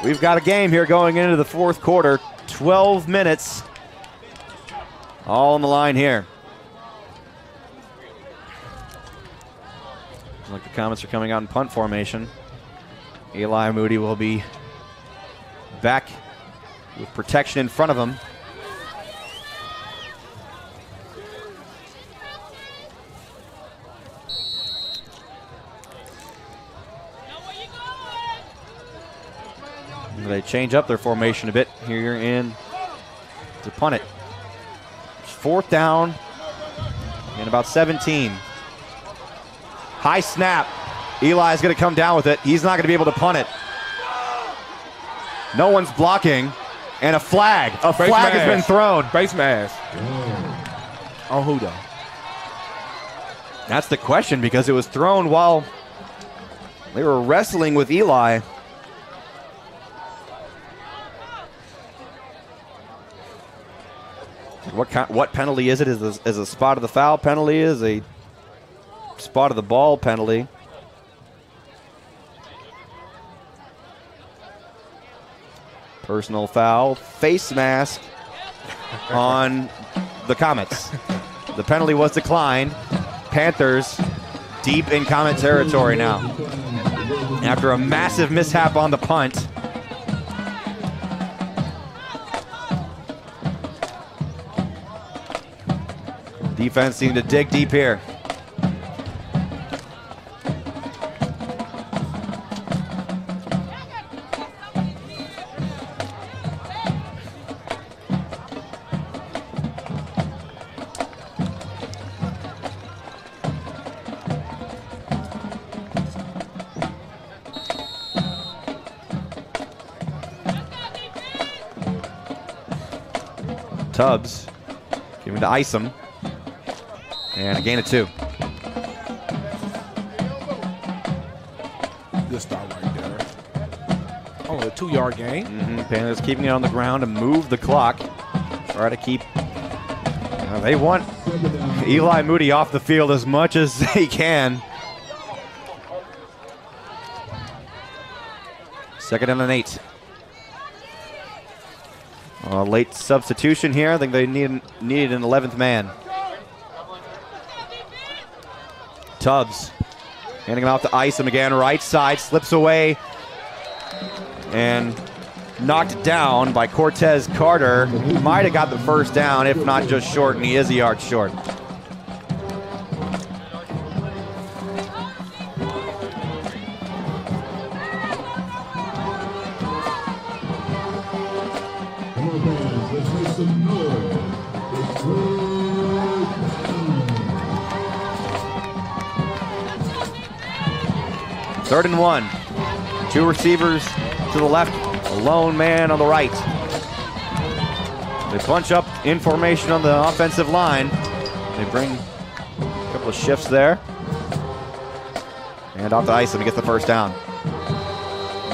We've got a game here going into the fourth quarter. 12 minutes. All on the line here. Looks like the Comets are coming out in punt formation. Eli Moody will be back with protection in front of him. They change up their formation a bit here in to punt it. 4th down and about 17. High snap. Eli's going to come down with it. He's not going to be able to punt it. No one's blocking. And a flag. A flag has been thrown. Face mask. On who, though? That's the question, because it was thrown while they were wrestling with Eli. What penalty is it? Is a spot of the foul penalty? Is a spot of the ball penalty? Personal foul, face mask on the Comets. The penalty was declined. Panthers deep in Comet territory now. After a massive mishap on the punt. Defense seemed to dig deep here. Tubbs giving to Isom. And a gain of 2. Good start right there. Oh, a 2-yard gain. Panthers keeping it on the ground to move the clock. Try to keep. They want Eli Moody off the field as much as they can. 2nd and 8. Late substitution here. I think they needed an 11th man. Tubbs handing him out to Isom again. Right side, slips away and knocked down by Cortez Carter, who might have got the first down, if not just short, and he is a yard short. Come on, fans, let's make some noise. It's Third and 1. 2 receivers to the left, a lone man on the right. They bunch up in formation on the offensive line. They bring Couple of shifts there. And off the ice, and he gets the first down.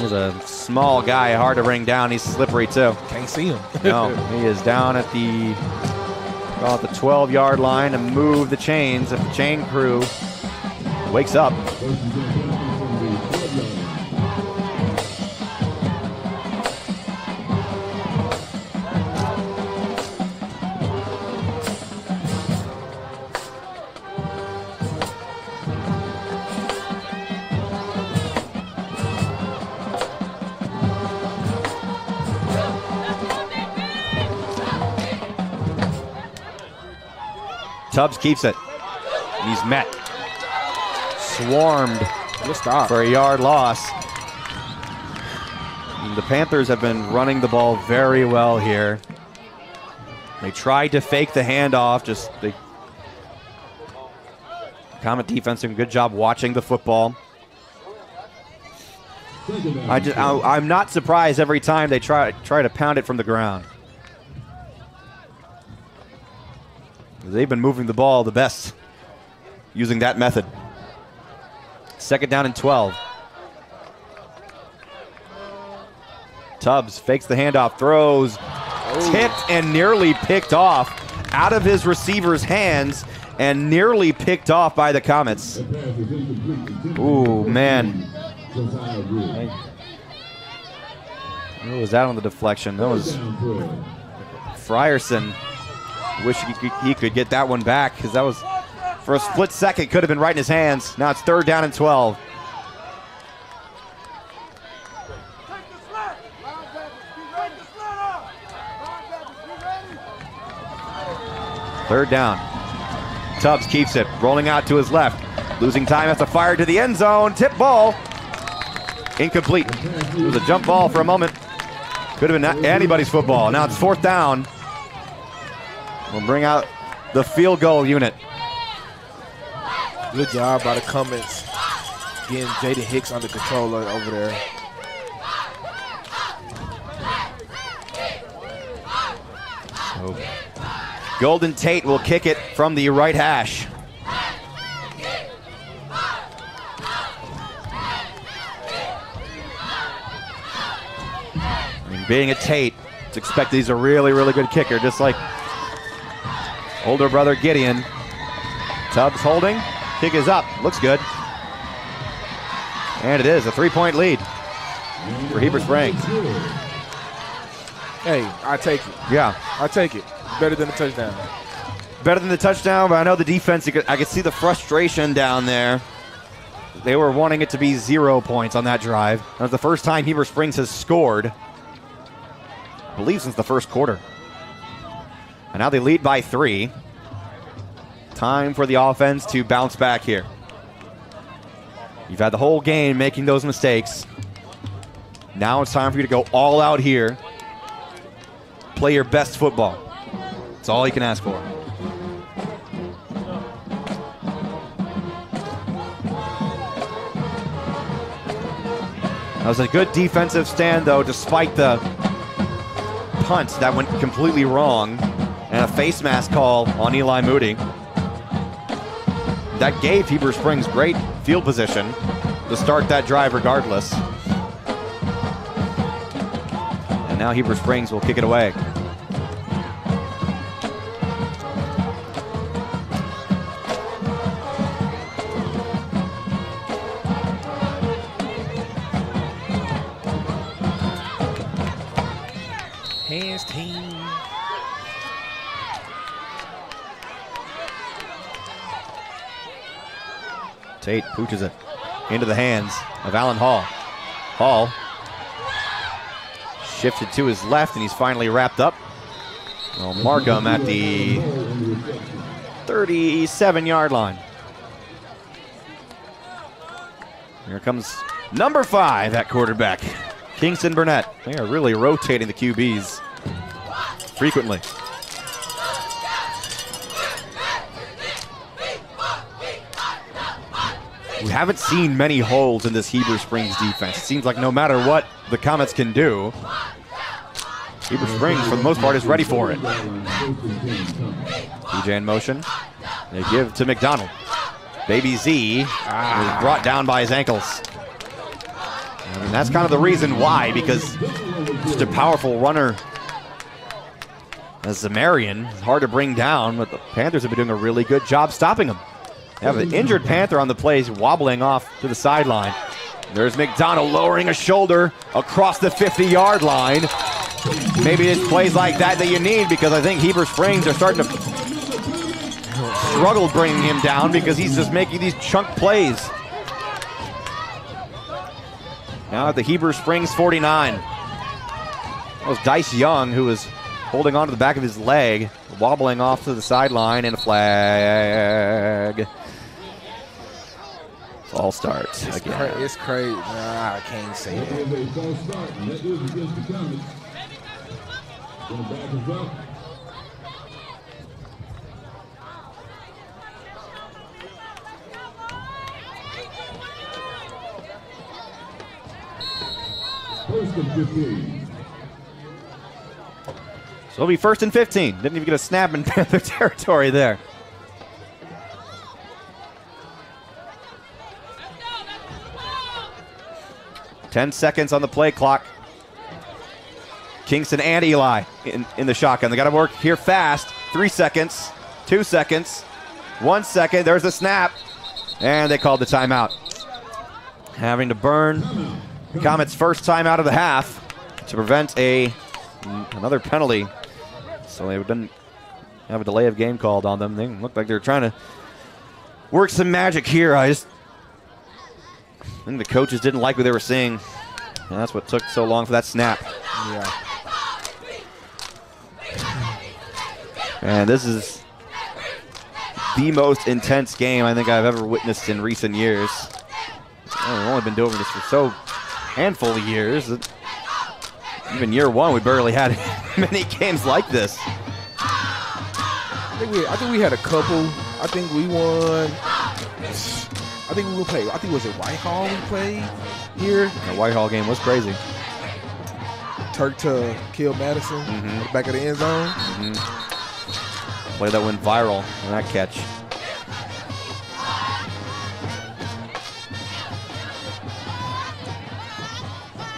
He's a small guy, hard to bring down. He's slippery too. Can't see him. No, he is down at the 12-yard line to move the chains. If the chain crew wakes up. Tubbs keeps it. He's met. Swarmed for a yard loss. And the Panthers have been running the ball very well here. They tried to fake the handoff. The Comet defense doing a good job watching the football. I'm not surprised every time they try to pound it from the ground. They've been moving the ball the best using that method. 2nd down and 12. Tubbs fakes the handoff, throws, tipped and nearly picked off out of his receiver's hands and nearly picked off by the Comets. Ooh, man. What was that on the deflection? That was Frierson. Wish he could get that one back, because that was, for a split second, could have been right in his hands. Now it's 3rd down and 12. Third down. Tubbs keeps it, rolling out to his left. Losing time, has to fire to the end zone. Tip ball. Incomplete. It was a jump ball for a moment. Could have been anybody's football. Now it's 4th down. We'll bring out the field goal unit. Good job by the Comets getting Jaden Hicks under control over there. So, Golden Tate will kick it from the right hash. And being a Tate, it's expected he's a really, really good kicker, just like older brother Gideon. Tubbs holding. Kick is up. Looks good. And it is a 3-point lead for Heber Springs. Hey, I take it. Yeah. I take it. Better than the touchdown. Better than the touchdown, but I know the defense, I could see the frustration down there. They were wanting it to be 0 points on that drive. That was the first time Heber Springs has scored, I believe, since the first quarter. And now they lead by 3. Time for the offense to bounce back here. You've had the whole game making those mistakes. Now it's time for you to go all out here. Play your best football. That's all you can ask for. That was a good defensive stand, though, despite the punt that went completely wrong and a face mask call on Eli Moody. That gave Heber Springs great field position to start that drive regardless. And now Heber Springs will kick it away. Hands team. Tate pooches it into the hands of Alan Hall. Hall shifted to his left, and he's finally wrapped up. They'll mark him at the 37-yard line. Here comes number 5 at quarterback, Kingston Burnett. They are really rotating the QBs frequently. We haven't seen many holes in this Heber Springs defense. It seems like no matter what the Comets can do, Heber Springs, for the most part, is ready for it. DJ in motion. They give to McDonald. Baby Z was brought down by his ankles. And that's kind of the reason why, because just a powerful runner as Zamarian. It's hard to bring down, but the Panthers have been doing a really good job stopping him. They have an injured Panther on the plays, wobbling off to the sideline. There's McDonald lowering a shoulder across the 50-yard line. Maybe it's plays like that you need, because I think Heber Springs are starting to struggle bringing him down because he's just making these chunk plays. Now at the Heber Springs 49. That was Dice Young, who was holding on to the back of his leg, wobbling off to the sideline, and a flag. All starts again. It's crazy. Nah, I can't say it. First and 15. So it'll be 1st and 15. Didn't even get a snap in Panther territory there. Ten seconds on the play clock. Kingston and Eli in the shotgun. They got to work here fast. 3 seconds, 2 seconds, 1 second. There's the snap. And they called the timeout. Having to burn Comets' first timeout of the half to prevent another penalty. So they didn't have a delay of game called on them. They looked like they were trying to work some magic here. I think the coaches didn't like what they were seeing. And that's what took so long for that snap. Yeah. And this is the most intense game I think I've ever witnessed in recent years. We've only been doing this for so handful of years. Even year one, we barely had many games like this. I think we had a couple. I think we won. I think we will play. I think was it Whitehall we played here. The Whitehall game was crazy. Turk to kill Madison at the back of the end zone. Play that went viral on that catch.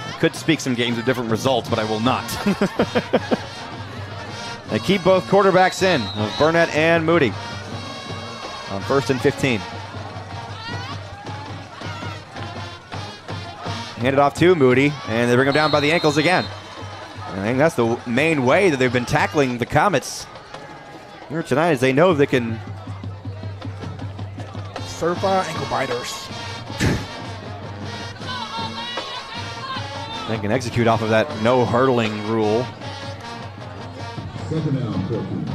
I could speak some games with different results, but I will not. They keep both quarterbacks in, Burnett and Moody, on 1st and 15. Hand it off to Moody, and they bring him down by the ankles again. I think that's the main way that they've been tackling the Comets here tonight, is they know they can certified ankle biters. They can execute off of that no hurdling rule. Second down, 14.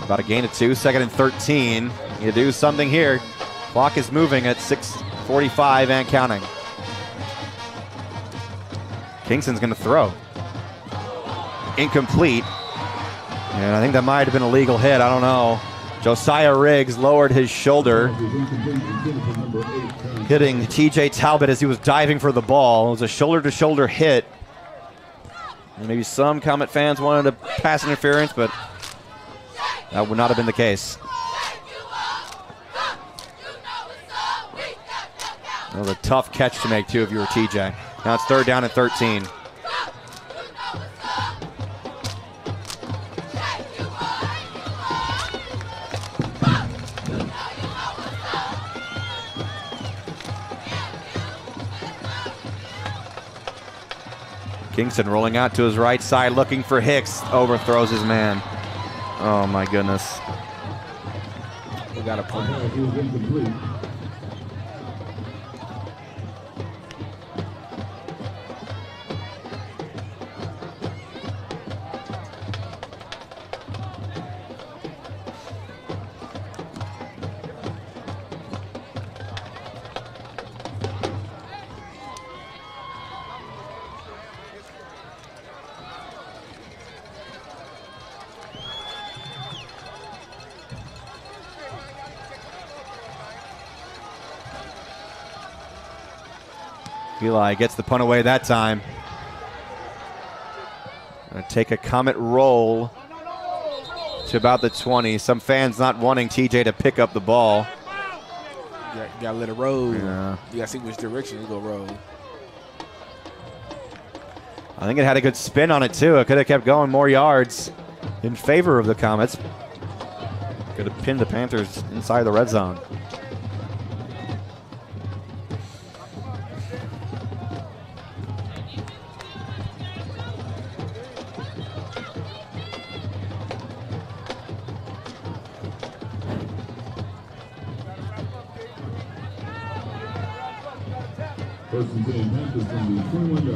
About a gain of 2, 2nd and 13. You do something here. Clock is moving at 6:45 and counting. Kingston's going to throw. Incomplete. And I think that might have been a legal hit. I don't know. Josiah Riggs lowered his shoulder, hitting TJ Talbot as he was diving for the ball. It was a shoulder-to-shoulder hit. And maybe some Comet fans wanted a pass interference, but that would not have been the case. That was a tough catch to make, too, if you were TJ. Now it's 3rd down and 13. Kingston rolling out to his right side, looking for Hicks. Overthrows his man. Oh, my goodness. We got a point. Eli gets the punt away that time. Gonna take a Comet roll. to about the 20. Some fans not wanting TJ to pick up the ball. You gotta let it roll. Yeah. You gotta see which direction it's gonna roll. I think it had a good spin on it, too. It could have kept going more yards in favor of the Comets. Could have pinned the Panthers inside the red zone.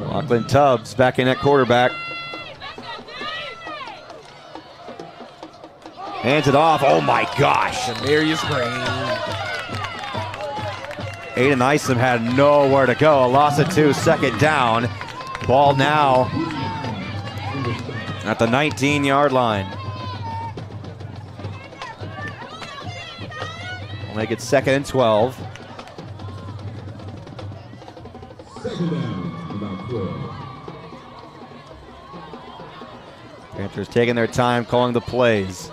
Lachlan Tubbs back in at quarterback. Hands it off. Oh my gosh. Demarius Green. Aiden Isom had nowhere to go. A loss of 2, second down. Ball now at the 19-yard line. We'll make it 2nd and 12. Second down, about 12. Panthers taking their time calling the plays.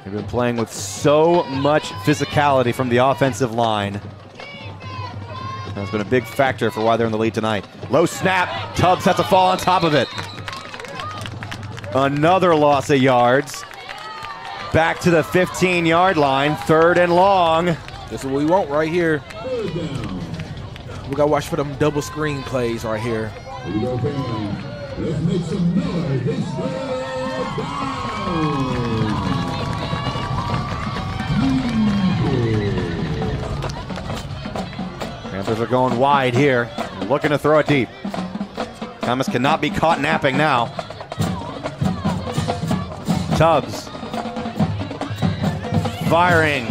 They've been playing with so much physicality from the offensive line. That's been a big factor for why they're in the lead tonight. Low snap. Tubbs has to fall on top of it. Another loss of yards. Back to the 15-yard line. 3rd and long. This is what we want right here. We gotta watch for them double screen plays right here. Here we go, fans. Let's make some noise. It's third down. Panthers are going wide here. Looking to throw it deep. Comets cannot be caught napping now. Tubbs. Firing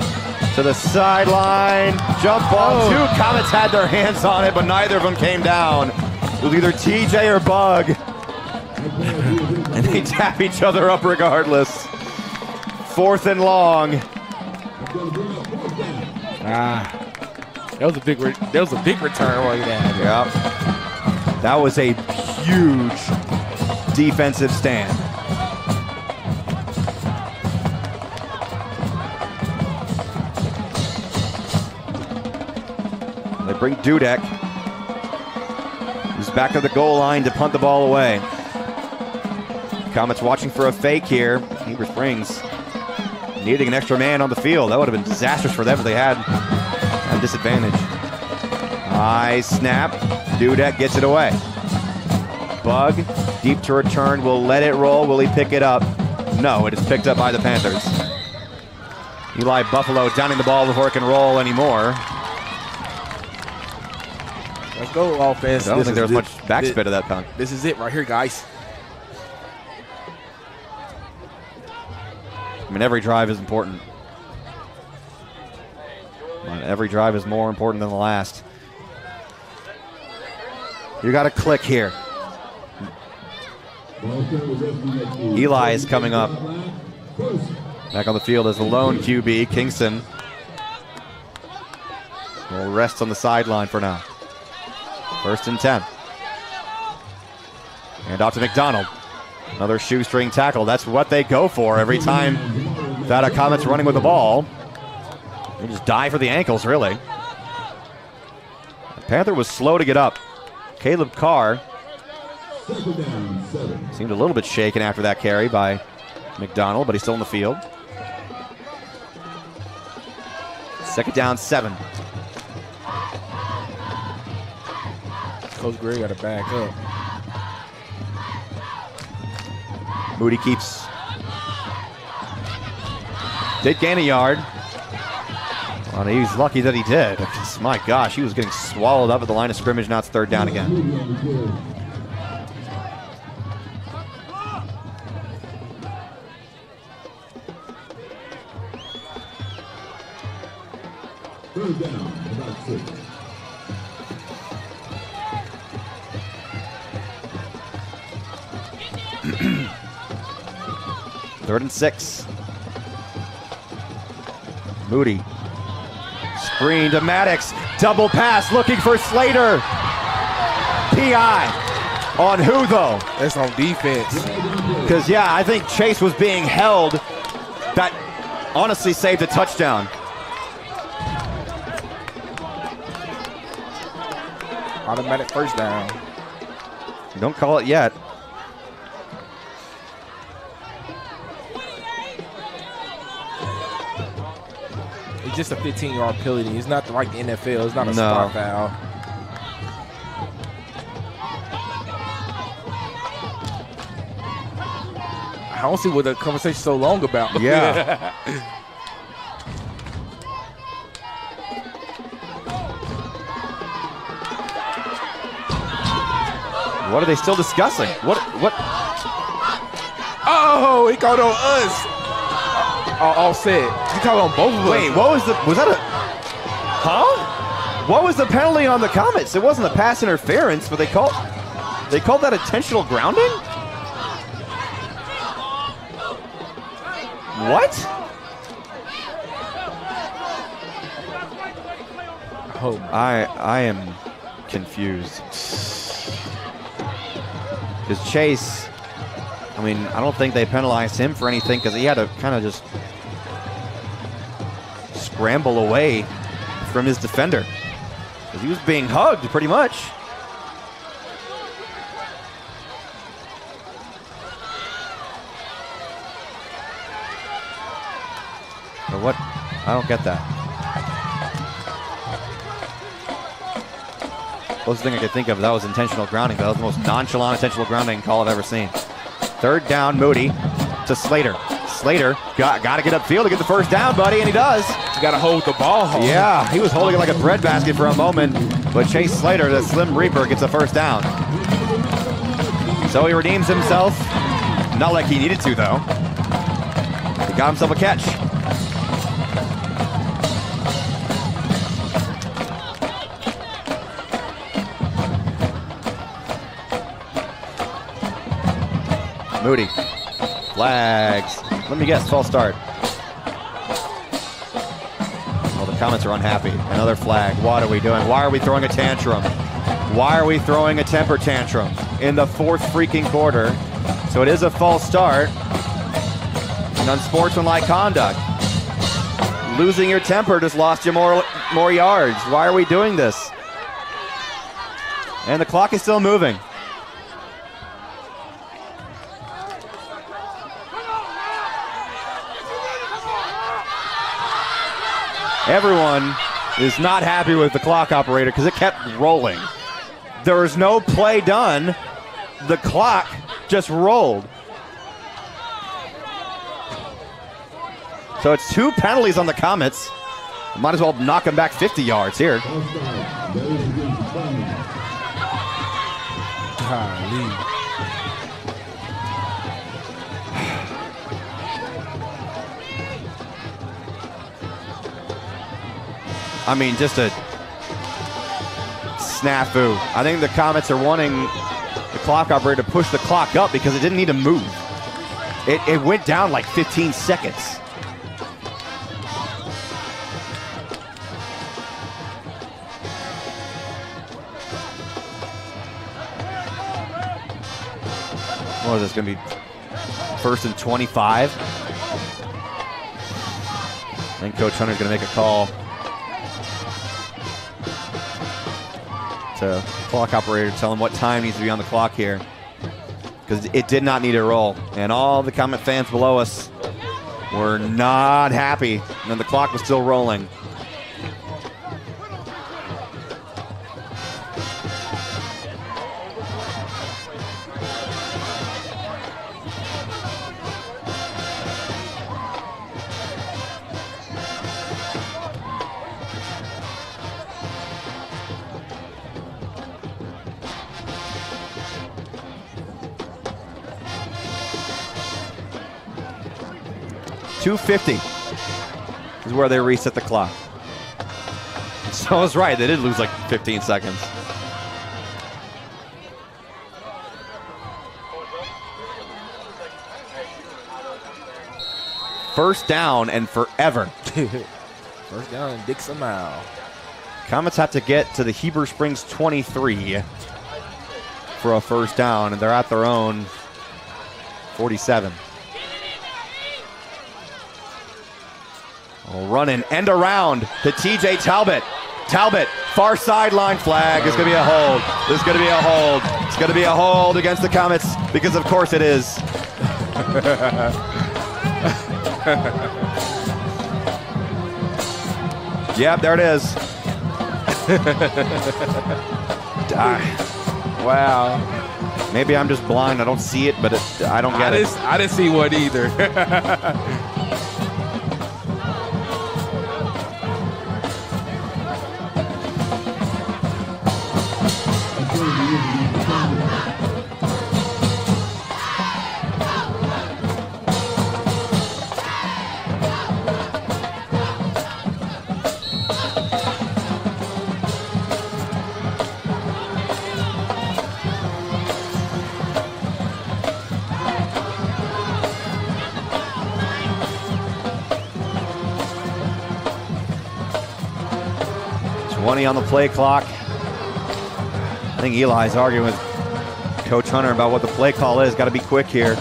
to the sideline. Jump ball. 2 Comets had their hands on it, but neither of them came down. It was either TJ or Bug. And they tap each other up regardless. 4th and long. That was a big return right there. Yep. That was a huge defensive stand. They bring Dudek, who's back at the goal line to punt the ball away. Comets watching for a fake here. Heber Springs needing an extra man on the field. That would have been disastrous for them if they had a disadvantage. High snap. Dudek gets it away. Bug, deep to return, will let it roll. Will he pick it up? No, it is picked up by the Panthers. Eli Buffalo downing the ball before it can roll anymore. Let's go, offense. I don't think there was much backspin to that punt. This is it right here, guys. I mean, every drive is important. But every drive is more important than the last. You got to click here. Eli is coming up. Back on the field as the lone QB, Kingston. Will rest on the sideline for now. 1st and 10. And off to McDonald. Another shoestring tackle. That's what they go for every time that a Comet's running with the ball. They just die for the ankles, really. The Panther was slow to get up. Caleb Carr seemed a little bit shaken after that carry by McDonald, but he's still in the field. 2nd down, 7. Coach Gray got to back up. Moody keeps. Did gain a yard. Well, he's lucky that he did. Because, my gosh, he was getting swallowed up at the line of scrimmage. Now it's 3rd down again. Third down, about 6. Third and 6. Moody. Screen to Maddox. Double pass looking for Slater. PI. On who, though? That's on defense. Because, yeah, I think Chase was being held. That honestly saved a touchdown. Automatic first down. Don't call it yet. It's just a 15-yard penalty. It's not like the NFL. It's not a spot foul. I don't see what the conversation's so long about. Yeah. What are they still discussing? What? Oh, he called on us. All set. He called on both of us. Wait, what was that a, huh? What was the penalty on the Comets? It wasn't a pass interference, but they called that intentional grounding? What? Oh, I am confused. Because Chase, I mean, I don't think they penalized him for anything because he had to kind of just scramble away from his defender. Because he was being hugged pretty much. But what? I don't get that. Closest thing I could think of, that was intentional grounding. That was the most nonchalant intentional grounding call I've ever seen. Third down, Moody to Slater. Slater got to get upfield to get the first down, buddy, and he does. You got to hold the ball. Yeah, he was holding it like a breadbasket for a moment, but Chase Slater, the Slim Reaper, gets a first down. So he redeems himself. Not like he needed to, though. He got himself a catch. Moody. Flags. Let me guess, false start. Well, the Comets are unhappy. Another flag. What are we doing? Why are we throwing a tantrum? Why are we throwing a temper tantrum in the fourth freaking quarter? So it is a false start. An unsportsmanlike conduct. Losing your temper just lost you more yards. Why are we doing this? And the clock is still moving. Everyone is not happy with the clock operator because it kept rolling. There was no play done. The clock just rolled. So it's 2 penalties on the Comets. Might as well knock them back 50 yards here. I mean, just a snafu. I think the Comets are wanting the clock operator to push the clock up because it didn't need to move. It went down like 15 seconds. What is this going to be? 1st and 25? I think Coach Hunter's going to make a call to clock operator, tell him what time needs to be on the clock here, because it did not need a roll. And all the Comet fans below us were not happy, and the clock was still rolling. .250 is where they reset the clock. So I was right, they did lose like 15 seconds. First down and forever. First down and dig somehow. Comets have to get to the Heber Springs 23 for a first down, and they're at their own 47. Running end around to TJ Talbot. Talbot, far sideline flag. It's going to be a hold. There's going to be a hold. It's going to be a hold against the Comets because, of course, it is. Yep, there it is. Wow. Maybe I'm just blind. I don't see it, but I don't get it. I didn't see one either. On the play clock. I think Eli's arguing with Coach Hunter about what the play call is. Got to be quick here.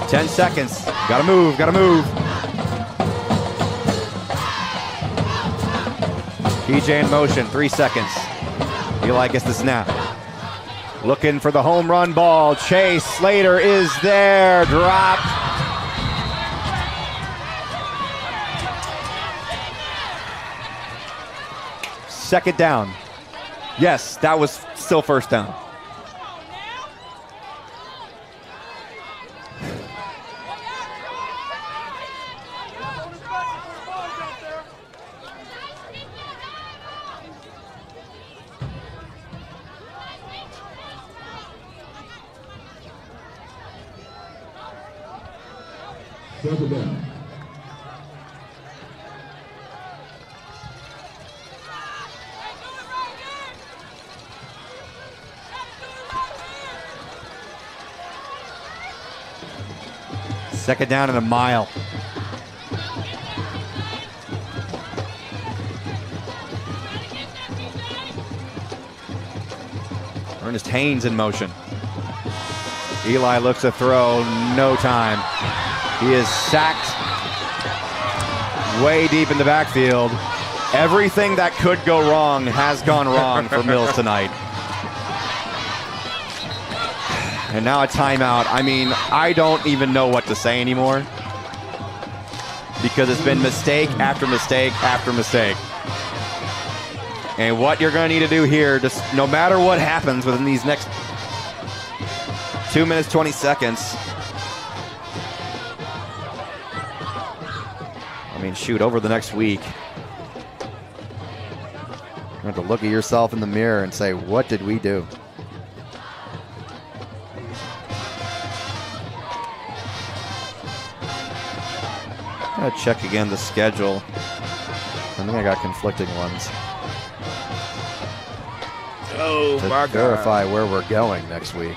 10 seconds. Got to move. Got to move. PJ in motion. 3 seconds. Eli gets the snap. Looking for the home run ball. Chase Slater is there. Drop. Second down. Yes, that was still first down. Second down. Second down and a mile. Ernest Haynes in motion. Eli looks to throw, no time. He is sacked way deep in the backfield. Everything that could go wrong has gone wrong for Mills tonight. And now a timeout. I mean, I don't even know what to say anymore because it's been mistake after mistake after mistake. And what you're going to need to do here, just no matter what happens within these next 2 minutes, 20 seconds. I mean, shoot, over the next week, you have to look at yourself in the mirror and say, what did we do? I'm going to check again the schedule. I think I got conflicting ones. Oh, to my God. verify where we're going next week.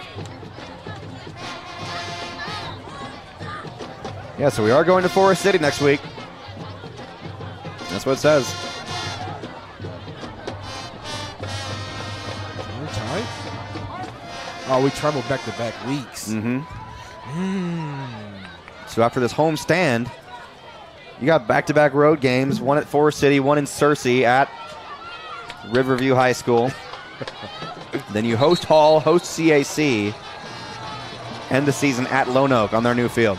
Yeah, so we are going to Forest City next week. That's what it says. Oh, we traveled back-to-back weeks. So after this home stand, you got back-to-back road games, one at Forest City, one in Searcy at Riverview High School. Then you host Hall, host CAC, end the season at Lone Oak on their new field.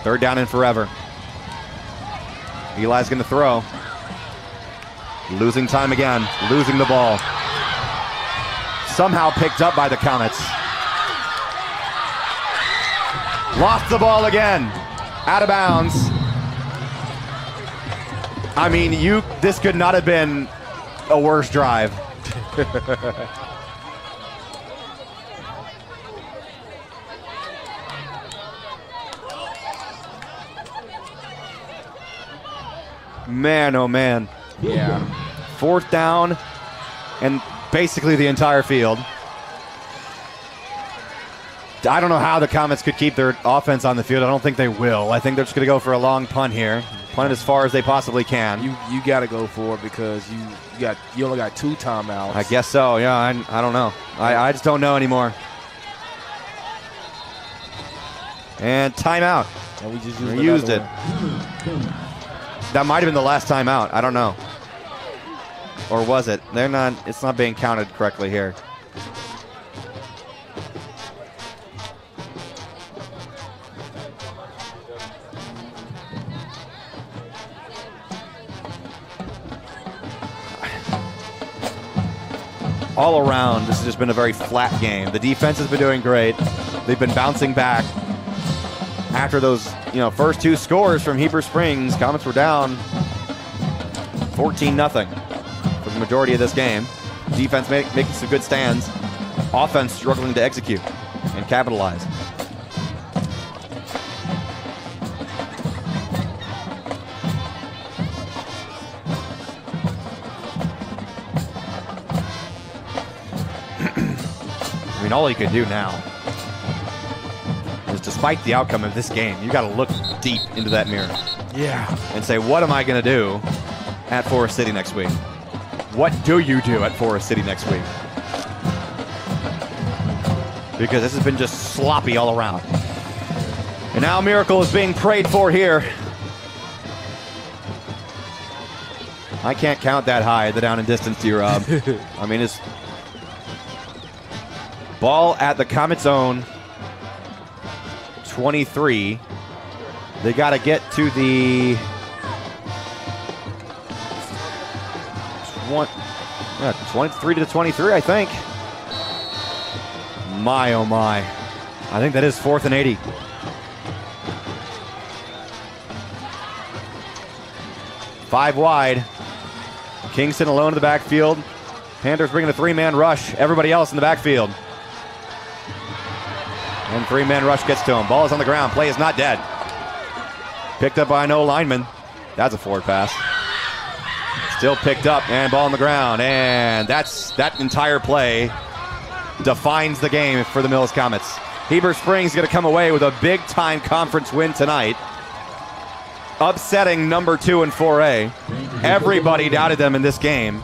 Third down and forever. Eli's going to throw. Losing time again, losing the ball. Somehow picked up by the Comets. Lost the ball again. Out of bounds. I mean, this could not have been a worse drive. Man, oh man. Yeah. Fourth down and basically the entire field. I don't know how the Comets could keep their offense on the field. I don't think they will. I think they're just going to go for a long punt here. Punt as far as they possibly can. You got to go for it because you only got 2 timeouts. I guess so, yeah. I don't know. I just don't know anymore. And timeout. And we just used it. That might have been the last timeout. I don't know. Or was it? It's not being counted correctly here. All around, this has just been a very flat game. The defense has been doing great. They've been bouncing back. After those, first 2 scores from Heber Springs, Comets were down 14-0 for the majority of this game. Defense making some good stands. Offense struggling to execute and capitalize. All you can do now is, despite the outcome of this game, you got to look deep into that mirror. Yeah. And say, what am I going to do at Forest City next week? What do you do at Forest City next week? Because this has been just sloppy all around. And now a miracle is being prayed for here. I can't count that high, the down and distance, D-Rob. I mean, it's ball at the Comets' own 23. They got to get to the 23 to 23, I think. My, oh my. I think that is 4th and 80. Five wide. Kingston alone in the backfield. Panthers bringing a 3-man rush. Everybody else in the backfield. And 3-man rush gets to him. Ball is on the ground. Play is not dead. Picked up by no lineman. That's a forward pass. Still picked up and ball on the ground. And that entire play defines the game for the Mills Comets. Heber Springs going to come away with a big-time conference win tonight. Upsetting number 2 in 4A. Everybody doubted them in this game.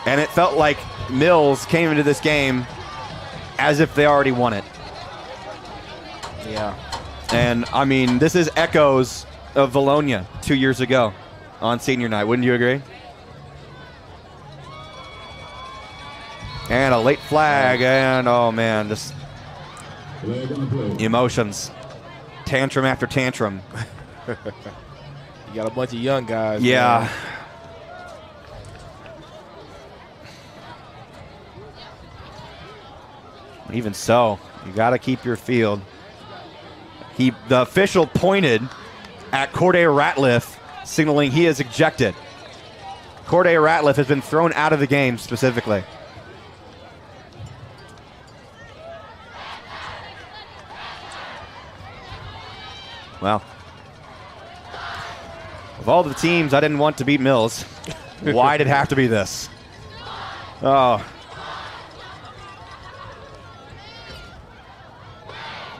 And it felt like Mills came into this game as if they already won it. Yeah. And, I mean, this is echoes of Valonia 2 years ago on senior night. Wouldn't you agree? And a late flag, and, oh, man, just emotions. Tantrum after tantrum. You got a bunch of young guys. Yeah. Man. Even so, you got to keep your field. The official pointed at Corday Ratliff, signaling he is ejected. Corday Ratliff has been thrown out of the game specifically. Well, of all the teams I didn't want to beat Mills, why did it have to be this? Oh.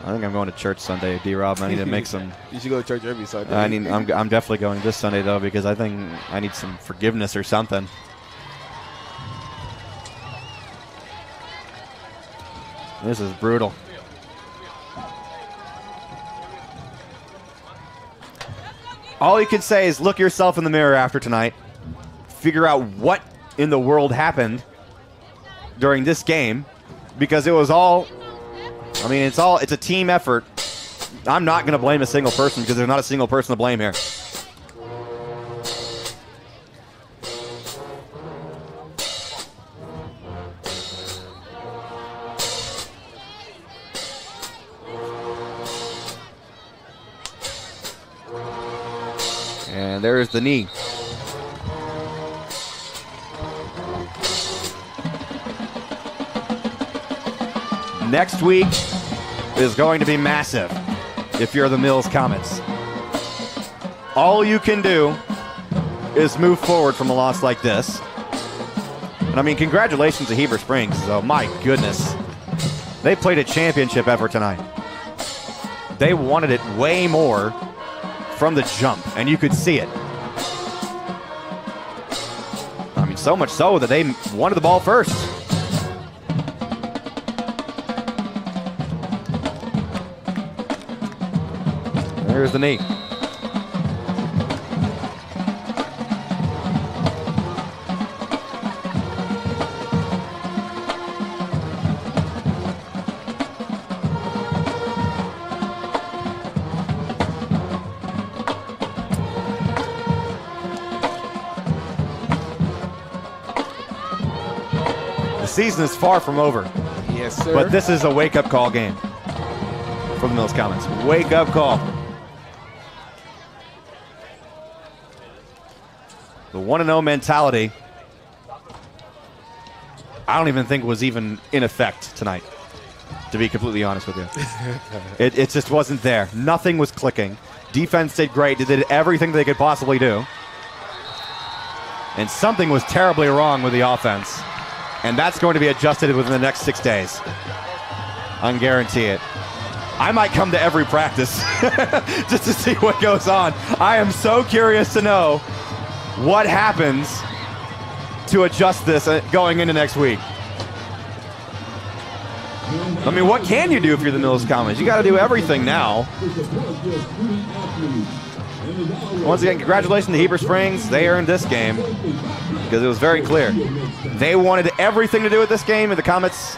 I think I'm going to church Sunday, D-Rob. I need to make some. You should go to church every Sunday. I'm definitely going this Sunday, though, because I think I need some forgiveness or something. This is brutal. All you can say is look yourself in the mirror after tonight. Figure out what in the world happened during this game, because it was all. I mean, it's a team effort. I'm not going to blame a single person because there's not a single person to blame here. And there's the knee. Next week is going to be massive if you're the Mills Comets. All you can do is move forward from a loss like this. And I mean, congratulations to Heber Springs, though. My goodness. They played a championship effort tonight. They wanted it way more from the jump, and you could see it. I mean, so much so that they wanted the ball first. There's the knee. The season is far from over. Yes, sir. But this is a wake-up call game for the Mills Comets. Wake-up call. The 1-0 mentality, I don't even think was even in effect tonight, to be completely honest with you. It just wasn't there. Nothing was clicking. Defense did great. They did everything they could possibly do. And something was terribly wrong with the offense. And that's going to be adjusted within the next 6 days. I can guarantee it. I might come to every practice just to see what goes on. I am so curious to know what happens to adjust this going into next week. I mean, what can you do if you're the Mills Comets? You got to do everything now. Once again, congratulations to Heber Springs. They earned this game because it was very clear. They wanted everything to do with this game, and the Comets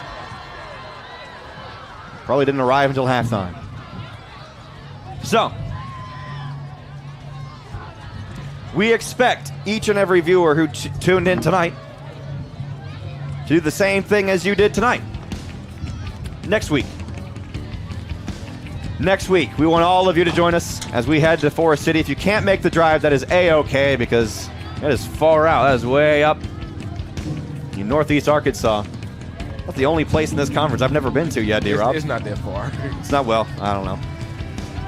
probably didn't arrive until halftime. So, we expect each and every viewer who tuned in tonight to do the same thing as you did tonight. Next week, we want all of you to join us as we head to Forest City. If you can't make the drive, that is A-OK because that is far out. That is way up in northeast Arkansas. That's the only place in this conference I've never been to yet, D-Rob. It's not that far. It's not, well, I don't know.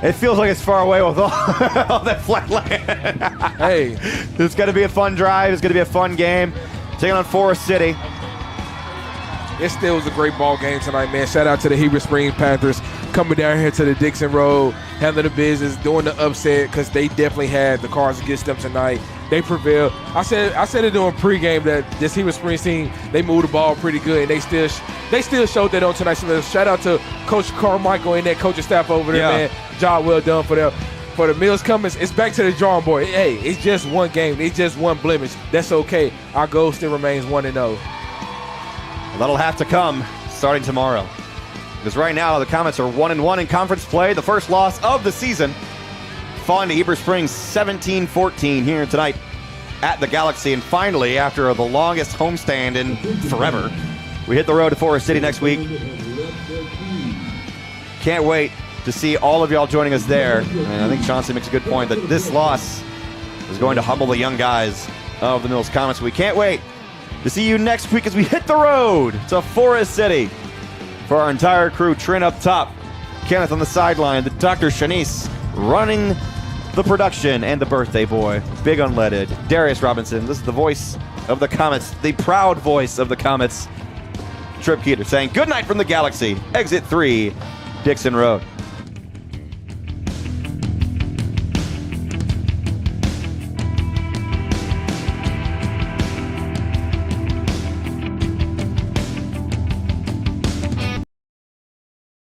It feels like it's far away with all that flat land. Hey. It's going to be a fun drive. It's going to be a fun game. Taking on Forest City. It still was a great ball game tonight, man. Shout out to the Heber Springs Panthers coming down here to the Dixon Road, handling the business, doing the upset because they definitely had the cards against them tonight. They prevailed. I said it during pregame that this Heber Springs team, they moved the ball pretty good, and they still showed that on tonight. So shout out to Coach Carmichael and that coaching staff over there, man. Job well done for them. For the Mills Comets, it's back to the drawing board. Hey, it's just one game. It's just one blemish. That's okay. Our goal still remains 1-0. That'll have to come starting tomorrow. Because right now, the Comets are 1-1 in conference play. The first loss of the season. Falling to Heber Springs 17-14 here tonight at the Galaxy. And finally, after the longest homestand in forever, we hit the road to Forest City next week. Can't wait to see all of y'all joining us there. And I think Chauncey makes a good point that this loss is going to humble the young guys of the Mills Comets. We can't wait to see you next week as we hit the road to Forest City. For our entire crew, Trent up top, Kenneth on the sideline, the Dr. Shanice running the production, and the birthday boy, Big Unleaded, Darius Robinson. This is the voice of the Comets, the proud voice of the Comets, Trip Keeter, saying good night from the Galaxy, exit 3, Dixon Road.